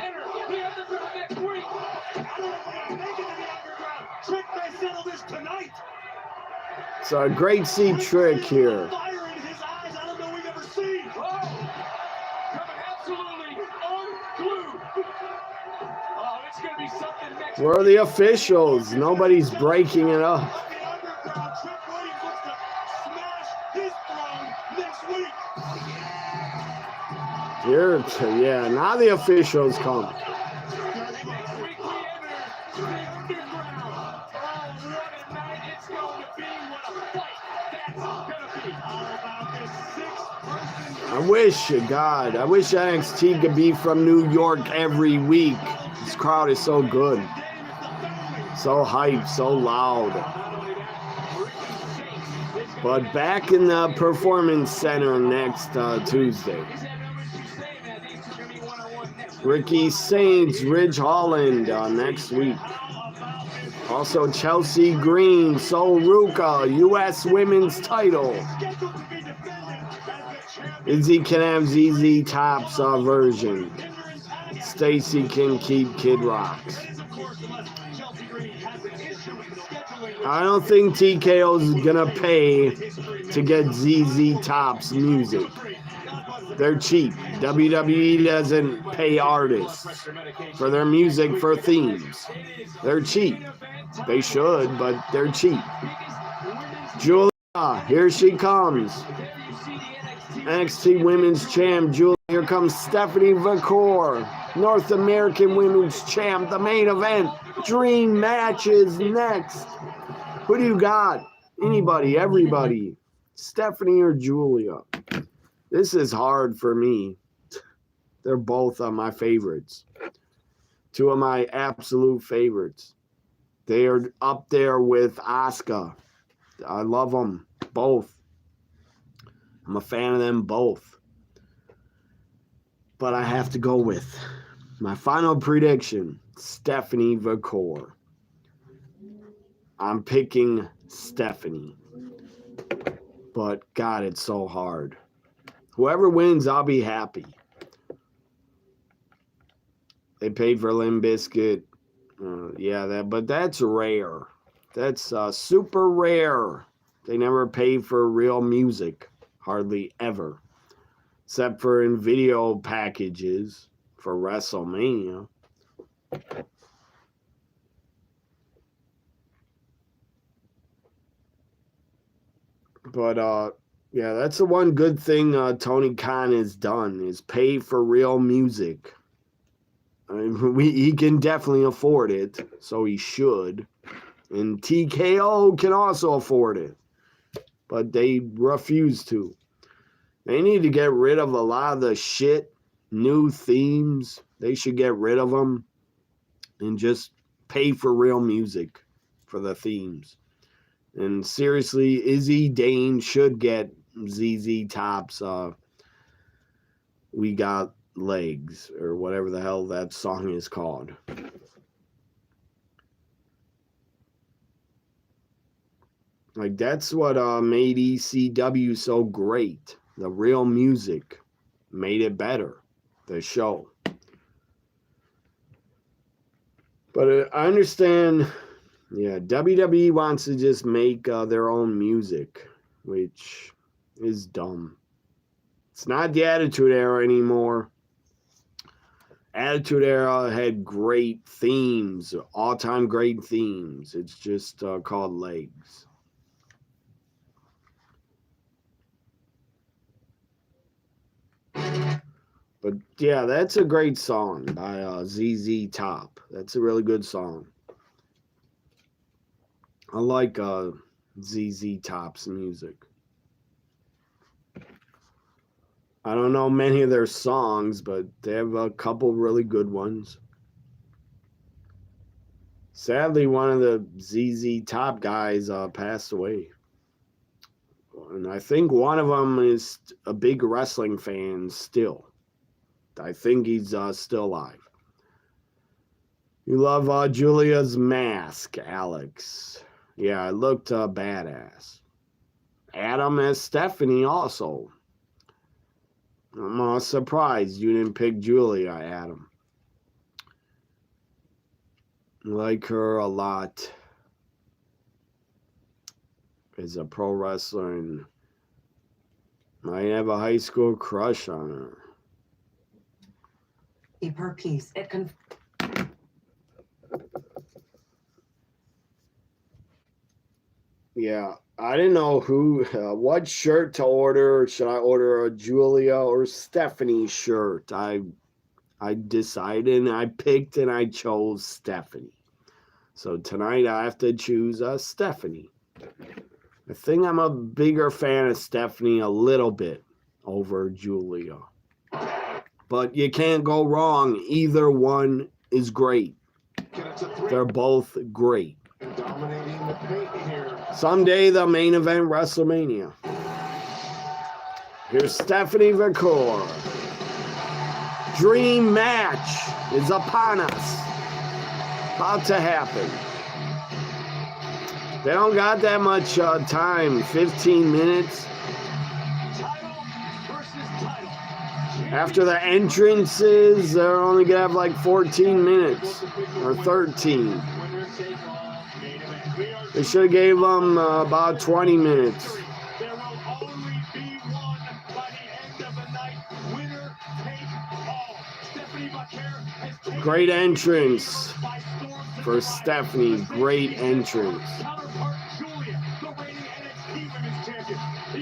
It's a great see Trick here. Where are the officials? Nobody's breaking it up. Here, yeah, now the officials come. I wish NXT could be from New York every week. This crowd is so good. So hyped, so loud. But back in the Performance Center next Tuesday. Ricky Saints, Ridge Holland next week. Also Chelsea Green, Sol Ruka, U.S. Women's title. Izzy can have ZZ Top's version. Stacy can keep Kid Rock's. I don't think TKO's gonna pay to get ZZ Top's music. They're cheap. WWE doesn't pay artists for their music for themes. They're cheap. They should, but they're cheap. Giulia, here she comes. NXT Women's Champ, Giulia. Here comes Stephanie Vaquer, North American Women's Champ. The main event, dream matches next. Who do you got? Anybody, everybody. Stephanie or Giulia? This is hard for me. They're both my favorites. Two of my absolute favorites. They are up there with Asuka. I love them both. I'm a fan of them both. But I have to go with my final prediction, Stephanie Vaquer. I'm picking Stephanie. But God, it's so hard. Whoever wins, I'll be happy. They paid for Limp Bizkit. But that's rare. That's super rare. They never pay for real music. Hardly ever. Except for in video packages for WrestleMania. But, yeah, that's the one good thing Tony Khan has done is pay for real music. I mean, he can definitely afford it, so he should. And TKO can also afford it, but they refuse to. They need to get rid of a lot of the shit, new themes. They should get rid of them and just pay for real music for the themes. And seriously, Izzy Dane should get ZZ Top's We Got Legs, or whatever the hell that song is called. Like, that's what made ECW so great. The real music made it better, the show. But I understand, yeah, WWE wants to just make their own music, which is dumb. It's not the Attitude Era anymore. Attitude Era had great themes, all-time great themes. It's just called Legs. But yeah, that's a great song by ZZ Top. That's a really good song. I like ZZ Top's music. I don't know many of their songs, but they have a couple really good ones. Sadly, one of the ZZ Top guys passed away. And I think one of them is a big wrestling fan still. I think he's still alive. You love Giulia's mask, Alex. Yeah, it looked badass. Adam as Stephanie also. I'm surprised you didn't pick Giulia, Adam. I like her a lot as a pro wrestler, and I have a high school crush on her. Keep her peace. It can. Yeah, I didn't know what shirt to order. Should I order a Giulia or Stephanie shirt? I decided, and I picked, and I chose Stephanie. So tonight I have to choose Stephanie. I think I'm a bigger fan of Stephanie a little bit over Giulia. But you can't go wrong. Either one is great. They're both great. Someday the main event WrestleMania. Here's Stephanie Vaquer. Dream match is upon us. About to happen. They don't got that much time. 15 minutes. After the entrances, they're only going to have like 14 minutes or 13. They should have gave them about 20 minutes. Great entrance for Stephanie. Great entrance.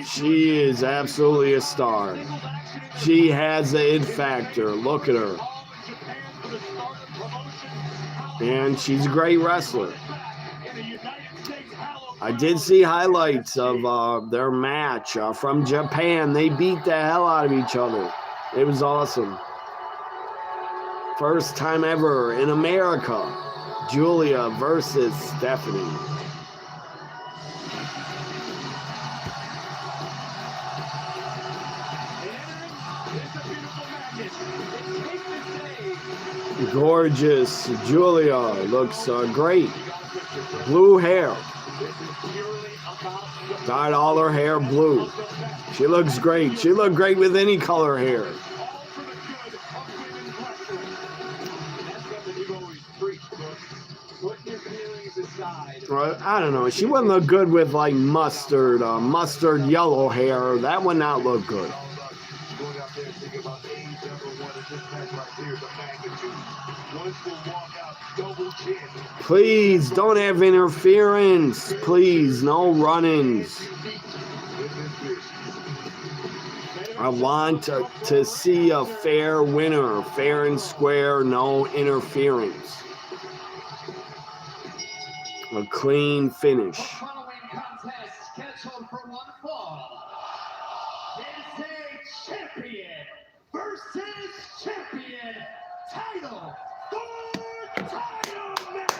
She is absolutely a star. She has the it factor. Look at her. And she's a great wrestler. I did see highlights of their match from Japan. They beat the hell out of each other. It was awesome. First time ever in America. Giulia versus Stephanie. Gorgeous. Giulia looks great. Blue hair. Dyed all her hair blue. She looks great. She looked great with any color hair. I don't know. She wouldn't look good with like mustard yellow hair. That would not look good. Please don't have interference. Please, no run-ins. I want to see a fair winner, fair and square, no interference. A clean finish. is a champion versus champion title for title match.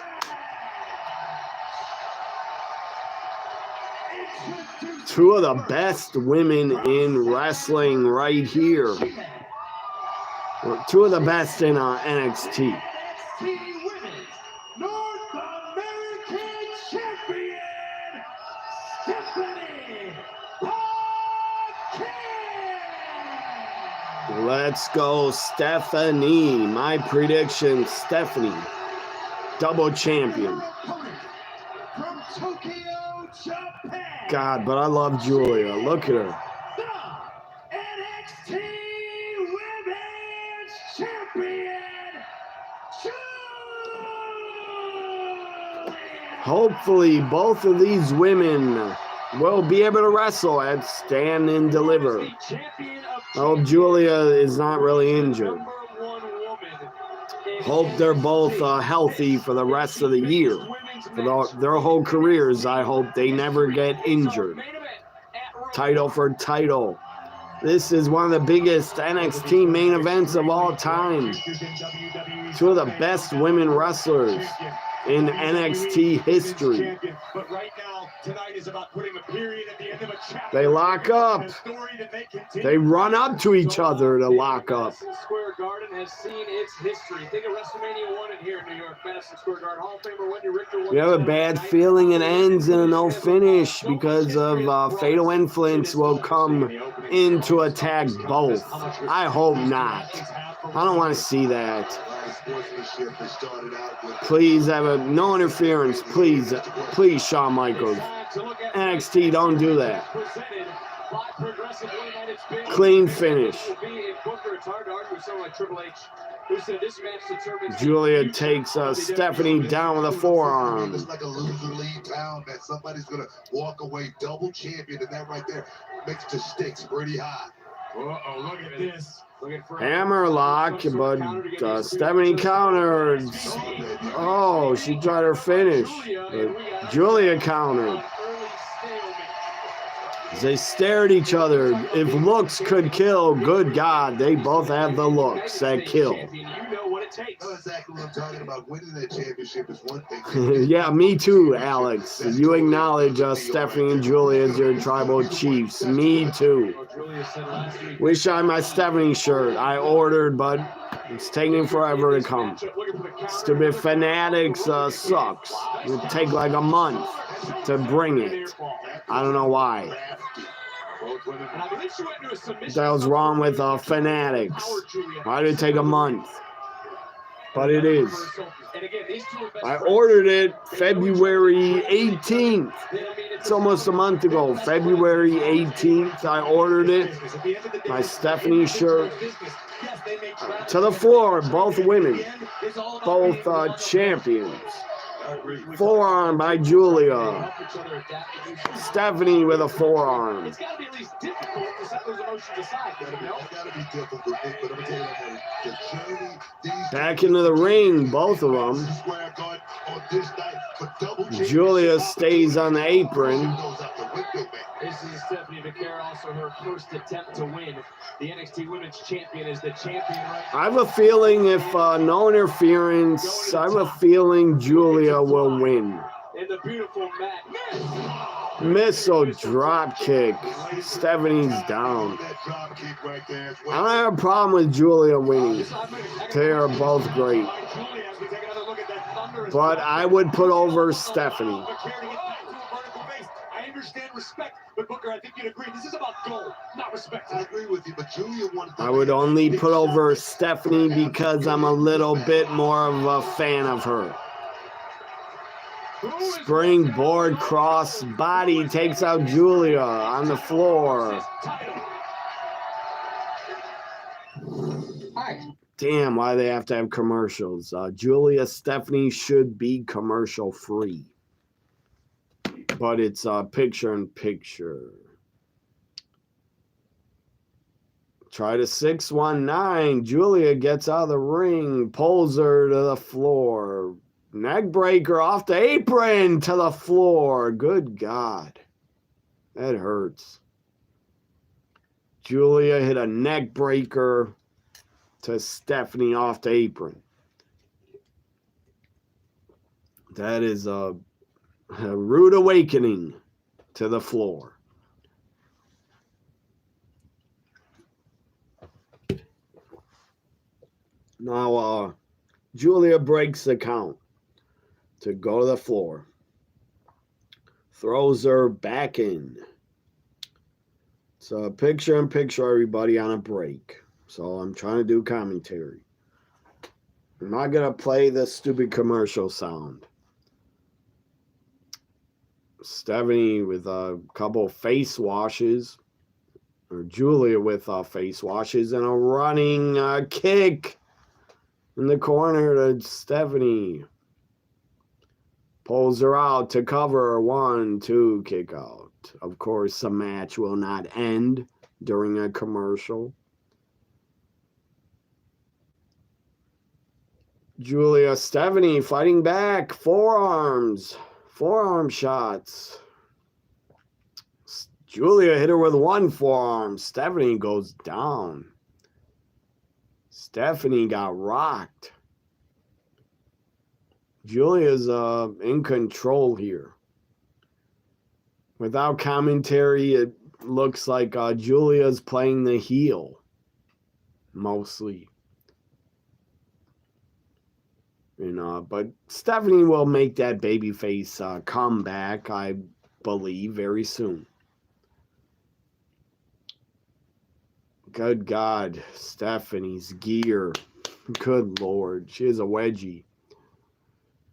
Two of the best women in wrestling right here. Two of the best in NXT. NXT Women's North American Champion, Stephanie Vaquer. Let's go, Stephanie. My prediction, Stephanie. Double champion. From Tokyo, Japan. God, but I love Giulia. Look at her. The NXT Women's Champion, Giulia. Hopefully, both of these women will be able to wrestle at Stand and Deliver. I hope Giulia is not really injured. Hope they're both healthy for the rest of the year. For their whole careers, I hope they never get injured. Title for title. This is one of the biggest NXT main events of all time. Two of the best women wrestlers in NXT history. But right now, tonight is about putting a period at the end of a chapter. They lock up. They run up to each other to lock up. Madison Square Garden has seen its history. Think of WrestleMania 1 in here in New York. Madison Square Garden Hall of Famer Wendy Richter. You have a bad feeling it ends in a no finish because of fatal influence will come in to attack both. I hope not. I don't want to see that. Please have no interference. Please, Shawn Michaels. NXT, don't do that. Clean finish. Giulia takes Stephanie down with a forearm. It's like a loser leave town that somebody's gonna walk away double champion, and that right there makes the stakes pretty high. Uh-oh, look at this. Hammer lock, but Stephanie countered. Oh, she tried her finish. But Giulia countered. They stare at each other. If looks could kill, good God, they both have the looks that kill. That's exactly what I'm talking about. Winning that championship is one thing. Yeah, me too, Alex. You acknowledge Stephanie and Giulia as your tribal chiefs. Me too. Wish I had my Stephanie shirt. I ordered, but it's taking forever to come. Stupid Fanatics sucks. It would take like a month to bring it. I don't know why. What the hell's wrong with Fanatics? Why did it take a month? But it is. I ordered it February 18th. It's almost a month ago. February 18th, I ordered it. My Stephanie shirt. To the floor, both women. Both champions. Forearm by Giulia. Stephanie with a forearm. It's got to be at least difficult to set those emotions aside, you know? It's got to be difficult, but I'm telling you, the journey, back into the ring, both of them. Giulia stays on the apron. This is Stephanie Vaquer, also her first attempt to win. The NXT Women's Champion is the champion right now. I have a feeling if no interference, I have a feeling Giulia will win. In the beautiful mat. Missile drop kick. Stephanie's down. I don't have a problem with Giulia winning. They are both great. But I would put over Stephanie. I understand respect, but Booker, I think you'd agree. This is about gold, not respect. I agree with you, but Giulia wanted to. I would only put over Stephanie because I'm a little bit more of a fan of her. Springboard cross body takes out Giulia on the floor. Damn, why do they have to have commercials? Giulia Stephanie should be commercial free. But it's picture in picture. Try to 619. Giulia gets out of the ring, pulls her to the floor. Neck breaker off the apron to the floor. Good God. That hurts. Giulia hit a neck breaker to Stephanie off the apron. That is a rude awakening to the floor. Now, Giulia breaks the count to go to the floor. Throws her back in. So picture-in-picture everybody on a break. So I'm trying to do commentary. I'm not going to play the stupid commercial sound. Stephanie with a couple face washes. Or Giulia with face washes and a running kick in the corner to Stephanie. Pulls her out to cover. 1, 2, kick out. Of course, the match will not end during a commercial. Giulia, Stephanie fighting back. Forearms. Forearm shots. Giulia hit her with one forearm. Stephanie goes down. Stephanie got rocked. Giulia's in control here. Without commentary, it looks like Giulia's playing the heel. Mostly. But Stephanie will make that babyface comeback, I believe, very soon. Good God, Stephanie's gear. Good Lord, she is a wedgie.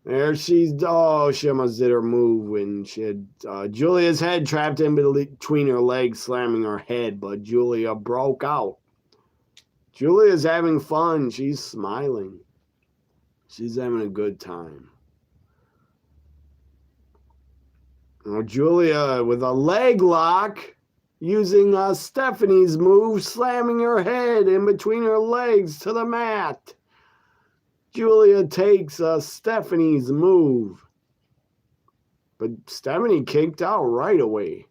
There she's, she almost did her move when she had Giulia's head trapped in between her legs, slamming her head, but Giulia broke out. Giulia's having fun. She's smiling. She's having a good time. Now Giulia with a leg lock, using Stephanie's move, slamming her head in between her legs to the mat. Giulia takes Stephanie's move. But Stephanie kicked out right away.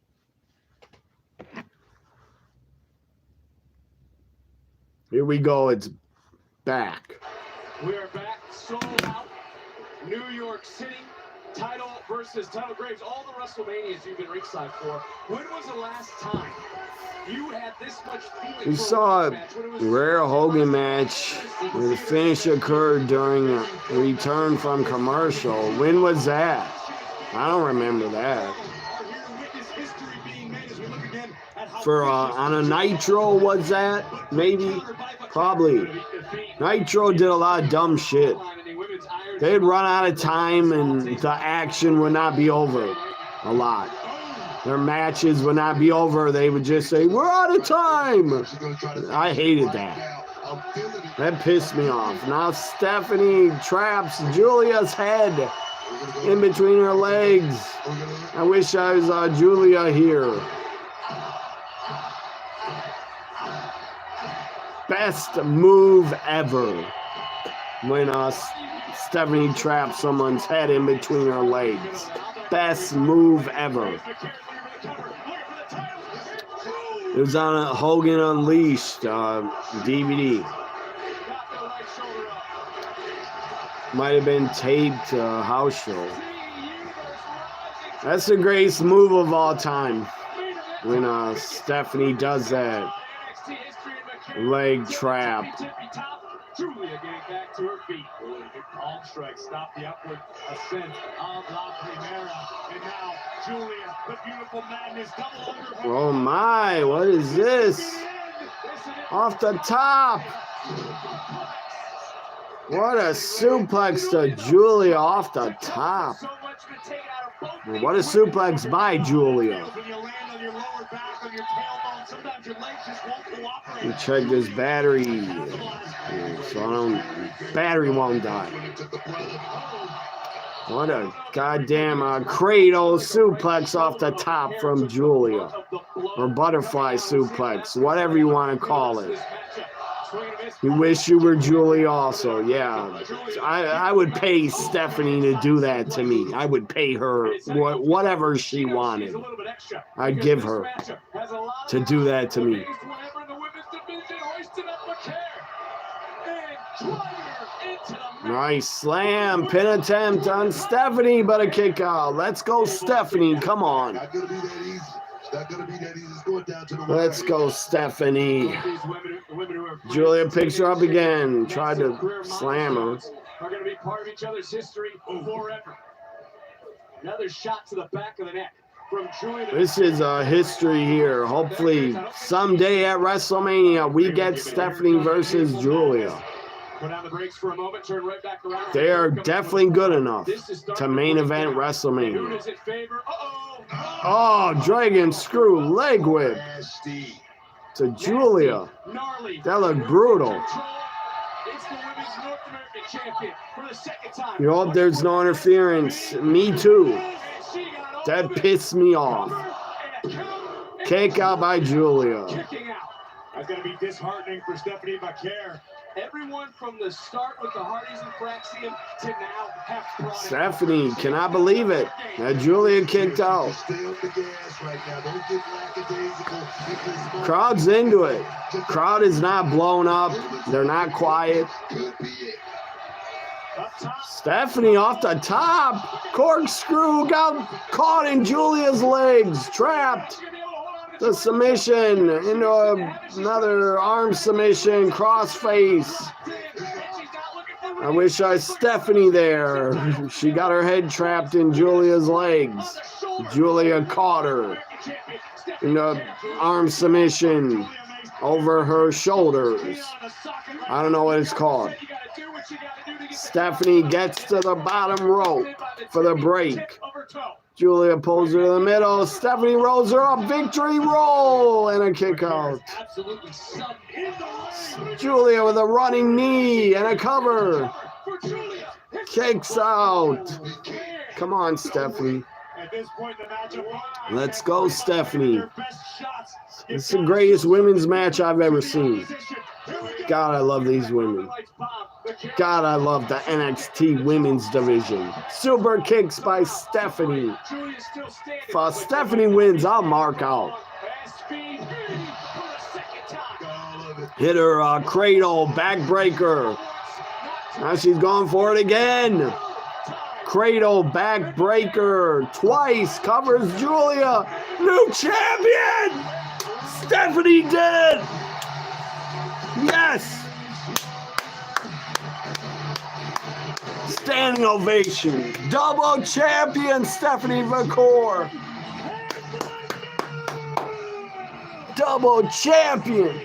Here we go. It's back. We are back. Sold out. New York City. Title versus title Graves. All the WrestleManias you've been ringside for. When was the last time you had this much feeling? We saw a rare Hogan match where the finish occurred during a return from commercial. When was that? I don't remember that. For on a Nitro, was that? Maybe? Probably. Nitro did a lot of dumb shit. They'd run out of time and the action would not be over a lot. Their matches would not be over. They would just say, we're out of time. I hated that. That pissed me off. Now Stephanie traps Giulia's head in between her legs. I wish I was Giulia here. Best move ever. When Stephanie traps someone's head in between her legs. Best move ever. It was on a Hogan Unleashed DVD. Might have been taped house show. That's the greatest move of all time. When Stephanie does that leg trap. Giulia getting back to her feet. Palm strike stopped the upward ascent of La Primera. And now Giulia, the beautiful madness, double under. Oh my, what is this? Off the top. What a suplex to Giulia off the top. What a suplex by Giulia. You check this battery. So battery won't die. What a goddamn cradle suplex off the top from Giulia. Or butterfly suplex, whatever you want to call it. You wish you were Giulia also, yeah. I would pay Stephanie to do that to me. I would pay her whatever she wanted. I'd give her to do that to me. Nice slam, pin attempt on Stephanie, but a kick out. Let's go, Stephanie. Come on. Not gonna be that easy. It's not gonna be that easy. It's going down to the Let's go, Stephanie. Giulia picks her up again. Tried to slam her. Are going to be part of each other's history forever. Another shot to the back of the neck from Giulia. This is a history here. Hopefully, someday at WrestleMania, we get Stephanie versus Giulia. Put on the brakes for a moment, turn right back around. They are definitely good enough to main event WrestleMania. Oh, Dragon Screw leg whip to Giulia. That looked brutal. You hope there's no interference. Me too. That pissed me off. Kick out by Giulia. That's going to be disheartening for Stephanie Vaquer. Everyone from the start with the Hardys and Axiom to now have brought Stephanie cannot believe it. That Giulia kicked out. Crowd's into it. Crowd is not blown up. They're not quiet. Stephanie off the top. Corkscrew got caught in Giulia's legs. Trapped. The submission into another arm submission, crossface. I wish I was Stephanie there. She got her head trapped in Giulia's legs. Giulia caught her in the arm submission over her shoulders. I don't know what it's called. Stephanie gets to the bottom rope for the break. Giulia pulls her to the middle. Stephanie rolls her up. Victory roll and a kick out. Giulia with a running knee and a cover. Kicks out. Come on, Stephanie. Let's go, Stephanie. It's the greatest women's match I've ever seen. God, I love these women. God, I love the NXT women's division. Super kicks by Stephanie. If Stephanie wins, I'll mark out. Hit her cradle, backbreaker. Now she's going for it again. Cradle, backbreaker. Twice, covers Giulia. New champion! Stephanie did it! Yes! Standing ovation. Double champion Stephanie Vaquer. Double champion.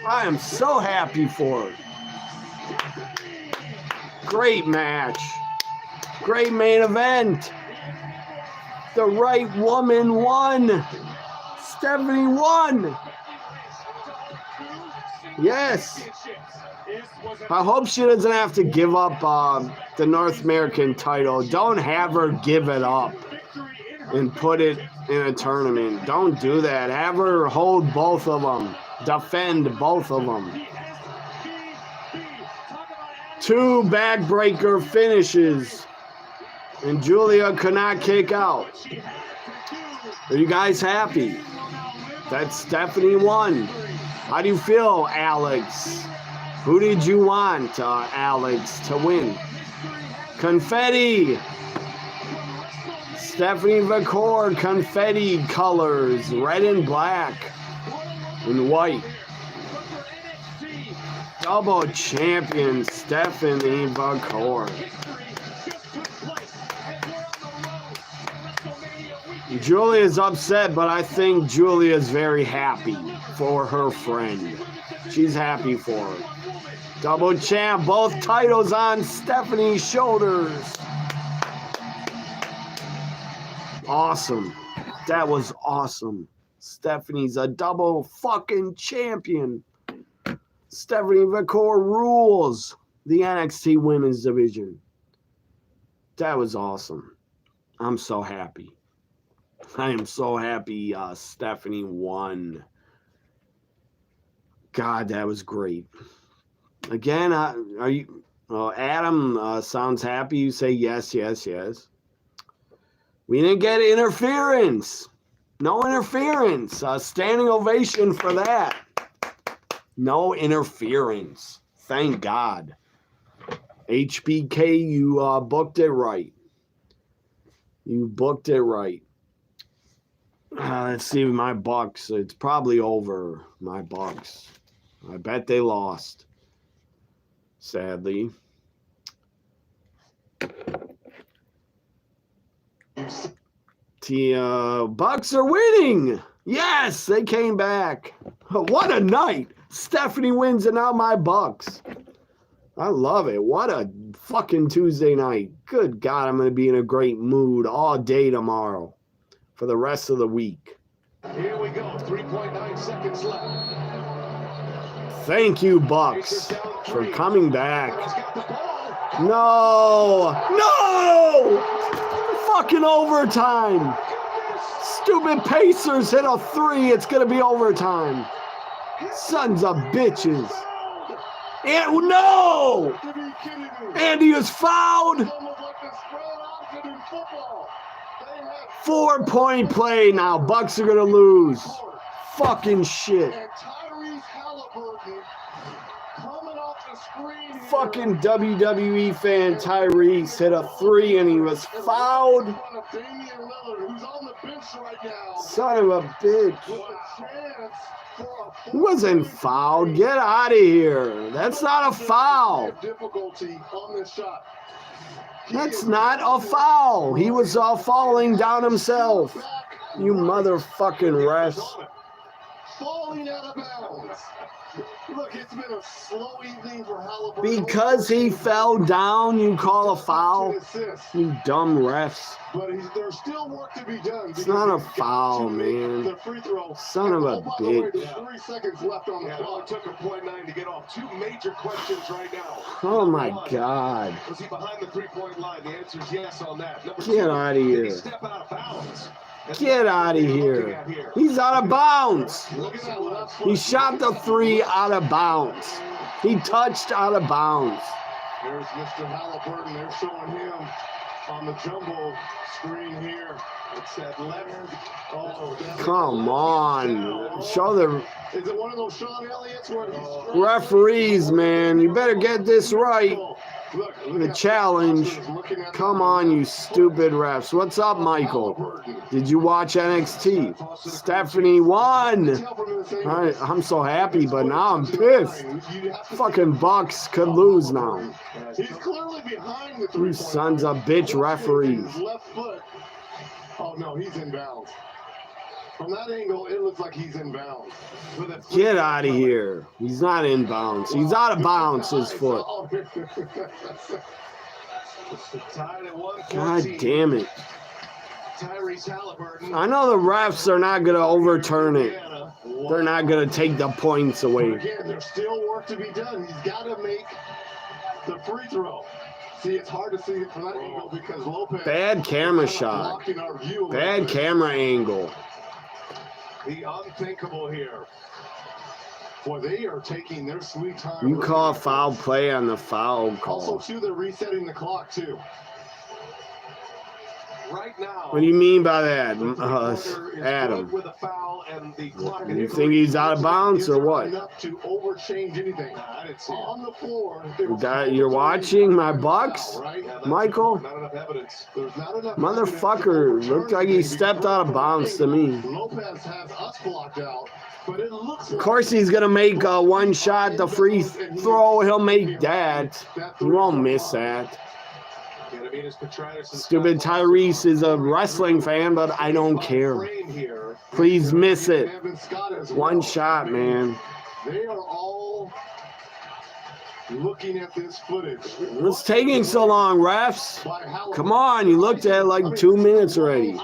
I am so happy for her. Great match. Great main event. The right woman won. Stephanie won. Yes. I hope she doesn't have to give up the North American title. Don't have her give it up and put it in a tournament. Don't do that. Have her hold both of them. Defend both of them. 2 backbreaker finishes. And Giulia could not kick out. Are you guys happy that Stephanie won? How do you feel, Alex? Who did you want, Alex, to win? Confetti. Stephanie Vaquer, confetti colors, red and black and white. Double champion Stephanie Vaquer. Giulia's upset, but I think Giulia's very happy for her friend. She's happy for her. Double champ, both titles on Stephanie's shoulders. Awesome. That was awesome. Stephanie's a double fucking champion. Stephanie Vaquer rules the NXT women's division. That was awesome. I'm so happy. I am so happy Stephanie won. God, that was great. Again, are you? Adam sounds happy. You say yes, yes, yes. We didn't get interference. No interference. Standing ovation for that. No interference. Thank God. HBK, you booked it right. You booked it right. Let's see my Bucks. It's probably over. My Bucks. I bet they lost. Sadly. Bucks are winning. Yes, they came back. What a night. Stephanie wins and now my Bucks. I love it. What a fucking Tuesday night. Good God, I'm going to be in a great mood all day tomorrow for the rest of the week. Here we go. 3.9 seconds left. Thank you, Bucks, for coming back. No! No! Fucking overtime. Stupid Pacers hit a 3. It's going to be overtime. Sons of bitches. And no! Andy is fouled. 4-point play now. Bucks are going to lose. Fucking shit. Fucking WWE fan Tyrese hit a 3 and he was fouled. Son of a bitch. He wasn't fouled. Get out of here. That's not a foul. That's not a foul. He was falling down himself. You motherfucking refs. Falling out of bounds. Look, it's been a slow evening for Halliburton. Because he fell down, you call a foul? You dumb refs. But there's still work to be done. It's not a foul, man. The free throw. Son of a bitch. There's 3 seconds left on the clock. It took a .9 to get off. 2 major questions right now. Oh my God. Was he behind the 3-point line? The answer is yes on that. Get out of here. Did he step out of bounds? Get out of here. He's out of bounds. He shot the 3 out of bounds. He touched out of bounds. There's Mr. Halliburton. They're showing him on the jumbo screen here. It's that left. Oh, come on. Show the Is it one of those Sean Elliott's where referees, man. You better get this right. The challenge. Come on, you stupid refs. What's up, Michael? Did you watch NXT? Stephanie won. I'm so happy, but now I'm pissed. Fucking Bucks could lose now. He's clearly behind the You sons of bitch referees. left foot. Oh no, he's in bounds. From that angle, it looks like he's in bounds. Get out of here. He's not in bounds. He's out of bounds, his foot. God damn it. I know the refs are not going to overturn it. They're not going to take the points away. Again, there's still work to be done. He's got to make the free throw. See, it's hard to see it from that angle because Lopez. Bad camera shot. Bad camera angle. The unthinkable here. Boy, they are taking their sweet time. You call foul play on the foul call. Also, too, they're resetting the clock, too. Right now. What do you mean by that, Adam? With a foul and the clock You think he's out of bounds or what? Enough to overchange anything. I didn't see on the floor. You're watching my Bucks, Michael? Not enough evidence. There's not enough Motherfucker, looked like he stepped out of bounds to me. Lopez has us blocked out, but it looks Of course he's going to make one shot, the free throw. He'll make that. He won't miss that. Stupid Tyrese is a wrestling fan, but I don't care. Please miss it. One shot, man. They are all looking at this footage. What's taking so long, refs? Come on, you looked at it like 2 minutes already.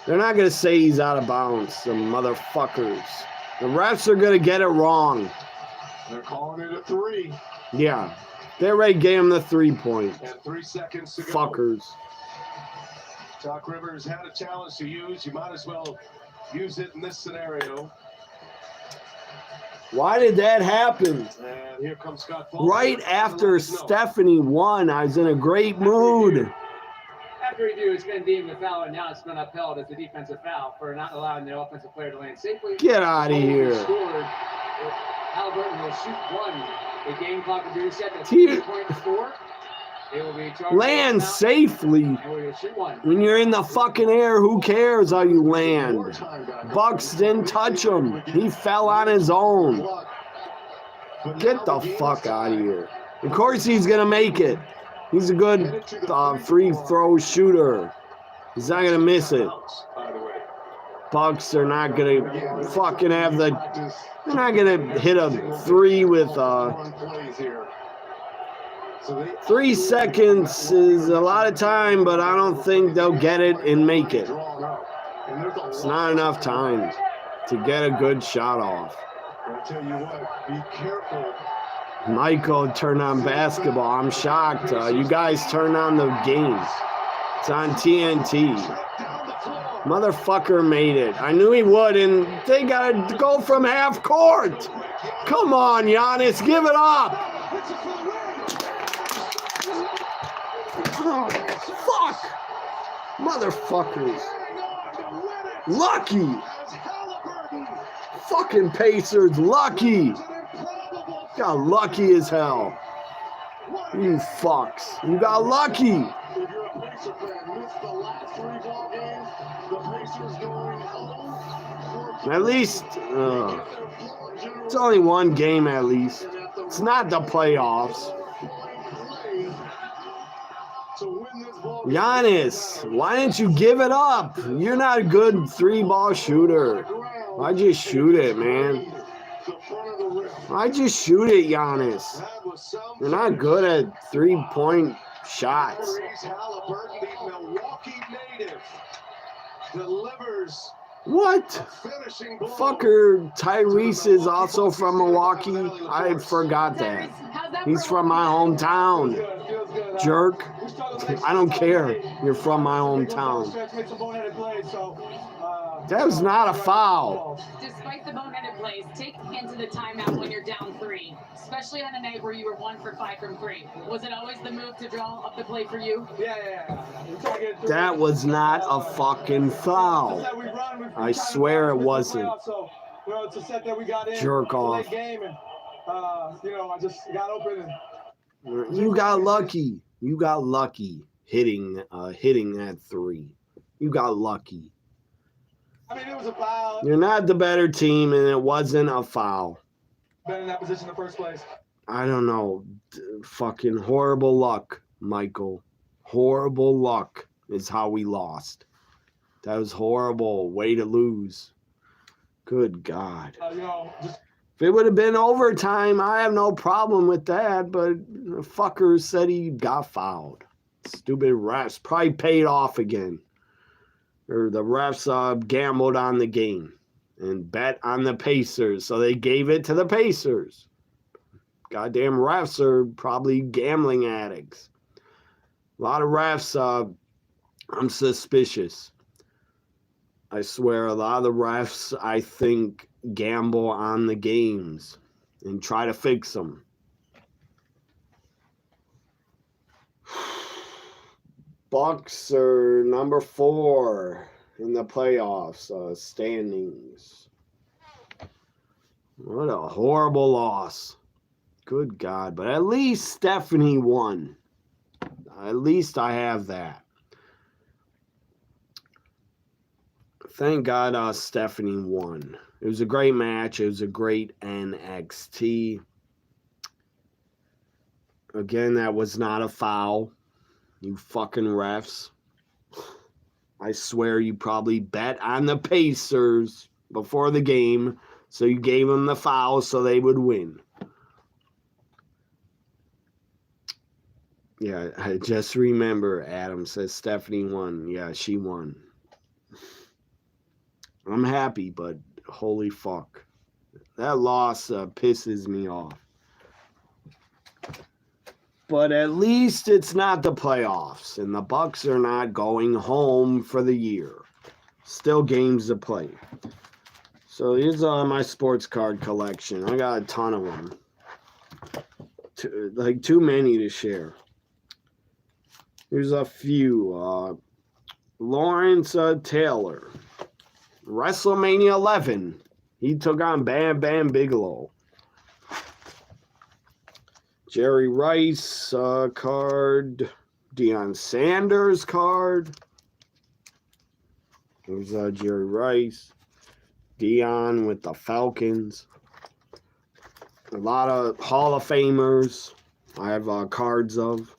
They're not going to say he's out of bounds, some motherfuckers. The refs are going to get it wrong. They're calling it a 3. Yeah. They already gave him the 3-point. And 3 seconds to go. Fuckers. Doc Rivers had a challenge to use. You might as well use it in this scenario. Why did that happen? And here comes Scott Paul. Right after Stephanie won, I was in a great mood. After review, it's been deemed a foul, and now it's been upheld as a defensive foul for not allowing the offensive player to land safely. Get out of here. Halliburton will shoot one. The game clock will be reset to Here. 3.4. It will be charged. Land safely. And we'll shoot one. When you're in the fucking air, who cares how you land? Bucks didn't touch him. He fell on his own. Get the fuck out of here. Of course he's going to make it. He's a good free throw shooter. He's not going to miss it. Bucks are not going to fucking have the... They're not going to hit a three with... 3 seconds is a lot of time, but I don't think they'll get it and make it. It's not enough time to get a good shot off. I'll tell you what, be careful. Michael turned on basketball. I'm shocked. You guys turned on the game. It's on TNT. Motherfucker made it. I knew he would, and they got to go from half court. Come on, Giannis, give it up. Oh, fuck. Motherfuckers. Lucky. Fucking Pacers, lucky. Got lucky as hell. You fucks. You got lucky. At least, it's only one game at least. It's not the playoffs. Giannis, why didn't you give it up? You're not a good 3-ball shooter. Why'd you shoot it, man? Why'd you shoot it, Giannis? You're not good at 3-point shots. What? Fucker, Tyrese is also from Milwaukee. I forgot that. He's from my hometown. Jerk. I don't care. You're from my hometown. That was not a foul. Despite the boneheaded plays, take into the timeout when you're down 3, especially on a night where you were 1 for 5 from 3. Was it always the move to draw up the play for you? Yeah. That was not a fucking foul. I swear it wasn't. It's a set that we got in. Jerk off. Game and, I just got open and you got lucky. You got lucky hitting that 3. You got lucky. I mean, it was a foul. You're not the better team, and it wasn't a foul. Been in that position in the first place. I don't know. Fucking horrible luck, Michael. Horrible luck is how we lost. That was horrible. Way to lose. Good God. If it would have been overtime, I have no problem with that, but the fucker said he got fouled. Stupid refs. Probably paid off again. Or the refs gambled on the game and bet on the Pacers, so they gave it to the Pacers. Goddamn refs are probably gambling addicts. A lot of refs, I'm suspicious. I swear, a lot of the refs, I think, gamble on the games and try to fix them. Bucks are number 4 in the playoffs standings. What a horrible loss. Good God. But at least Stephanie won. At least I have that. Thank God Stephanie won. It was a great match. It was a great NXT. Again, that was not a foul. You fucking refs. I swear you probably bet on the Pacers before the game, so you gave them the foul so they would win. Yeah, I just remember Adam says Stephanie won. Yeah, she won. I'm happy, but holy fuck. That loss pisses me off. But at least it's not the playoffs, and the Bucks are not going home for the year. Still games to play. So here's my sports card collection. I got a ton of them. Too many to share. Here's a few. Lawrence Taylor. WrestleMania 11. He took on Bam Bam Bigelow. Jerry Rice card. Deion Sanders card. There's Jerry Rice. Deion with the Falcons. A lot of Hall of Famers I have cards of.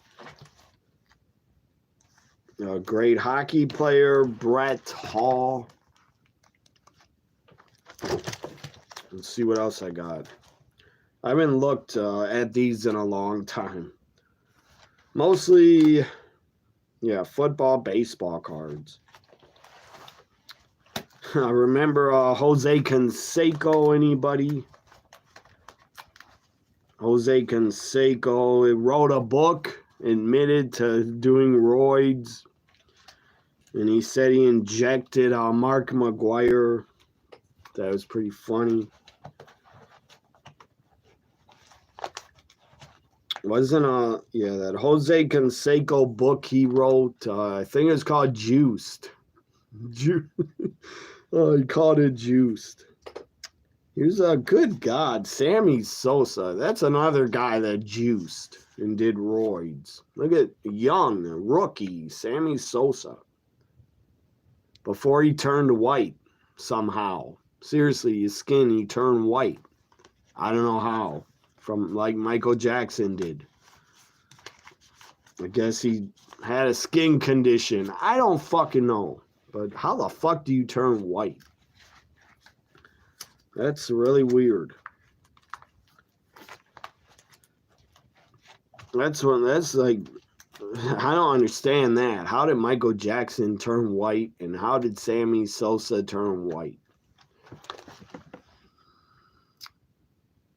A great hockey player, Brett Hall. Let's see what else I got. I haven't looked at these in a long time. Mostly, yeah, football, baseball cards. I remember Jose Canseco, anybody? Jose Canseco wrote a book, admitted to doing roids, and he said he injected Mark McGuire. That was pretty funny. Wasn't that Jose Canseco book he wrote, I think it's called Juiced. Oh, he called it Juiced. He was a good God. Sammy Sosa. That's another guy that juiced and did roids. Look at young rookie Sammy Sosa. Before he turned white somehow. Seriously, his skin, he turned white. I don't know how. From like Michael Jackson did. I guess he had a skin condition. I don't fucking know. But how the fuck do you turn white? That's really weird. That's like, I don't understand that. How did Michael Jackson turn white and how did Sammy Sosa turn white?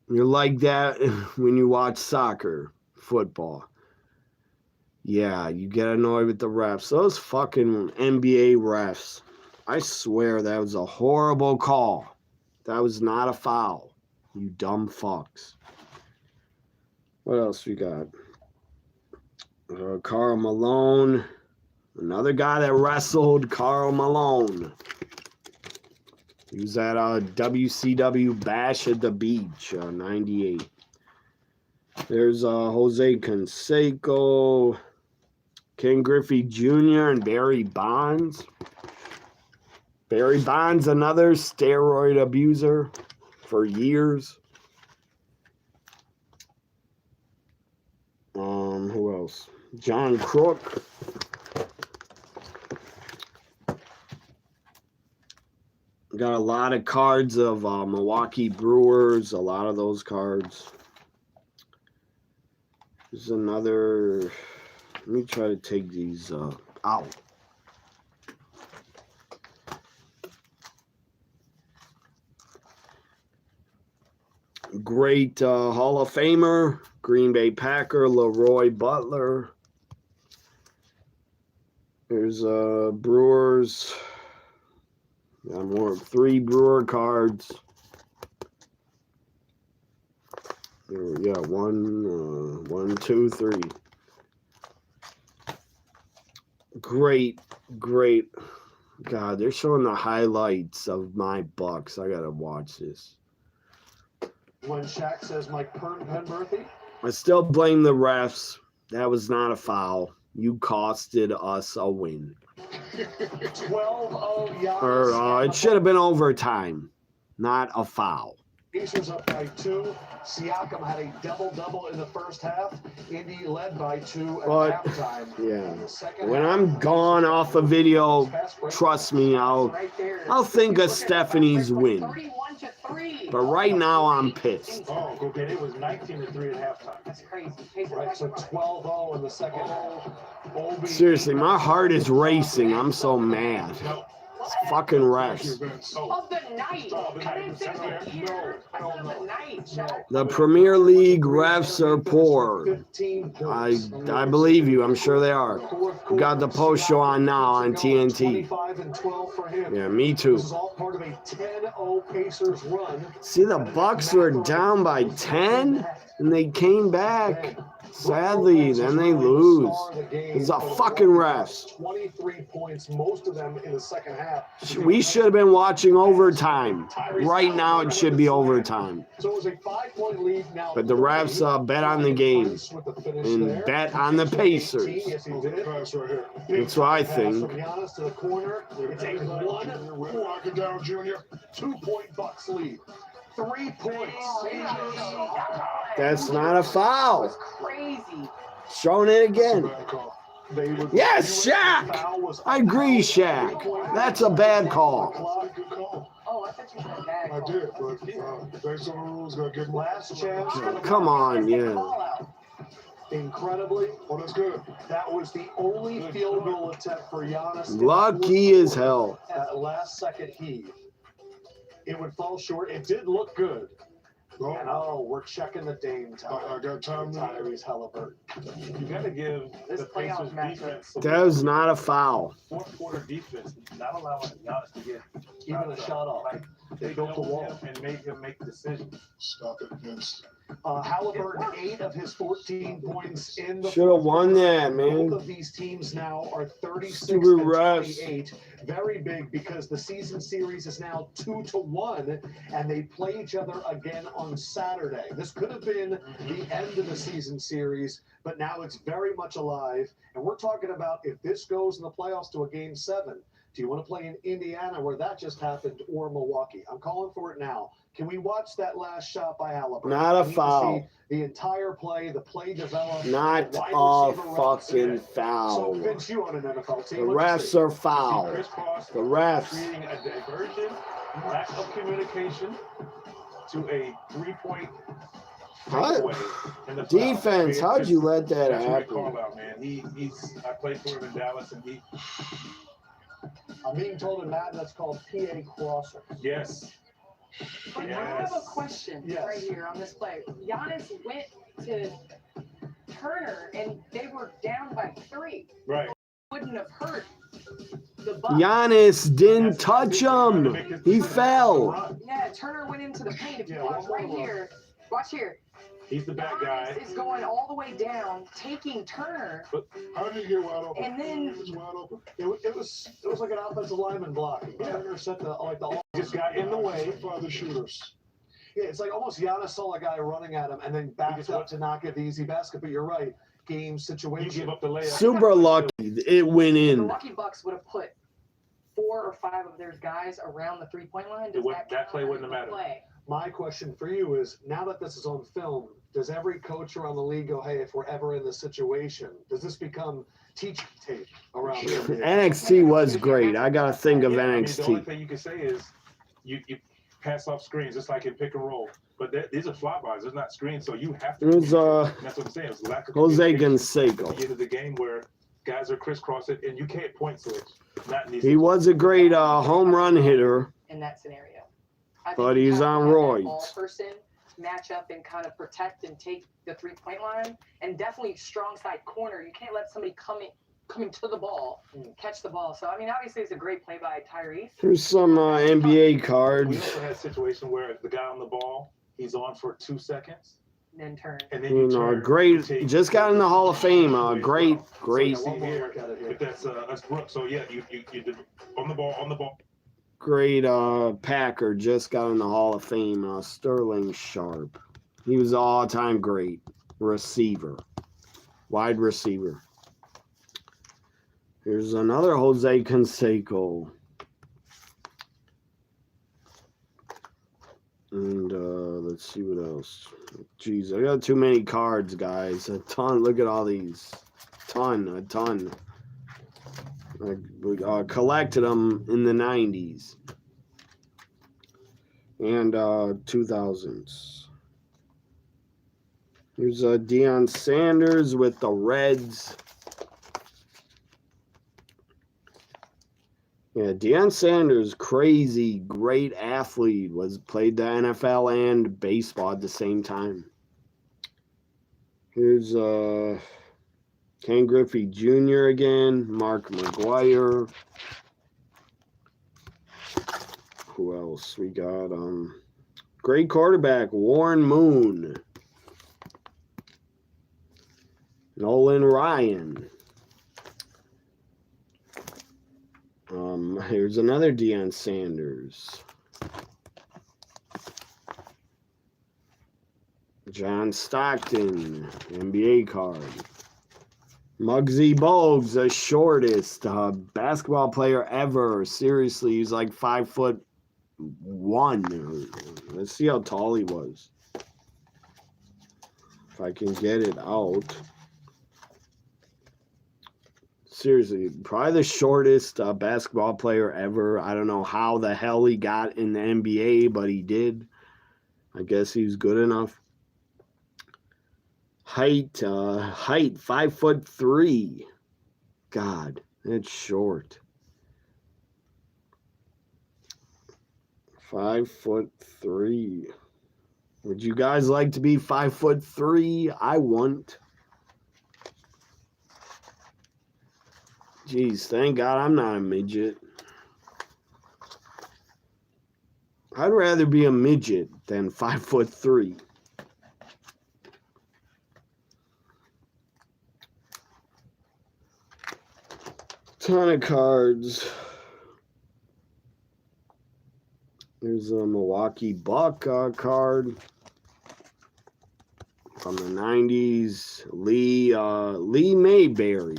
You're like that when you watch soccer, football. Yeah, you get annoyed with the refs. Those fucking NBA refs. I swear that was a horrible call. That was not a foul. You dumb fucks. What else we got? Karl Malone. Another guy that wrestled, Karl Malone. He was at WCW Bash at the Beach, 98. There's Jose Canseco, Ken Griffey Jr., and Barry Bonds. Barry Bonds, another steroid abuser for years. Who else? John Crook. Got a lot of cards of Milwaukee Brewers, a lot of those cards. There's another, let me try to take these out. Great Hall of Famer, Green Bay Packer, Leroy Butler. There's Brewers. Got more 3 Brewer cards. Yeah, 1, 2, 3. Great. God, they're showing the highlights of my Bucks. I gotta watch this. When Shaq says Mike Penberthy. I still blame the refs. That was not a foul. You costed us a win. 12-0 Or it should have been overtime, not a foul. Pacers up by 2. Siakam had a double-double in the first half. Indy led by 2 at halftime. Yeah. When I'm gone off a video, trust me, I'll think of Stephanie's win. But right now, I'm pissed. Oh, go get it. It was 19-3 at halftime. That's crazy. Right, so 12-0 in the second half. Seriously, my heart is racing. I'm so mad. It's fucking refs. Of the night. I didn't say the year. I said of the night. The Premier League refs are poor. I believe you. I'm sure they are. We got the post show on now on TNT. Yeah, me too. See, the Bucks were down by 10 and they came back. Sadly, then they lose. It's a fucking refs. 23 points, most of them in the second half. We should have been watching overtime. Right now, it should be overtime. So it was a 5-point lead now. But the refs bet on the game and bet on the Pacers. That's what I think. From Giannis to the corner, it's a 1-point down, Junior. 2-point Bucks lead. 3 points. That's not a foul. That's crazy. Showing it again. Yes, Shaq. I agree, Shaq. That's a bad call. Oh, I thought you said bad I call. did, but based on the rules, gonna give last chance. Come on, yeah. Incredibly, well, that's good. That was the only field goal attempt for Giannis. Lucky as hell. That last second heave. It would fall short. It did look good. And we're checking the Dame time. I got time. Tyrese Halliburton. You got to give the Pacers defense. That was not a foul. Fourth quarter defense, not allowing Giannis to get even a shot off. Like, they built the wall and made him make decisions. Stop it, Vince. Halliburton, 8 of his 14 points in the Should have won that, man. Both of these teams now are 36 Stupid and refs. 28. Very big because the season series is now 2-1, and they play each other again on Saturday. This could have been the end of the season series, but now it's very much alive. And we're talking about if this goes in the playoffs to a Game 7. Do you want to play in Indiana where that just happened or Milwaukee? I'm calling for it now. Can we watch that last shot by Halliburton? Not a We need to foul. see the entire play, the play developed. Not the wide a receiver fucking runs. foul. So, Vince, you on an NFL The team. What'd you refs see? are foul. The refs. Creating a diversion, lack of communication to a 3-point What? in the Defense, playoffs. how'd you let that That's a great happen? call out, man. I played for him in Dallas, and I'm being told in Madden that's called PA crosser. yes. But I have a question right here on this play. Giannis went to Turner, and they were down by 3. Right. Wouldn't have hurt the Bucks. Giannis didn't touch him. He fell. Yeah, Turner went into the paint. If you watch right here, watch here. He's the bad guy. Giannis is going all the way down, taking Turner. But how did he get wide open? And then He was wide open. It was like an offensive lineman blocking. Turner set the just got in the way. By the shooters. Yeah, it's like almost Giannis saw a guy running at him and then backed up to knock it the easy basket. But you're right, game situation. You give up the layup. Super lucky. It went the in. Milwaukee Bucks would have put 4 or 5 of their guys around the 3-point line. Does That play wouldn't have mattered. play? My question for you is, now that this is on film, does every coach around the league go, hey, if we're ever in this situation, does this become teaching tape around the league? NXT was great. I got to think of the only NXT. thing you can say is you pass off screens just like in pick and roll. But these are flybys. There's not screens, so you have to. It was that's what I'm saying. It's lack of Jose communication Canseco. at the end of the game where guys are crisscrossing and you can't point switch. Not in these He was a great home run hitter, In that scenario. I think but you he's have to on have that roids. ball person match up and kind of protect and take the 3-point line, and definitely strong side corner. You can't let somebody coming to the ball, catch the ball. So I mean, obviously it's a great play by Tyrese. Here's some NBA We cards. also had a situation where the guy on the ball, he's on for 2 seconds. Then turn. And then you turn. Great. Just got in the Hall of Fame. Great. So you see here, but that's Brooks. So yeah, you did on the ball. Great Packer. Just got in the Hall of Fame. Sterling Sharp. He was all-time great receiver. Wide receiver. Here's another Jose Canseco. And let's see what else. Jeez, I got too many cards, guys. A ton. Look at all these. A ton. I collected them in the 90s and 2000s. Here's Deion Sanders with the Reds. Yeah, Deion Sanders, crazy, great athlete, played the NFL and baseball at the same time. Here's Ken Griffey Jr. again, Mark McGuire. Who else? We got great quarterback, Warren Moon. Nolan Ryan. Here's another Deion Sanders. John Stockton, NBA card. Muggsy Bogues, the shortest basketball player ever. Seriously, he's like 5'1". Let's see how tall he was. If I can get it out. Seriously, probably the shortest basketball player ever. I don't know how the hell he got in the NBA, but he did. I guess he was good enough. Height 5'3". God, that's short. 5'3". Would you guys like to be 5'3"? I wouldn't. Jeez, thank God I'm not a midget. I'd rather be a midget than 5'3". Ton of cards. There's a Milwaukee Buck card from the 90s. Lee Mayberry.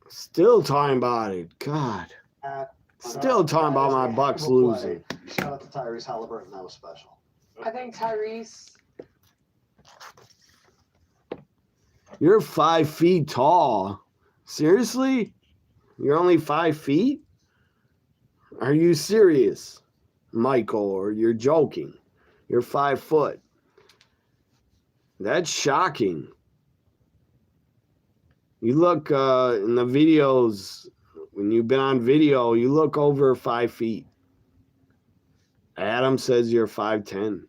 Still talking about it. God. Still talking about my Bucks losing. Shout out to Tyrese Halliburton. That was special. I think Tyrese. You're 5 feet tall. Seriously? You're only 5 feet? Are you serious, Michael, or you're joking? You're 5 foot. That's shocking. You look in the videos, when you've been on video, you look over 5 feet. Adam says you're 5'10".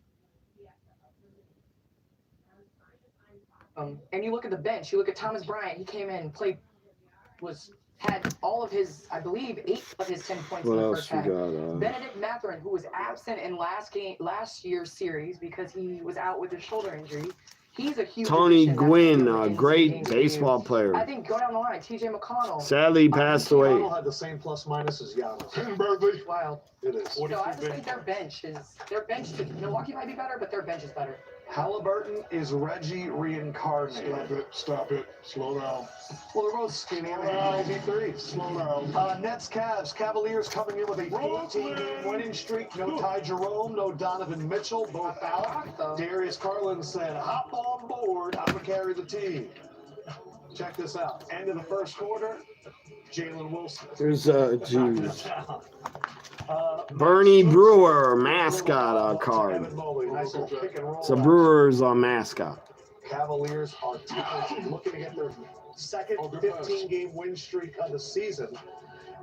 And you look at the bench. You look at Thomas Bryant. He came in, had all of his, I believe, 8 of his 10 points in the first half. Benedict Mathurin, who was absent in last year's series because he was out with his shoulder injury. He's a huge Tony addition. Gwynn, a great baseball player. I think go down the line, T.J. McConnell. Sadly passed away. McConnell had the same plus minus as Giannis. Berkeley. Wow. It is. So I just think their bench, Milwaukee might be better, but their bench is better. Halliburton is Reggie reincarnated. Stop it. Slow down. Well, they're both skinny and they can be threes. Slow down. Nets, Cavs, Cavaliers coming in with a 14-game winning streak. No Ty Jerome, no Donovan Mitchell, both out. Darius Garland said, hop on board, I'm going to carry the team. Check this out. End of the first quarter, Jalen Wilson. There's Bernie Brewer mascot card. It's a Brewers mascot. Cavaliers are talented, looking to get their second 15-game win streak of the season.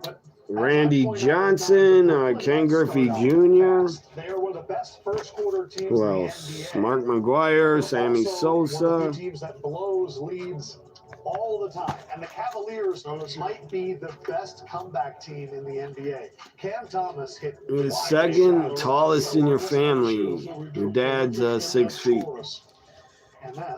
But Randy Johnson, Ken Griffey Jr. They are one of the best first quarter teams. Who else? Mark McGuire, Sammy Sosa. Teams that blows leads all the time, and the Cavaliers might be the best comeback team in the NBA. Cam Thomas hit. You're the second tallest in your family. Your dad's 6 feet. I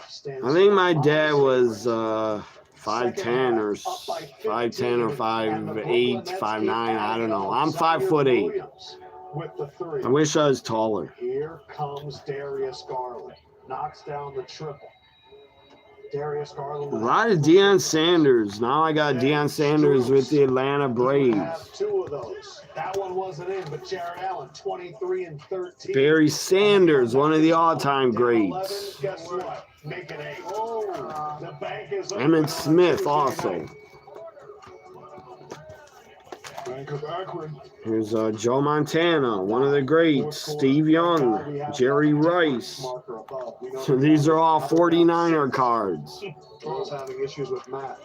think my dad was 5'10" or 5'10" or 5'8", 5'9". I don't know. I'm 5'8". I wish I was taller. Here comes Darius Garland. Knocks down the triple. Darius Garland. A lot of Deion Sanders. Now I got Deion Sanders with the Atlanta Braves. 2 of those. That one wasn't in, but Jared Allen, 23 and 13. Barry Sanders, one of the all-time greats. Guess what? Make it 8. Oh, the bank is Emmett Smith also. Bank of Akron. Here's Joe Montana, one of the greats. Steve Young, Jerry Rice. So these are all 49er cards. Charles having issues with Matt.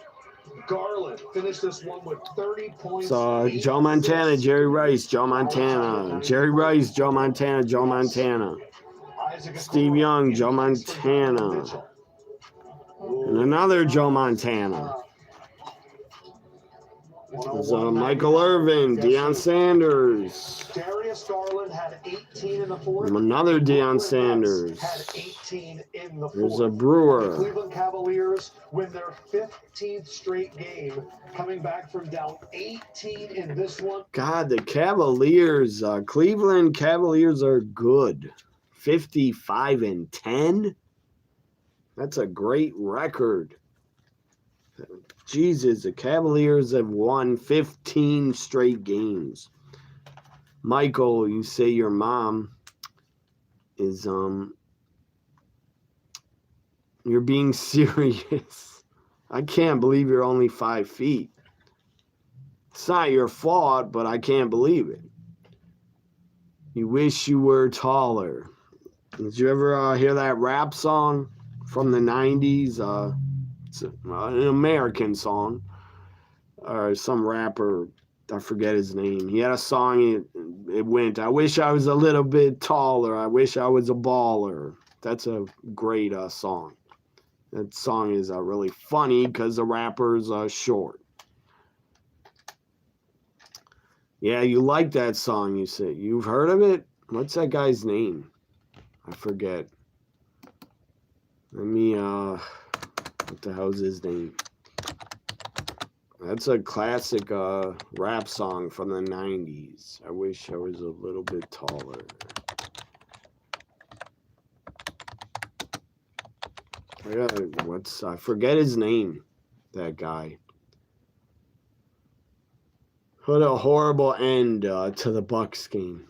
Garland finished this one with 30 points. So Joe Montana, Jerry Rice, Joe Montana. Jerry Rice, Joe Montana, Joe Montana. Steve Young, Joe Montana. And another Joe Montana. There's Michael Irvin, Deion Sanders. Darius Garland had 18 in the fourth. Another Deion Sanders. Had 18 in the fourth. There's a Brewer. The Cleveland Cavaliers win their 15th straight game, coming back from down 18 in this one. God, the Cavaliers, Cleveland Cavaliers are good. 55-10. That's a great record. Jesus, the Cavaliers have won 15 straight games. Michael, you say your mom is you're being serious. I can't believe you're only 5 feet. It's not your fault, but I can't believe it. You wish you were taller. Did you ever hear that rap song from the 90s? It's an American song. Or some rapper, I forget his name. He had a song, it went, I wish I was a little bit taller. I wish I was a baller. That's a great song. That song is really funny because the rapper's short. Yeah, you like that song, you said. You've heard of it? What's that guy's name? I forget. Let me, what the hell's his name? That's a classic rap song from the 90s. I wish I was a little bit taller. I forget his name, that guy. What a horrible end to the Bucks game.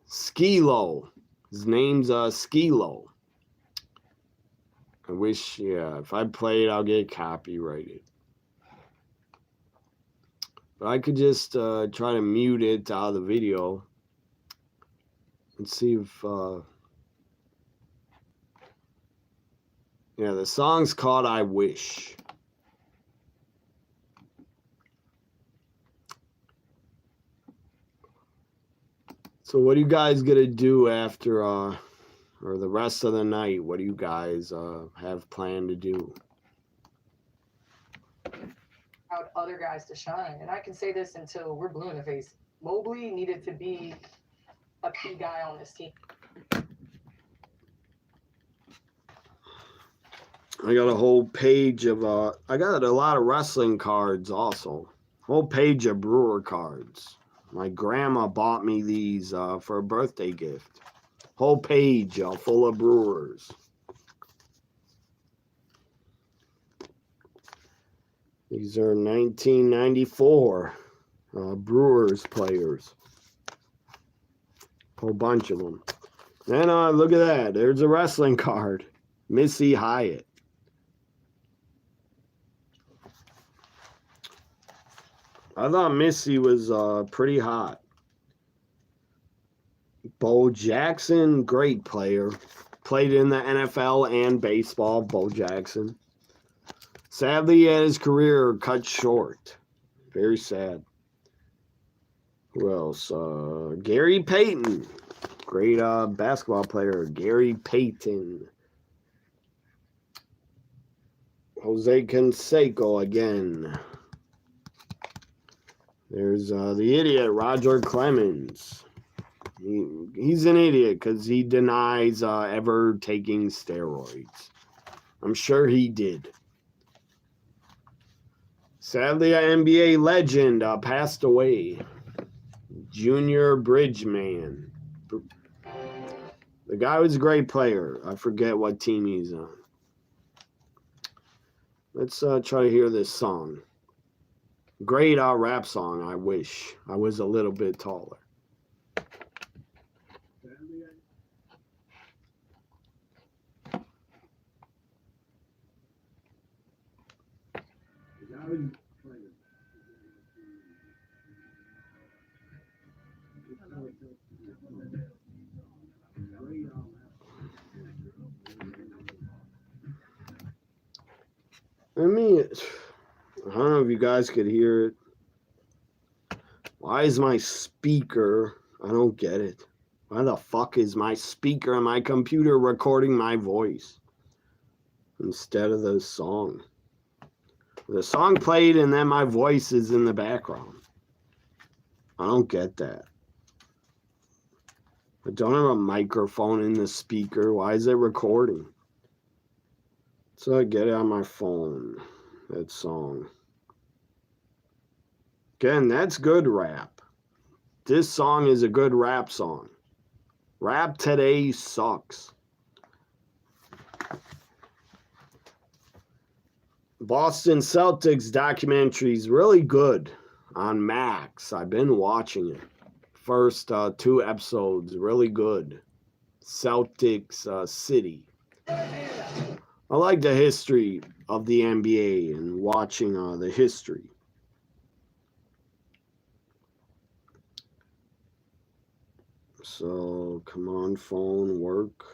Skilo. His name's Skilo. I wish, yeah, if I play it, I'll get copyrighted. But I could just try to mute it out of the video and see if, yeah, the song's called I Wish. So what are you guys going to do after, or the rest of the night? What do you guys have planned to do? Out other guys to shine. And I can say this until we're blue in the face. Mobley needed to be a key guy on this team. I got a whole page of, I got a lot of wrestling cards also. Whole page of Brewer cards. My grandma bought me these for a birthday gift. Whole page full of Brewers. These are 1994 Brewers players. Whole bunch of them. And look at that. There's a wrestling card. Missy Hyatt. I thought Missy was pretty hot. Bo Jackson, great player. Played in the NFL and baseball, Bo Jackson. Sadly, he had his career cut short. Very sad. Who else? Gary Payton. Great basketball player. Gary Payton. Jose Canseco again. There's the idiot, Roger Clemens. He's an idiot because he denies ever taking steroids. I'm sure he did. Sadly, an NBA legend passed away. Junior Bridgeman. The guy was a great player. I forget what team he's on. Let's try to hear this song. Great rap song, I wish I was a little bit taller. I don't know if you guys could hear it. Why is my speaker? I don't get it. Why the fuck is my speaker on my computer recording my voice instead of the song? The song played and then my voice is in the background. I don't get that. I don't have a microphone in the speaker. Why is it recording? So I get it on my phone. That song. Again, that's good rap. This song is a good rap song. Rap today sucks. Boston Celtics documentary is really good on Max. I've been watching it. First 2 episodes, really good. Celtics City. I like the history of the NBA and watching the history. So, come on, phone, work.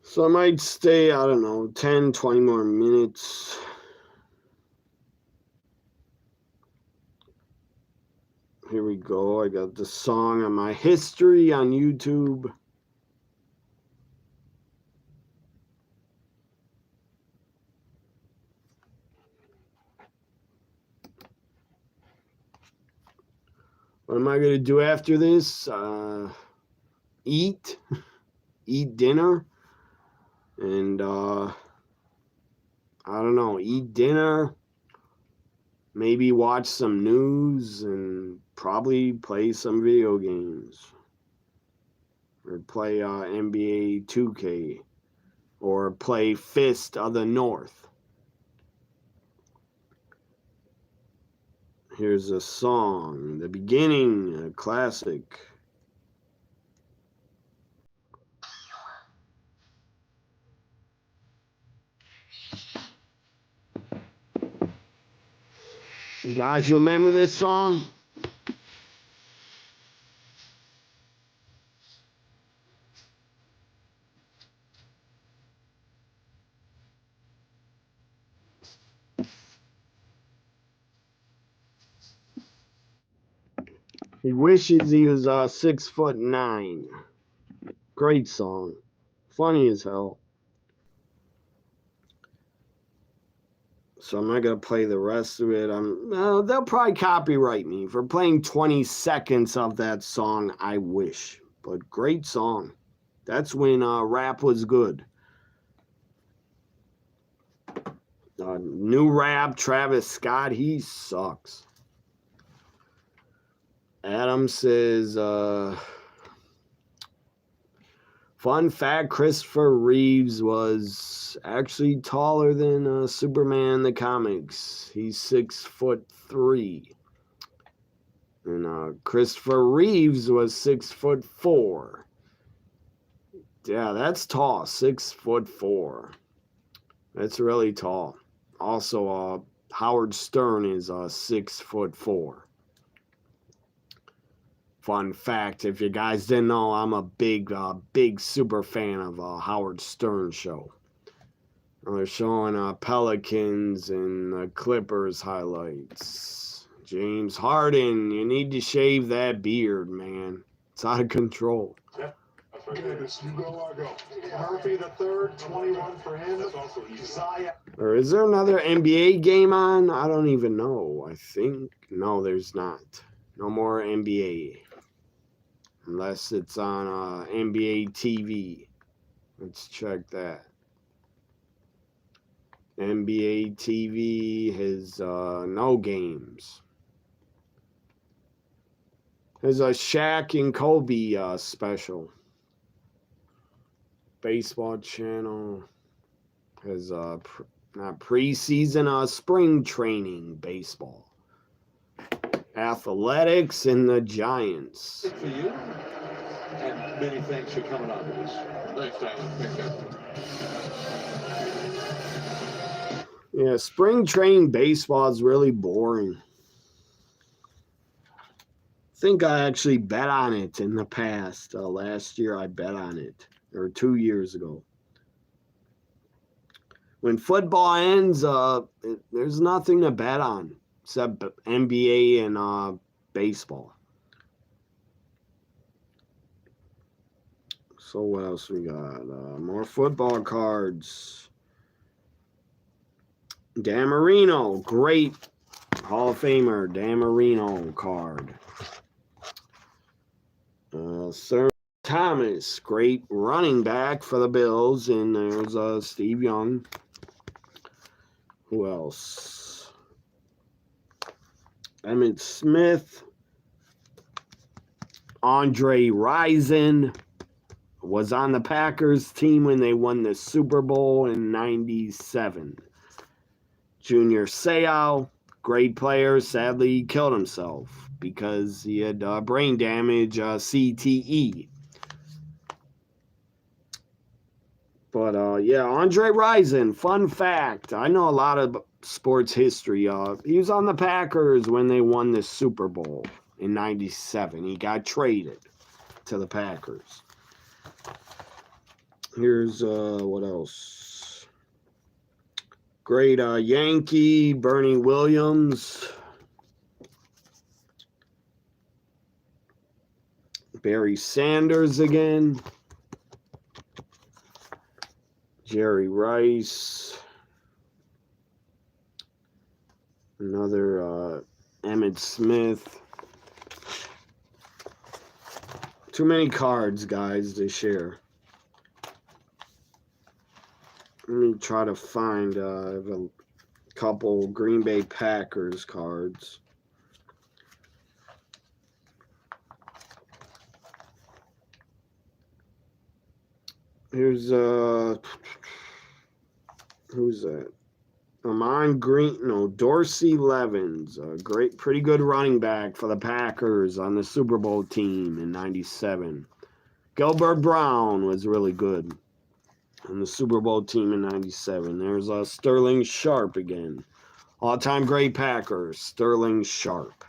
So I might stay, I don't know, 10, 20 more minutes. Here we go. I got the song on my history on YouTube. What am I going to do after this? Eat dinner. And, I don't know, eat dinner. Maybe watch some news and probably play some video games. Or play NBA 2K. Or play Fist of the North. Here's a song, the beginning, a classic. You guys remember this song? He wishes he was 6'9". Great song. Funny as hell. So I'm not going to play the rest of it. They'll probably copyright me for playing 20 seconds of that song, I wish. But great song. That's when rap was good. New rap, Travis Scott, he sucks. Adam says, fun fact, Christopher Reeves was actually taller than Superman in the comics. He's 6'3". And Christopher Reeves was 6'4". Yeah, that's tall, 6'4". That's really tall. Also, Howard Stern is 6'4". Fun fact, if you guys didn't know, I'm a big super fan of Howard Stern show. They're showing Pelicans and Clippers highlights. James Harden, you need to shave that beard, man. It's out of control. Yeah, that's right. You go, I go. Murphy the third, 21 for him. That's also Zion. Or is there another NBA game on? I don't even know. I think no, there's not. No more NBA. Unless it's on NBA TV. Let's check that. NBA TV has no games. There's a Shaq and Kobe special. Baseball Channel has not preseason, spring training baseball. Athletics and the Giants. Good for you, and many thanks for coming on with us. Thanks, Tyler. Thank you. Yeah, spring training baseball is really boring. I think I actually bet on it in the past. Last year I bet on it, or 2 years ago. When football ends, there's nothing to bet on. Except NBA and baseball. So what else we got? More football cards. Dan Marino, great Hall of Famer. Dan Marino card. Sir Thomas, great running back for the Bills. And there's Steve Young. Who else? Emmitt Smith. Andre Rison was on the Packers team when they won the Super Bowl in '97. Junior Seau, great player, sadly killed himself because he had brain damage, CTE. But yeah, Andre Rison, fun fact. I know a lot of sports history. He was on the Packers when they won the Super Bowl in '97. He got traded to the Packers. Here's what else? Great Yankee, Bernie Williams. Barry Sanders again. Jerry Rice. Another Emmitt Smith. Too many cards, guys, to share. Let me try to find I have a couple Green Bay Packers cards. Here's who's that? Amon Green, no, Dorsey Levens, a pretty good running back for the Packers on the Super Bowl team in '97. Gilbert Brown was really good on the Super Bowl team in '97. There's Sterling Sharp again. All-time great Packers, Sterling Sharp.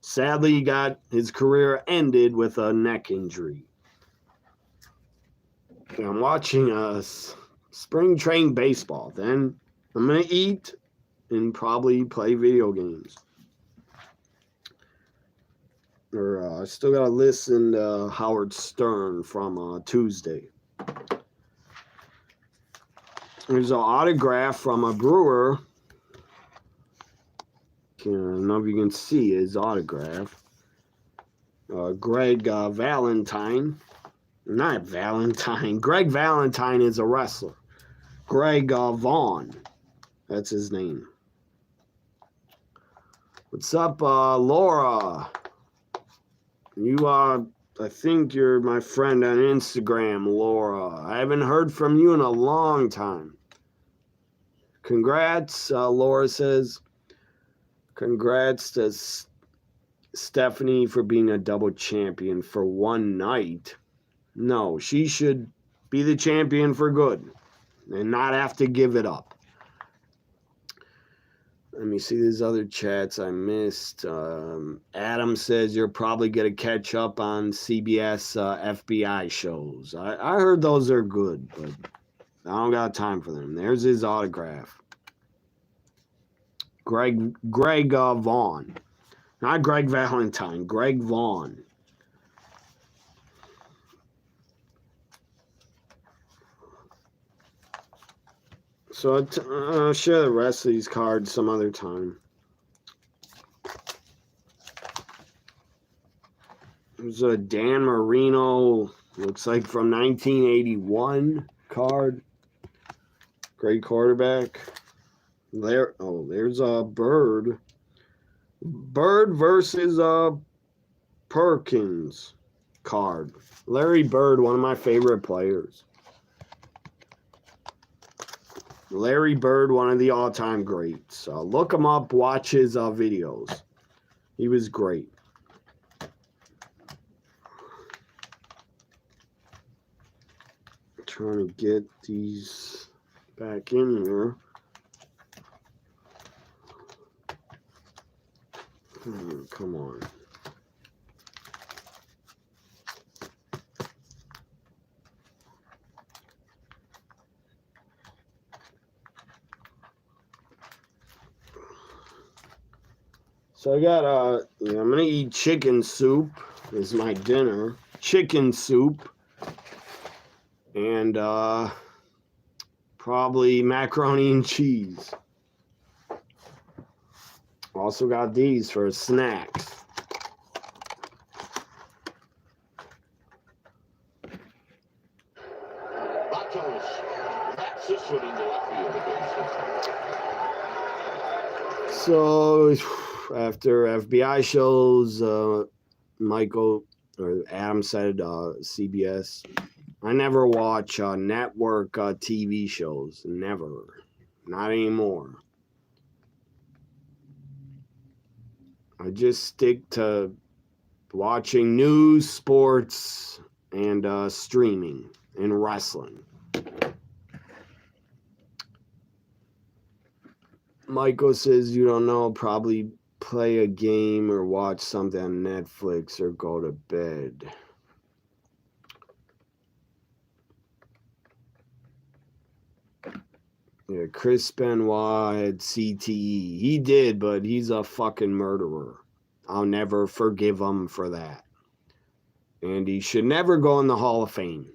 Sadly, he got his career ended with a neck injury. I'm watching spring training baseball. Then I'm going to eat and probably play video games. I still got to listen to Howard Stern from Tuesday. There's an autograph from a Brewer. I don't know if you can see his autograph. Greg Valentine. Not Valentine. Greg Valentine is a wrestler. Greg Vaughn. That's his name. What's up, Laura? I think you're my friend on Instagram, Laura. I haven't heard from you in a long time. Congrats, Laura says. Congrats to Stephanie for being a double champion for one night. No, she should be the champion for good and not have to give it up. Let me see these other chats I missed. Adam says you're probably going to catch up on CBS FBI shows. I heard those are good, but I don't got time for them. There's his autograph. Greg Vaughn. Not Greg Valentine. Greg Vaughn. So I'll share the rest of these cards some other time. There's a Dan Marino, looks like from 1981 card. Great quarterback. There's a Bird. Bird versus Perkins card. Larry Bird, one of my favorite players. Larry Bird, one of the all-time greats. Look him up, watch his videos. He was great. Trying to get these back in here. Come on. So I got I'm gonna eat chicken soup. This is my dinner. Chicken soup and probably macaroni and cheese. Also got these for snacks. So after FBI shows, Michael or Adam said CBS. I never watch network TV shows. Never. Not anymore. I just stick to watching news, sports, and streaming and wrestling. Michael says you don't know, probably play a game or watch something on Netflix or go to bed. Yeah, Chris Benoit had CTE. He did, but he's a fucking murderer. I'll never forgive him for that. And he should never go in the Hall of Fame.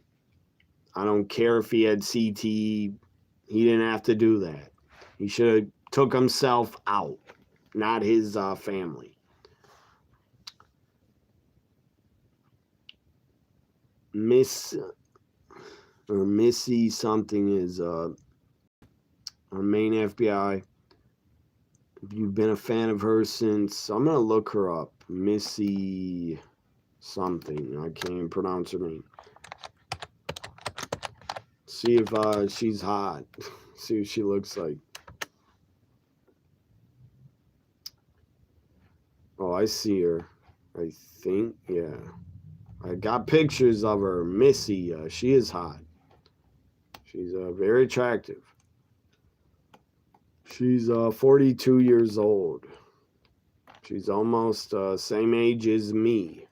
I don't care if he had CTE. He didn't have to do that. He should have took himself out, not his family. Missy something is our main FBI. If you've been a fan of her since, I'm going to look her up. Missy something. I can't even pronounce her name. See if she's hot. See what she looks like. Oh, I see her. I think, yeah. I got pictures of her. Missy. She is hot. She's very attractive. She's 42 years old. She's almost same age as me.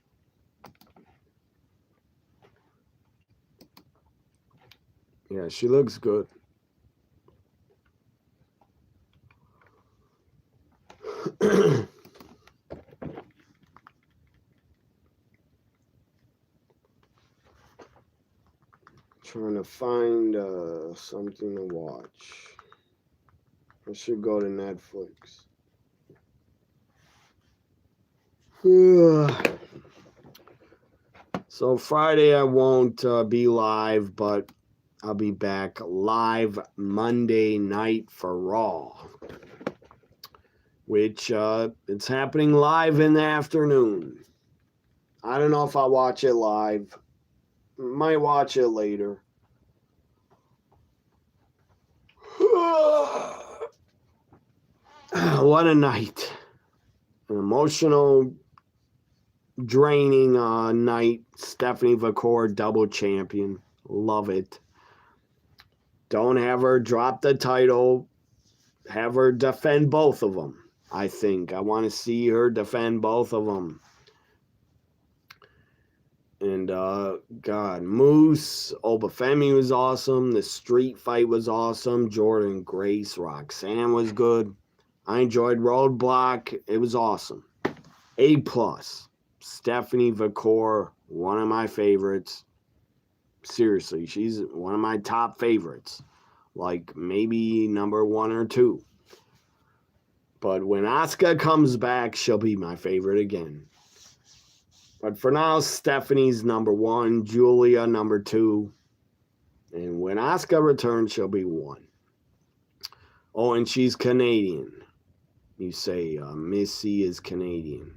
Yeah, she looks good. Trying to find something to watch. I should go to Netflix. So Friday I won't be live, but I'll be back live Monday night for Raw, which it's happening live in the afternoon. I don't know if I'll watch it live. Might watch it later. What a night. An emotional, draining night. Stephanie Vaquer, double champion. Love it. Don't have her drop the title. Have her defend both of them, I think. I want to see her defend both of them. And, God, Moose, Oba Femi was awesome. The street fight was awesome. Jordan Grace, Roxanne was good. I enjoyed Roadblock. It was awesome. A+. Stephanie Vaquer, one of my favorites. Seriously, she's one of my top favorites. Like, maybe number 1 or 2. But when Asuka comes back, she'll be my favorite again. But for now, Stephanie's number 1, Giulia number 2. And when Asuka returns, she'll be 1. Oh, and she's Canadian. You say Missy is Canadian.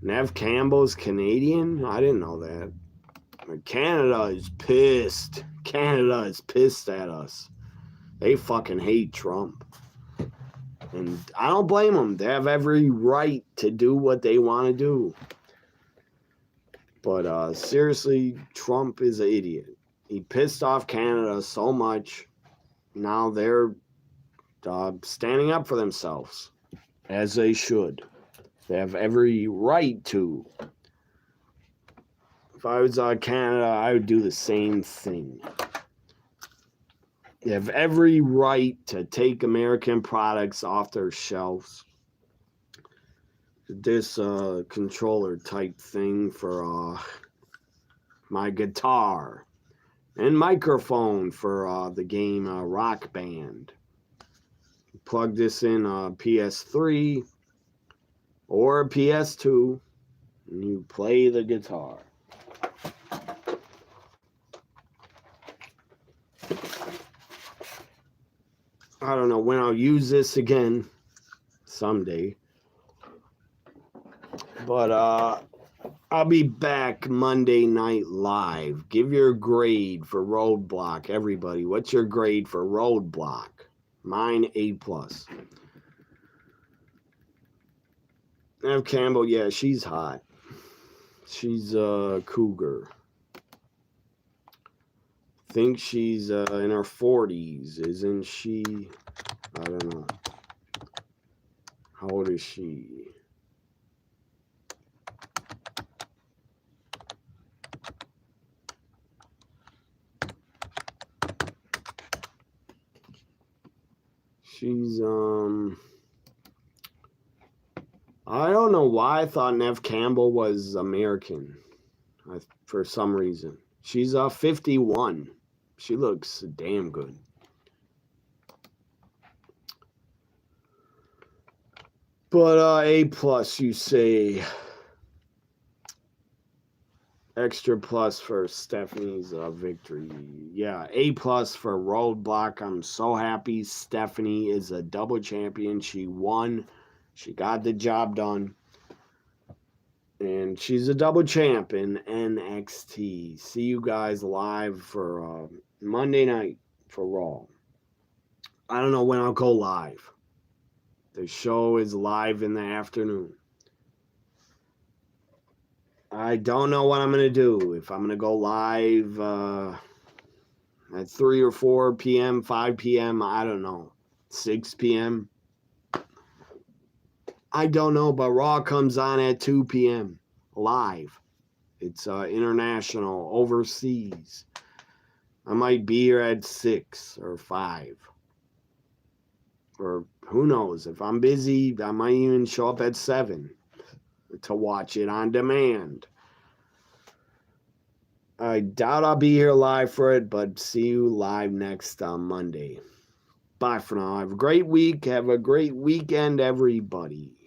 Nev Campbell's Canadian? I didn't know that. Canada is pissed. Canada is pissed at us. They fucking hate Trump. And I don't blame them. They have every right to do what they want to do. But seriously, Trump is an idiot. He pissed off Canada so much. Now they're standing up for themselves, as they should. They have every right to. If I was Canada, I would do the same thing. They have every right to take American products off their shelves. This controller type thing for my guitar and microphone for the game Rock Band. Plug this in PS3 or PS2, and you play the guitar. I don't know when I'll use this again, someday. But I'll be back Monday Night Live. Give your grade for Roadblock, everybody. What's your grade for Roadblock? Mine, A+. Nev Campbell, yeah, she's hot. She's a cougar. Think she's in her 40s, isn't she? I don't know. How old is she? She's I don't know why I thought Nev Campbell was American. For some reason. She's 51. She looks damn good. But A+, you say. Extra plus for Stephanie's victory. Yeah, A+ for Roadblock. I'm so happy Stephanie is a double champion. She won. She got the job done. And she's a double champ in NXT. See you guys live for Monday night for Raw. I don't know when I'll go live. The show is live in the afternoon. I don't know what I'm going to do. If I'm going to go live at 3 or 4 p.m., 5 p.m., I don't know. 6 p.m. I don't know, but Raw comes on at 2 p.m. live. It's international, overseas. I might be here at 6 or 5. Or who knows? If I'm busy, I might even show up at 7 to watch it on demand. I doubt I'll be here live for it, but see you live next Monday. Bye for now. Have a great week. Have a great weekend, everybody.